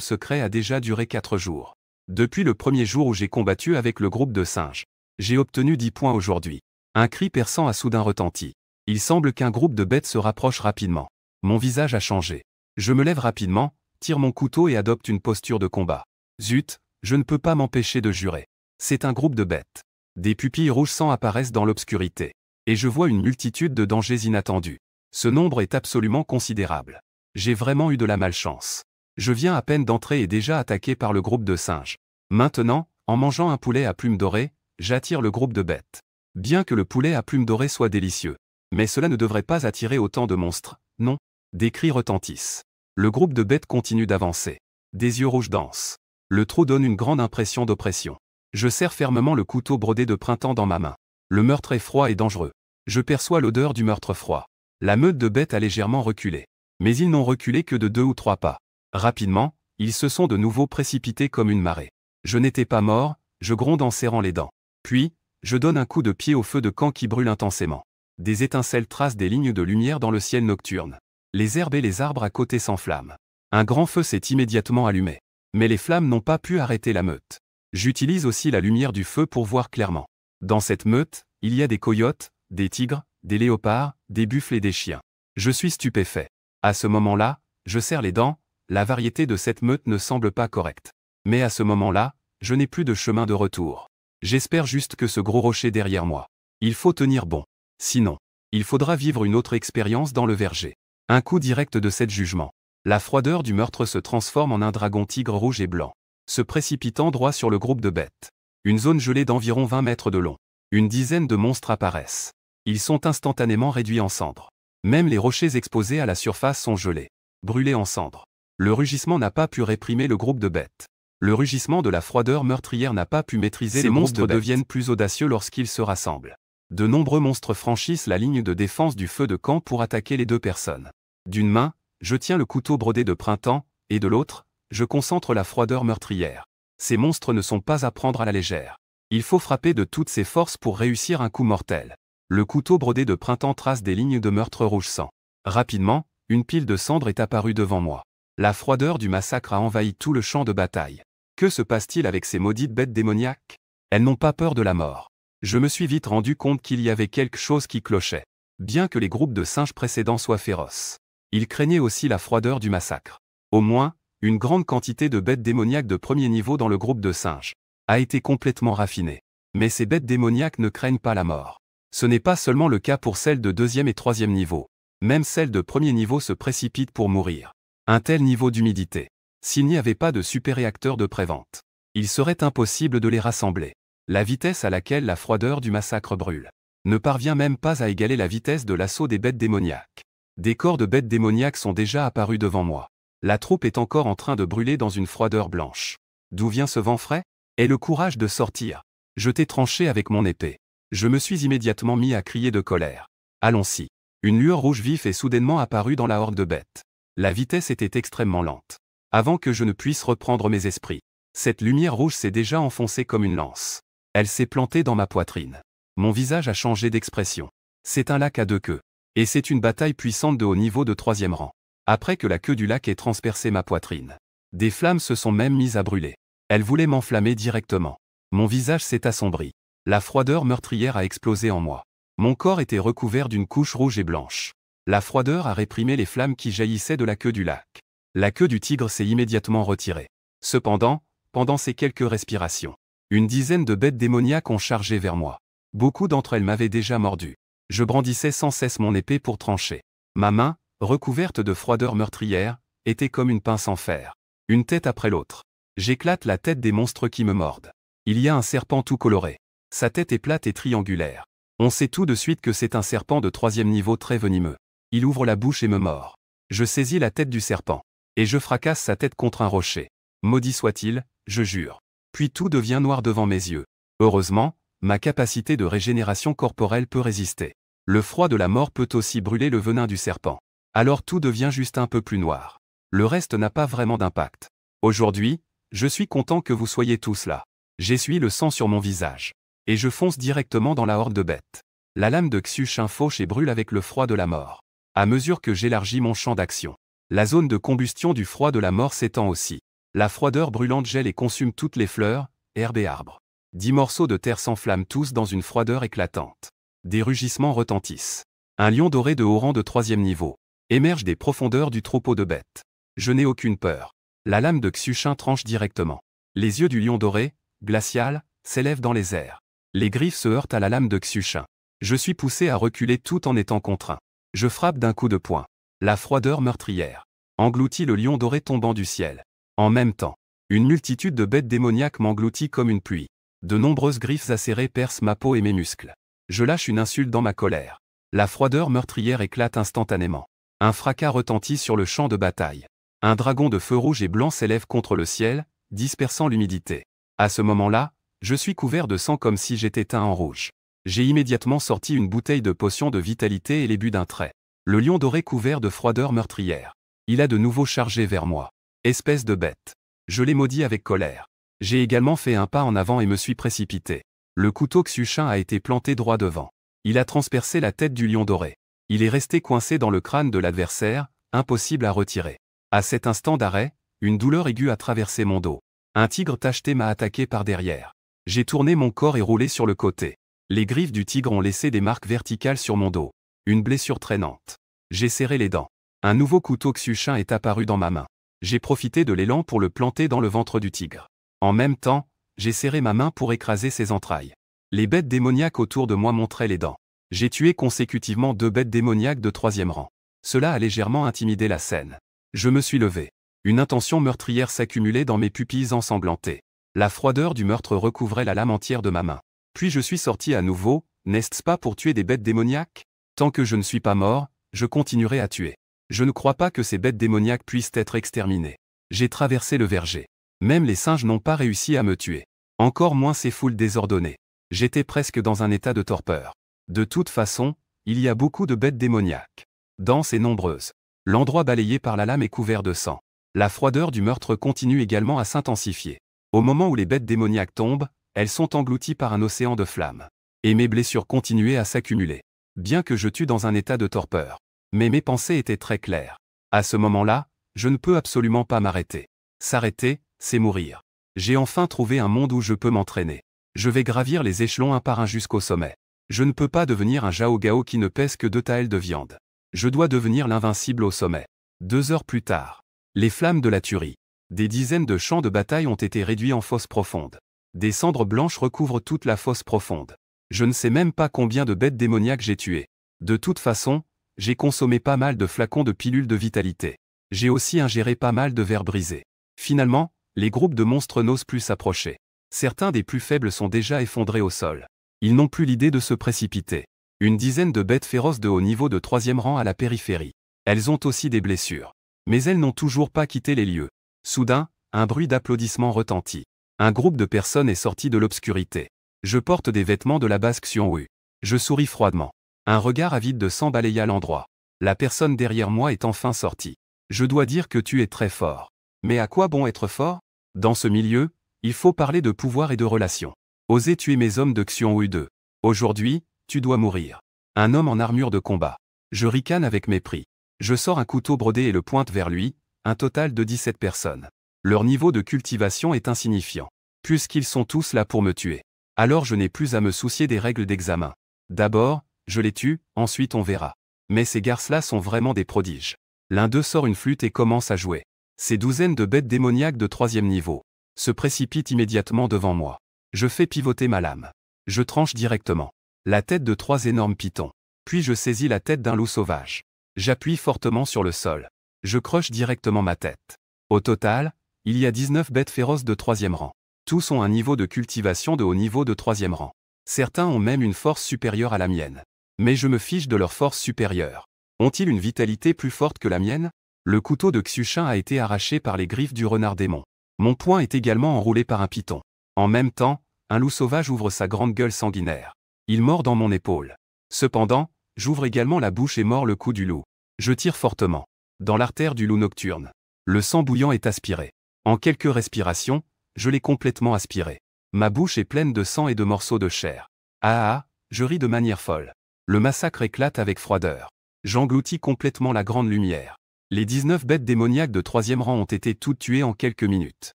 secret a déjà duré 4 jours. Depuis le premier jour où j'ai combattu avec le groupe de singes, j'ai obtenu 10 points aujourd'hui. Un cri perçant a soudain retenti. Il semble qu'un groupe de bêtes se rapproche rapidement. Mon visage a changé. Je me lève rapidement, tire mon couteau et adopte une posture de combat. Zut, je ne peux pas m'empêcher de jurer. C'est un groupe de bêtes. Des pupilles rouges sang apparaissent dans l'obscurité. Et je vois une multitude de dangers inattendus. Ce nombre est absolument considérable. J'ai vraiment eu de la malchance. Je viens à peine d'entrer et déjà attaqué par le groupe de singes. Maintenant, en mangeant un poulet à plumes dorées, j'attire le groupe de bêtes. Bien que le poulet à plumes dorées soit délicieux. Mais cela ne devrait pas attirer autant de monstres, non? Des cris retentissent. Le groupe de bêtes continue d'avancer. Des yeux rouges dansent. Le trou donne une grande impression d'oppression. Je serre fermement le couteau brodé de printemps dans ma main. Le meurtre est froid et dangereux. Je perçois l'odeur du meurtre froid. La meute de bêtes a légèrement reculé. Mais ils n'ont reculé que de 2 ou 3 pas. Rapidement, ils se sont de nouveau précipités comme une marée. Je n'étais pas mort, je gronde en serrant les dents. Puis, je donne un coup de pied au feu de camp qui brûle intensément. Des étincelles tracent des lignes de lumière dans le ciel nocturne. Les herbes et les arbres à côté s'enflamment. Un grand feu s'est immédiatement allumé. Mais les flammes n'ont pas pu arrêter la meute. J'utilise aussi la lumière du feu pour voir clairement. Dans cette meute, il y a des coyotes, des tigres, des léopards, des buffles et des chiens. Je suis stupéfait. À ce moment-là, je serre les dents, la variété de cette meute ne semble pas correcte. Mais à ce moment-là, je n'ai plus de chemin de retour. J'espère juste que ce gros rocher derrière moi. Il faut tenir bon. Sinon, il faudra vivre une autre expérience dans le verger. Un coup direct de cet jugement. La froideur du meurtre se transforme en un dragon tigre rouge et blanc, se précipitant droit sur le groupe de bêtes. Une zone gelée d'environ 20 mètres de long. Une dizaine de monstres apparaissent. Ils sont instantanément réduits en cendres. Même les rochers exposés à la surface sont gelés, brûlés en cendres. Le rugissement n'a pas pu réprimer le groupe de bêtes. Le rugissement de la froideur meurtrière n'a pas pu maîtriser. Ces monstres deviennent plus audacieux lorsqu'ils se rassemblent. De nombreux monstres franchissent la ligne de défense du feu de camp pour attaquer les deux personnes. D'une main, je tiens le couteau brodé de printemps, et de l'autre, je concentre la froideur meurtrière. Ces monstres ne sont pas à prendre à la légère. Il faut frapper de toutes ses forces pour réussir un coup mortel. Le couteau brodé de printemps trace des lignes de meurtre rouge sang. Rapidement, une pile de cendres est apparue devant moi. La froideur du massacre a envahi tout le champ de bataille. Que se passe-t-il avec ces maudites bêtes démoniaques? Elles n'ont pas peur de la mort. Je me suis vite rendu compte qu'il y avait quelque chose qui clochait. Bien que les groupes de singes précédents soient féroces, ils craignaient aussi la froideur du massacre. Au moins, une grande quantité de bêtes démoniaques de premier niveau dans le groupe de singes a été complètement raffinée. Mais ces bêtes démoniaques ne craignent pas la mort. Ce n'est pas seulement le cas pour celles de deuxième et troisième niveau. Même celles de premier niveau se précipitent pour mourir. Un tel niveau d'humidité. S'il n'y avait pas de super-réacteur de prévente, il serait impossible de les rassembler. La vitesse à laquelle la froideur du massacre brûle ne parvient même pas à égaler la vitesse de l'assaut des bêtes démoniaques. Des corps de bêtes démoniaques sont déjà apparus devant moi. La troupe est encore en train de brûler dans une froideur blanche. D'où vient ce vent frais? Et le courage de sortir. Je t'ai tranché avec mon épée. Je me suis immédiatement mis à crier de colère. Allons-y. Une lueur rouge vif est soudainement apparue dans la horde de bêtes. La vitesse était extrêmement lente. Avant que je ne puisse reprendre mes esprits, cette lumière rouge s'est déjà enfoncée comme une lance. Elle s'est plantée dans ma poitrine. Mon visage a changé d'expression. C'est un lac à deux queues. Et c'est une bataille puissante de haut niveau de troisième rang. Après que la queue du lac ait transpercé ma poitrine, des flammes se sont même mises à brûler. Elles voulaient m'enflammer directement. Mon visage s'est assombri. La froideur meurtrière a explosé en moi. Mon corps était recouvert d'une couche rouge et blanche. La froideur a réprimé les flammes qui jaillissaient de la queue du lac. La queue du tigre s'est immédiatement retirée. Cependant, pendant ces quelques respirations, une dizaine de bêtes démoniaques ont chargé vers moi. Beaucoup d'entre elles m'avaient déjà mordu. Je brandissais sans cesse mon épée pour trancher. Ma main, recouverte de froideur meurtrière, était comme une pince en fer. Une tête après l'autre. J'éclate la tête des monstres qui me mordent. Il y a un serpent tout coloré. Sa tête est plate et triangulaire. On sait tout de suite que c'est un serpent de troisième niveau très venimeux. Il ouvre la bouche et me mord. Je saisis la tête du serpent. Et je fracasse sa tête contre un rocher. Maudit soit-il, je jure. Puis tout devient noir devant mes yeux. Heureusement, ma capacité de régénération corporelle peut résister. Le froid de la mort peut aussi brûler le venin du serpent. Alors tout devient juste un peu plus noir. Le reste n'a pas vraiment d'impact. Aujourd'hui, je suis content que vous soyez tous là. J'essuie le sang sur mon visage. Et je fonce directement dans la horde de bêtes. La lame de Xuchin fauche et brûle avec le froid de la mort. À mesure que j'élargis mon champ d'action, la zone de combustion du froid de la mort s'étend aussi. La froideur brûlante gèle et consume toutes les fleurs, herbes et arbres. 10 morceaux de terre s'enflamment tous dans une froideur éclatante. Des rugissements retentissent. Un lion doré de haut rang de troisième niveau émerge des profondeurs du troupeau de bêtes. Je n'ai aucune peur. La lame de Xuchin tranche directement. Les yeux du lion doré, glacial, s'élèvent dans les airs. Les griffes se heurtent à la lame de Xuchin. Je suis poussé à reculer tout en étant contraint. Je frappe d'un coup de poing. La froideur meurtrière engloutit le lion doré tombant du ciel. En même temps, une multitude de bêtes démoniaques m'engloutit comme une pluie. De nombreuses griffes acérées percent ma peau et mes muscles. Je lâche une insulte dans ma colère. La froideur meurtrière éclate instantanément. Un fracas retentit sur le champ de bataille. Un dragon de feu rouge et blanc s'élève contre le ciel, dispersant l'humidité. À ce moment-là, je suis couvert de sang comme si j'étais teint en rouge. J'ai immédiatement sorti une bouteille de potion de vitalité et les bu d'un trait. Le lion doré couvert de froideur meurtrière. Il a de nouveau chargé vers moi. Espèce de bête. Je l'ai maudit avec colère. J'ai également fait un pas en avant et me suis précipité. Le couteau Xuchin a été planté droit devant. Il a transpercé la tête du lion doré. Il est resté coincé dans le crâne de l'adversaire, impossible à retirer. À cet instant d'arrêt, une douleur aiguë a traversé mon dos. Un tigre tacheté m'a attaqué par derrière. J'ai tourné mon corps et roulé sur le côté. Les griffes du tigre ont laissé des marques verticales sur mon dos. Une blessure traînante. J'ai serré les dents. Un nouveau couteau Xuchin est apparu dans ma main. J'ai profité de l'élan pour le planter dans le ventre du tigre. En même temps, j'ai serré ma main pour écraser ses entrailles. Les bêtes démoniaques autour de moi montraient les dents. J'ai tué consécutivement 2 bêtes démoniaques de 3e rang. Cela a légèrement intimidé la scène. Je me suis levé. Une intention meurtrière s'accumulait dans mes pupilles ensanglantées. La froideur du meurtre recouvrait la lame entière de ma main. Puis je suis sorti à nouveau, n'est-ce pas pour tuer des bêtes démoniaques? Tant que je ne suis pas mort, je continuerai à tuer. Je ne crois pas que ces bêtes démoniaques puissent être exterminées. J'ai traversé le verger. Même les singes n'ont pas réussi à me tuer. Encore moins ces foules désordonnées. J'étais presque dans un état de torpeur. De toute façon, il y a beaucoup de bêtes démoniaques. Denses et nombreuses. L'endroit balayé par la lame est couvert de sang. La froideur du meurtre continue également à s'intensifier. Au moment où les bêtes démoniaques tombent, elles sont englouties par un océan de flammes. Et mes blessures continuaient à s'accumuler. Bien que je tue dans un état de torpeur. Mais mes pensées étaient très claires. À ce moment-là, je ne peux absolument pas m'arrêter. S'arrêter, c'est mourir. J'ai enfin trouvé un monde où je peux m'entraîner. Je vais gravir les échelons un par un jusqu'au sommet. Je ne peux pas devenir un Zhao Gao qui ne pèse que 2 taels de viande. Je dois devenir l'invincible au sommet. 2 heures plus tard. Les flammes de la tuerie. Des dizaines de champs de bataille ont été réduits en fosses profondes. Des cendres blanches recouvrent toute la fosse profonde. Je ne sais même pas combien de bêtes démoniaques j'ai tuées. De toute façon, j'ai consommé pas mal de flacons de pilules de vitalité. J'ai aussi ingéré pas mal de verres brisés. Finalement, les groupes de monstres n'osent plus s'approcher. Certains des plus faibles sont déjà effondrés au sol. Ils n'ont plus l'idée de se précipiter. Une dizaine de bêtes féroces de haut niveau de 3e rang à la périphérie. Elles ont aussi des blessures. Mais elles n'ont toujours pas quitté les lieux. Soudain, un bruit d'applaudissements retentit. Un groupe de personnes est sorti de l'obscurité. Je porte des vêtements de la base Xiongwu. Je souris froidement. Un regard avide de sang balaya l'endroit. La personne derrière moi est enfin sortie. Je dois dire que tu es très fort. Mais à quoi bon être fort? Dans ce milieu, il faut parler de pouvoir et de relations. Oser tuer mes hommes de Xiongwu 2. Aujourd'hui, tu dois mourir. Un homme en armure de combat. Je ricane avec mépris. Je sors un couteau brodé et le pointe vers lui, un total de 17 personnes. Leur niveau de cultivation est insignifiant. Puisqu'ils sont tous là pour me tuer. Alors je n'ai plus à me soucier des règles d'examen. D'abord, je les tue, ensuite on verra. Mais ces garces-là sont vraiment des prodiges. L'un d'eux sort une flûte et commence à jouer. Ces douzaines de bêtes démoniaques de 3e niveau se précipitent immédiatement devant moi. Je fais pivoter ma lame. Je tranche directement la tête de 3 énormes pythons. Puis je saisis la tête d'un loup sauvage. J'appuie fortement sur le sol. Je croche directement ma tête. Au total, il y a 19 bêtes féroces de 3e rang. Tous ont un niveau de cultivation de haut niveau de 3e rang. Certains ont même une force supérieure à la mienne. Mais je me fiche de leur force supérieure. Ont-ils une vitalité plus forte que la mienne? Le couteau de Xuchin a été arraché par les griffes du renard démon. Mon poing est également enroulé par un python. En même temps, un loup sauvage ouvre sa grande gueule sanguinaire. Il mord dans mon épaule. Cependant, j'ouvre également la bouche et mords le cou du loup. Je tire fortement. Dans l'artère du loup nocturne. Le sang bouillant est aspiré. En quelques respirations, je l'ai complètement aspiré. Ma bouche est pleine de sang et de morceaux de chair. Ah, je ris de manière folle. Le massacre éclate avec froideur. J'engloutis complètement la grande lumière. Les 19 bêtes démoniaques de 3e rang ont été toutes tuées en quelques minutes.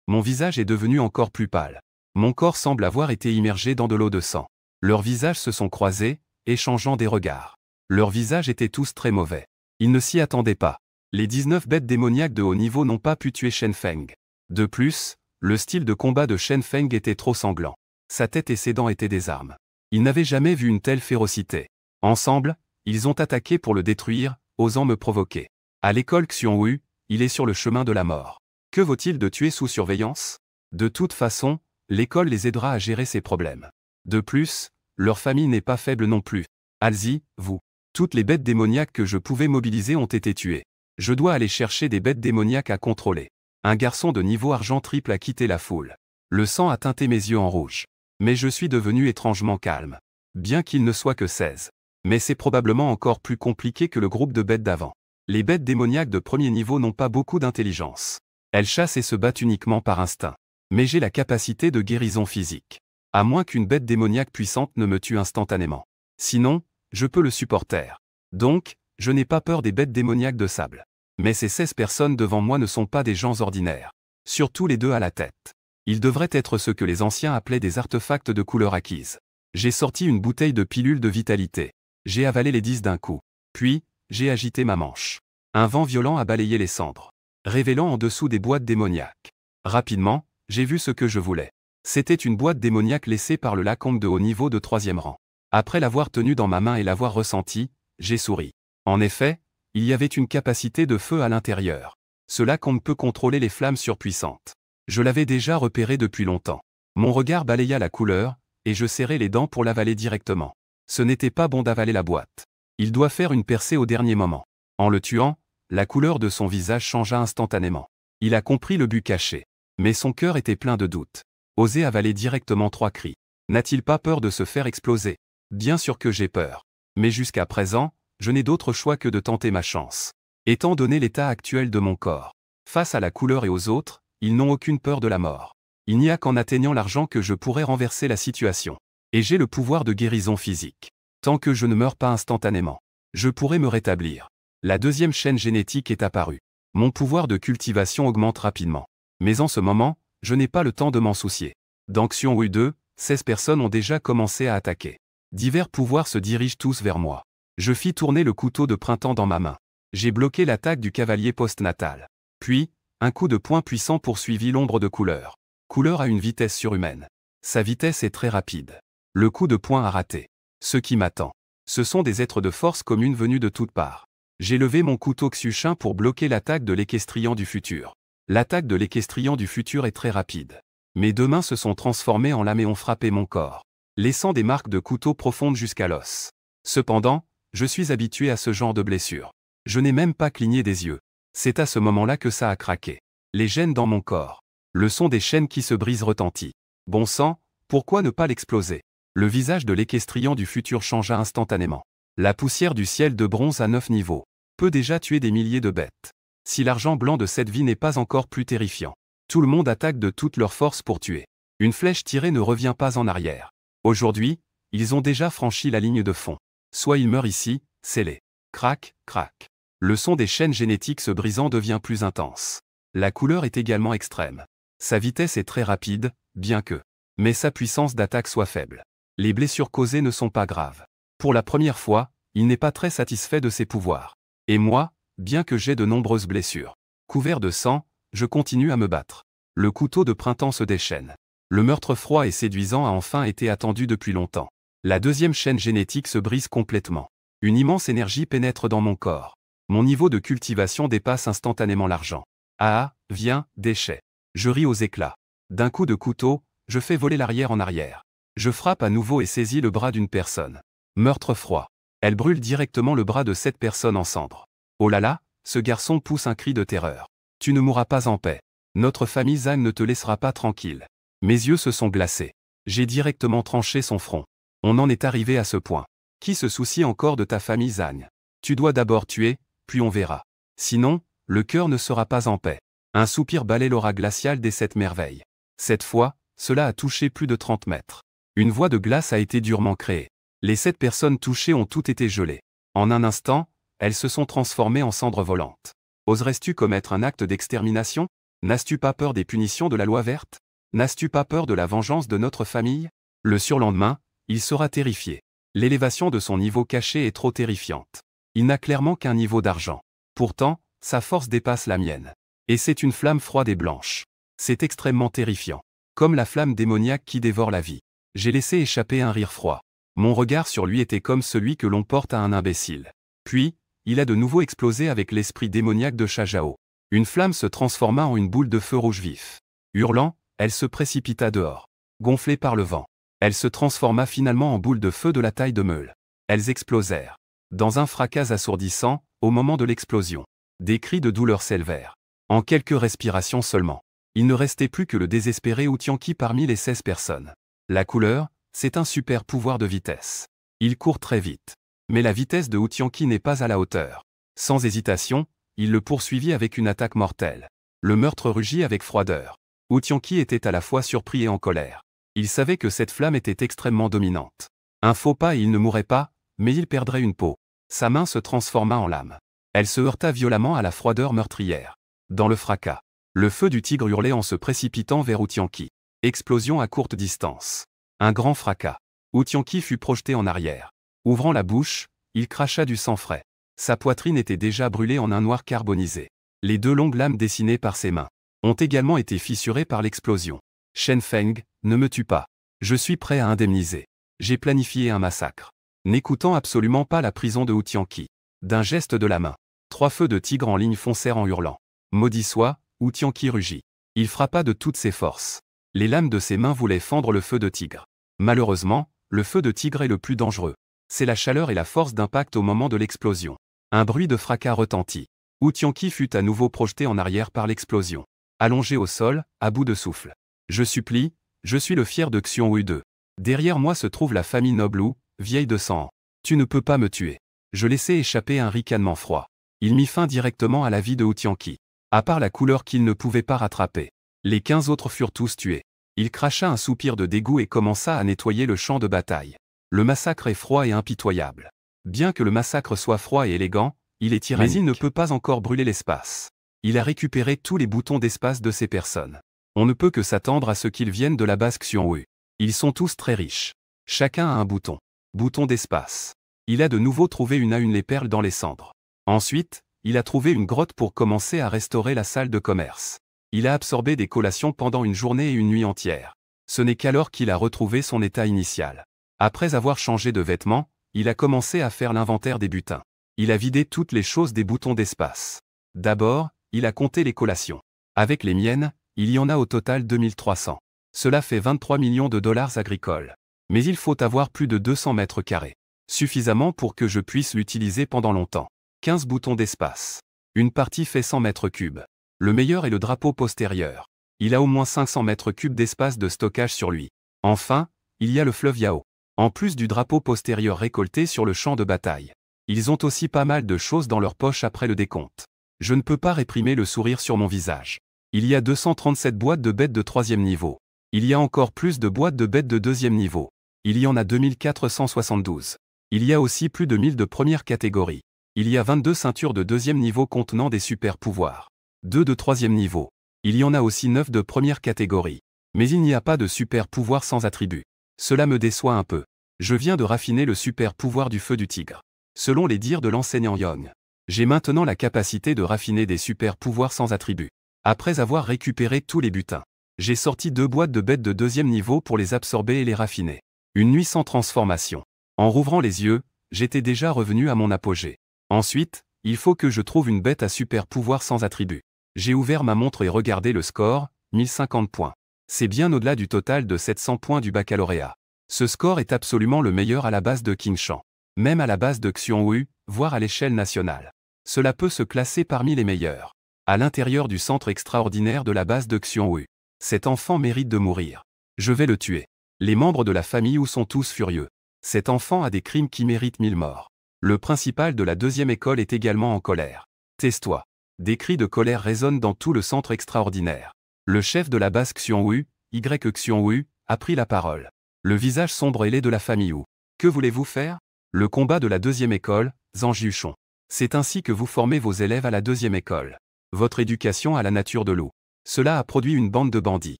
Mon visage est devenu encore plus pâle. Mon corps semble avoir été immergé dans de l'eau de sang. Leurs visages se sont croisés, échangeant des regards. Leurs visages étaient tous très mauvais. Ils ne s'y attendaient pas. Les 19 bêtes démoniaques de haut niveau n'ont pas pu tuer Shen Feng. De plus, le style de combat de Shen Feng était trop sanglant. Sa tête et ses dents étaient des armes. Ils n'avaient jamais vu une telle férocité. Ensemble, ils ont attaqué pour le détruire, osant me provoquer. À l'école Xiongwu, il est sur le chemin de la mort. Que vaut-il de tuer sous surveillance? De toute façon, l'école les aidera à gérer ces problèmes. De plus, leur famille n'est pas faible non plus. Allez-y, vous. Toutes les bêtes démoniaques que je pouvais mobiliser ont été tuées. Je dois aller chercher des bêtes démoniaques à contrôler. Un garçon de niveau argent triple a quitté la foule. Le sang a teinté mes yeux en rouge. Mais je suis devenu étrangement calme. Bien qu'il ne soit que 16. Mais c'est probablement encore plus compliqué que le groupe de bêtes d'avant. Les bêtes démoniaques de 1er niveau n'ont pas beaucoup d'intelligence. Elles chassent et se battent uniquement par instinct. Mais j'ai la capacité de guérison physique. À moins qu'une bête démoniaque puissante ne me tue instantanément. Sinon, je peux le supporter. Donc, je n'ai pas peur des bêtes démoniaques de sable. Mais ces 16 personnes devant moi ne sont pas des gens ordinaires. Surtout les 2 à la tête. Ils devraient être ce que les anciens appelaient des artefacts de couleur acquise. J'ai sorti une bouteille de pilules de vitalité. J'ai avalé les 10 d'un coup. Puis, j'ai agité ma manche. Un vent violent a balayé les cendres, révélant en dessous des boîtes démoniaques. Rapidement, j'ai vu ce que je voulais. C'était une boîte démoniaque laissée par le Lacombe de haut niveau de 3e rang. Après l'avoir tenue dans ma main et l'avoir ressentie, j'ai souri. En effet, il y avait une capacité de feu à l'intérieur. Ce Lacombe peut contrôler les flammes surpuissantes. Je l'avais déjà repéré depuis longtemps. Mon regard balaya la couleur, et je serrai les dents pour l'avaler directement. Ce n'était pas bon d'avaler la boîte. Il doit faire une percée au dernier moment. En le tuant, la couleur de son visage changea instantanément. Il a compris le but caché. Mais son cœur était plein de doutes. Oser avaler directement 3 cris. N'a-t-il pas peur de se faire exploser? Bien sûr que j'ai peur. Mais jusqu'à présent, je n'ai d'autre choix que de tenter ma chance. Étant donné l'état actuel de mon corps, face à la couleur et aux autres, ils n'ont aucune peur de la mort. Il n'y a qu'en atteignant l'argent que je pourrais renverser la situation. Et j'ai le pouvoir de guérison physique. Tant que je ne meurs pas instantanément, je pourrai me rétablir. La deuxième chaîne génétique est apparue. Mon pouvoir de cultivation augmente rapidement. Mais en ce moment, je n'ai pas le temps de m'en soucier. Dans Xiong Wu 2, 16 personnes ont déjà commencé à attaquer. Divers pouvoirs se dirigent tous vers moi. Je fis tourner le couteau de printemps dans ma main. J'ai bloqué l'attaque du cavalier postnatal. Puis, un coup de poing puissant poursuivit l'ombre de couleur. Couleur a une vitesse surhumaine. Sa vitesse est très rapide. Le coup de poing a raté. Ce qui m'attend, ce sont des êtres de force commune venus de toutes parts. J'ai levé mon couteau Xuchin pour bloquer l'attaque de l'équestrian du futur. L'attaque de l'équestrian du futur est très rapide. Mes 2 mains se sont transformées en lames et ont frappé mon corps, laissant des marques de couteau profondes jusqu'à l'os. Cependant, je suis habitué à ce genre de blessure. Je n'ai même pas cligné des yeux. C'est à ce moment-là que ça a craqué. Les gènes dans mon corps. Le son des chaînes qui se brisent retentit. Bon sang, pourquoi ne pas l'exploser? Le visage de l'équestrian du futur changea instantanément. La poussière du ciel de bronze à 9 niveaux peut déjà tuer des milliers de bêtes. Si l'argent blanc de cette vie n'est pas encore plus terrifiant. Tout le monde attaque de toute leur force pour tuer. Une flèche tirée ne revient pas en arrière. Aujourd'hui, ils ont déjà franchi la ligne de fond. Soit ils meurent ici, scellés. Crac, crac. Le son des chaînes génétiques se brisant devient plus intense. La couleur est également extrême. Sa vitesse est très rapide, bien que. Mais sa puissance d'attaque soit faible. Les blessures causées ne sont pas graves. Pour la première fois, il n'est pas très satisfait de ses pouvoirs. Et moi, bien que j'ai de nombreuses blessures, couvert de sang, je continue à me battre. Le couteau de printemps se déchaîne. Le meurtre froid et séduisant a enfin été attendu depuis longtemps. La deuxième chaîne génétique se brise complètement. Une immense énergie pénètre dans mon corps. Mon niveau de cultivation dépasse instantanément l'argent. Ah, viens, déchet. Je ris aux éclats. D'un coup de couteau, je fais voler l'arrière en arrière. Je frappe à nouveau et saisis le bras d'une personne. Meurtre froid. Elle brûle directement le bras de cette personne en cendres. Oh là là, ce garçon pousse un cri de terreur. Tu ne mourras pas en paix. Notre famille Zhang ne te laissera pas tranquille. Mes yeux se sont glacés. J'ai directement tranché son front. On en est arrivé à ce point. Qui se soucie encore de ta famille Zhang? Tu dois d'abord tuer, puis on verra. Sinon, le cœur ne sera pas en paix. Un soupir balaie l'aura glaciale des 7 merveilles. Cette fois, cela a touché plus de 30 mètres. Une voie de glace a été durement créée. Les 7 personnes touchées ont toutes été gelées. En un instant, elles se sont transformées en cendres volantes. Oserais-tu commettre un acte d'extermination? N'as-tu pas peur des punitions de la loi verte? N'as-tu pas peur de la vengeance de notre famille? Le surlendemain, il sera terrifié. L'élévation de son niveau caché est trop terrifiante. Il n'a clairement qu'un niveau d'argent. Pourtant, sa force dépasse la mienne. Et c'est une flamme froide et blanche. C'est extrêmement terrifiant. Comme la flamme démoniaque qui dévore la vie. J'ai laissé échapper un rire froid. Mon regard sur lui était comme celui que l'on porte à un imbécile. Puis, il a de nouveau explosé avec l'esprit démoniaque de Shajao. Une flamme se transforma en une boule de feu rouge vif. Hurlant, elle se précipita dehors. Gonflée par le vent, elle se transforma finalement en boule de feu de la taille de meule. Elles explosèrent. Dans un fracas assourdissant, au moment de l'explosion, des cris de douleur s'élevèrent. En quelques respirations seulement, il ne restait plus que le désespéré Outianki parmi les 16 personnes. La couleur, c'est un super pouvoir de vitesse. Il court très vite. Mais la vitesse de Outianki n'est pas à la hauteur. Sans hésitation, il le poursuivit avec une attaque mortelle. Le meurtre rugit avec froideur. Outianki était à la fois surpris et en colère. Il savait que cette flamme était extrêmement dominante. Un faux pas et il ne mourrait pas, mais il perdrait une peau. Sa main se transforma en lame. Elle se heurta violemment à la froideur meurtrière. Dans le fracas, le feu du tigre hurlait en se précipitant vers Outianki. Explosion à courte distance. Un grand fracas. Outianki fut projeté en arrière. Ouvrant la bouche, il cracha du sang frais. Sa poitrine était déjà brûlée en un noir carbonisé. Les 2 longues lames dessinées par ses mains ont également été fissurées par l'explosion. Shen Feng, ne me tue pas. Je suis prêt à indemniser. J'ai planifié un massacre. N'écoutant absolument pas la prison de Outianki. D'un geste de la main, 3 feux de tigre en ligne foncèrent en hurlant. Maudit soit, Outianki rugit. Il frappa de toutes ses forces. Les lames de ses mains voulaient fendre le feu de tigre. Malheureusement, le feu de tigre est le plus dangereux. C'est la chaleur et la force d'impact au moment de l'explosion. Un bruit de fracas retentit. Wu Tianqi fut à nouveau projeté en arrière par l'explosion. Allongé au sol, à bout de souffle. Je supplie, je suis le fier de Xiongwu II. Derrière moi se trouve la famille Noblu, vieille de 100 ans. Tu ne peux pas me tuer. Je laissai échapper un ricanement froid. Il mit fin directement à la vie de Wu Tianqi. À part la couleur qu'il ne pouvait pas rattraper. Les 15 autres furent tous tués. Il cracha un soupir de dégoût et commença à nettoyer le champ de bataille. Le massacre est froid et impitoyable. Bien que le massacre soit froid et élégant, il est tyrannique. Mais il ne peut pas encore brûler l'espace. Il a récupéré tous les boutons d'espace de ces personnes. On ne peut que s'attendre à ce qu'ils viennent de la base Xiongwu. Ils sont tous très riches. Chacun a un bouton. Bouton d'espace. Il a de nouveau trouvé une à une les perles dans les cendres. Ensuite, il a trouvé une grotte pour commencer à restaurer la salle de commerce. Il a absorbé des collations pendant une journée et une nuit entière. Ce n'est qu'alors qu'il a retrouvé son état initial. Après avoir changé de vêtements, il a commencé à faire l'inventaire des butins. Il a vidé toutes les choses des boutons d'espace. D'abord, il a compté les collations. Avec les miennes, il y en a au total 2300. Cela fait 23 millions de dollars agricoles. Mais il faut avoir plus de 200 mètres carrés. Suffisamment pour que je puisse l'utiliser pendant longtemps. 15 boutons d'espace. Une partie fait 100 mètres cubes. Le meilleur est le drapeau postérieur. Il a au moins 500 mètres cubes d'espace de stockage sur lui. Enfin, il y a le fleuve Yao. En plus du drapeau postérieur récolté sur le champ de bataille. Ils ont aussi pas mal de choses dans leur poche après le décompte. Je ne peux pas réprimer le sourire sur mon visage. Il y a 237 boîtes de bêtes de 3e niveau. Il y a encore plus de boîtes de bêtes de 2e niveau. Il y en a 2472. Il y a aussi plus de 1000 de première catégorie. Il y a 22 ceintures de 2e niveau contenant des super pouvoirs. 2 de 3e niveau. Il y en a aussi 9 de première catégorie. Mais il n'y a pas de super pouvoir sans attribut. Cela me déçoit un peu. Je viens de raffiner le super pouvoir du feu du tigre. Selon les dires de l'enseignant Young. J'ai maintenant la capacité de raffiner des super pouvoirs sans attribut. Après avoir récupéré tous les butins. J'ai sorti 2 boîtes de bêtes de 2e niveau pour les absorber et les raffiner. Une nuit sans transformation. En rouvrant les yeux, j'étais déjà revenu à mon apogée. Ensuite, il faut que je trouve une bête à super pouvoir sans attribut. J'ai ouvert ma montre et regardé le score, 1050 points. C'est bien au-delà du total de 700 points du baccalauréat. Ce score est absolument le meilleur à la base de King Shan. Même à la base de Xiongwu, voire à l'échelle nationale. Cela peut se classer parmi les meilleurs. À l'intérieur du centre extraordinaire de la base de Xiongwu. Cet enfant mérite de mourir. Je vais le tuer. Les membres de la famille Wu sont tous furieux. Cet enfant a des crimes qui méritent 1000 morts. Le principal de la 2e école est également en colère. Tais-toi. Des cris de colère résonnent dans tout le centre extraordinaire. Le chef de la base Xiongwu, Xiongwu, a pris la parole. Le visage sombre et laid de la famille Wu. Que voulez-vous faire? Le combat de la 2e école, Zhang Jiushong. C'est ainsi que vous formez vos élèves à la 2e école. Votre éducation à la nature de loup. Cela a produit une bande de bandits.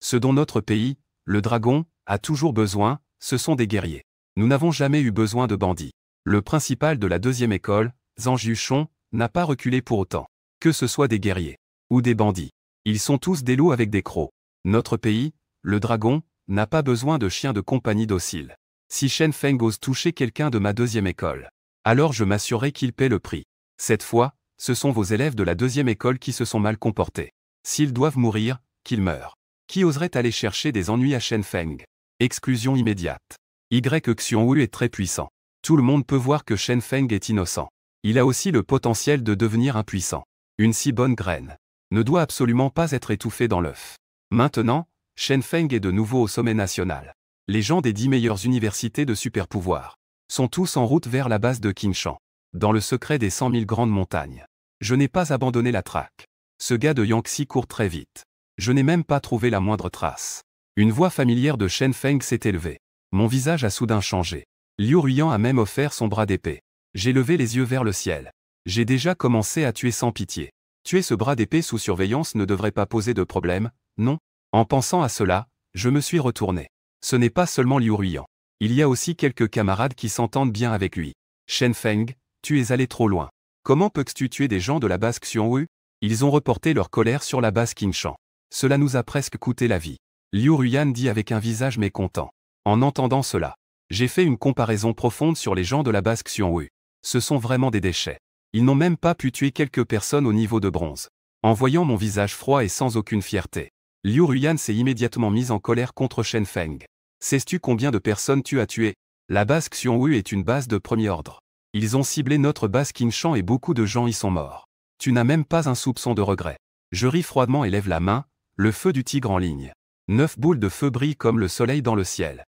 Ce dont notre pays, le dragon, a toujours besoin, ce sont des guerriers. Nous n'avons jamais eu besoin de bandits. Le principal de la 2e école, Zhang Jiushong, n'a pas reculé pour autant. Que ce soit des guerriers ou des bandits. Ils sont tous des loups avec des crocs. Notre pays, le dragon, n'a pas besoin de chiens de compagnie dociles. Si Shen Feng ose toucher quelqu'un de ma 2e école, alors je m'assurerai qu'il paie le prix. Cette fois, ce sont vos élèves de la 2e école qui se sont mal comportés. S'ils doivent mourir, qu'ils meurent. Qui oserait aller chercher des ennuis à Shen Feng? Exclusion immédiate. Xiongwu est très puissant. Tout le monde peut voir que Shen Feng est innocent. Il a aussi le potentiel de devenir impuissant. Une si bonne graine ne doit absolument pas être étouffée dans l'œuf. Maintenant, Shen Feng est de nouveau au sommet national. Les gens des 10 meilleures universités de super pouvoir sont tous en route vers la base de King Shan. Dans le secret des 100 000 grandes montagnes. Je n'ai pas abandonné la traque. Ce gars de Yangtze court très vite. Je n'ai même pas trouvé la moindre trace. Une voix familière de Shen Feng s'est élevée. Mon visage a soudain changé. Liu Ruyan a même offert son bras d'épée. J'ai levé les yeux vers le ciel. J'ai déjà commencé à tuer sans pitié. Tuer ce bras d'épée sous surveillance ne devrait pas poser de problème, non? En pensant à cela, je me suis retourné. Ce n'est pas seulement Liu Ruyan. Il y a aussi quelques camarades qui s'entendent bien avec lui. Shen Feng, tu es allé trop loin. Comment peux-tu tuer des gens de la base Xiongwu? Ils ont reporté leur colère sur la base King Shan. Cela nous a presque coûté la vie. Liu Ruyan dit avec un visage mécontent. En entendant cela, j'ai fait une comparaison profonde sur les gens de la base Xiongwu. Ce sont vraiment des déchets. Ils n'ont même pas pu tuer quelques personnes au niveau de bronze. En voyant mon visage froid et sans aucune fierté, Liu Ruyan s'est immédiatement mis en colère contre Shen Feng. Sais-tu combien de personnes tu as tuées? La base Xiongwu est une base de premier ordre. Ils ont ciblé notre base Qingshan et beaucoup de gens y sont morts. Tu n'as même pas un soupçon de regret. Je ris froidement et lève la main, le feu du tigre en ligne. 9 boules de feu brillent comme le soleil dans le ciel.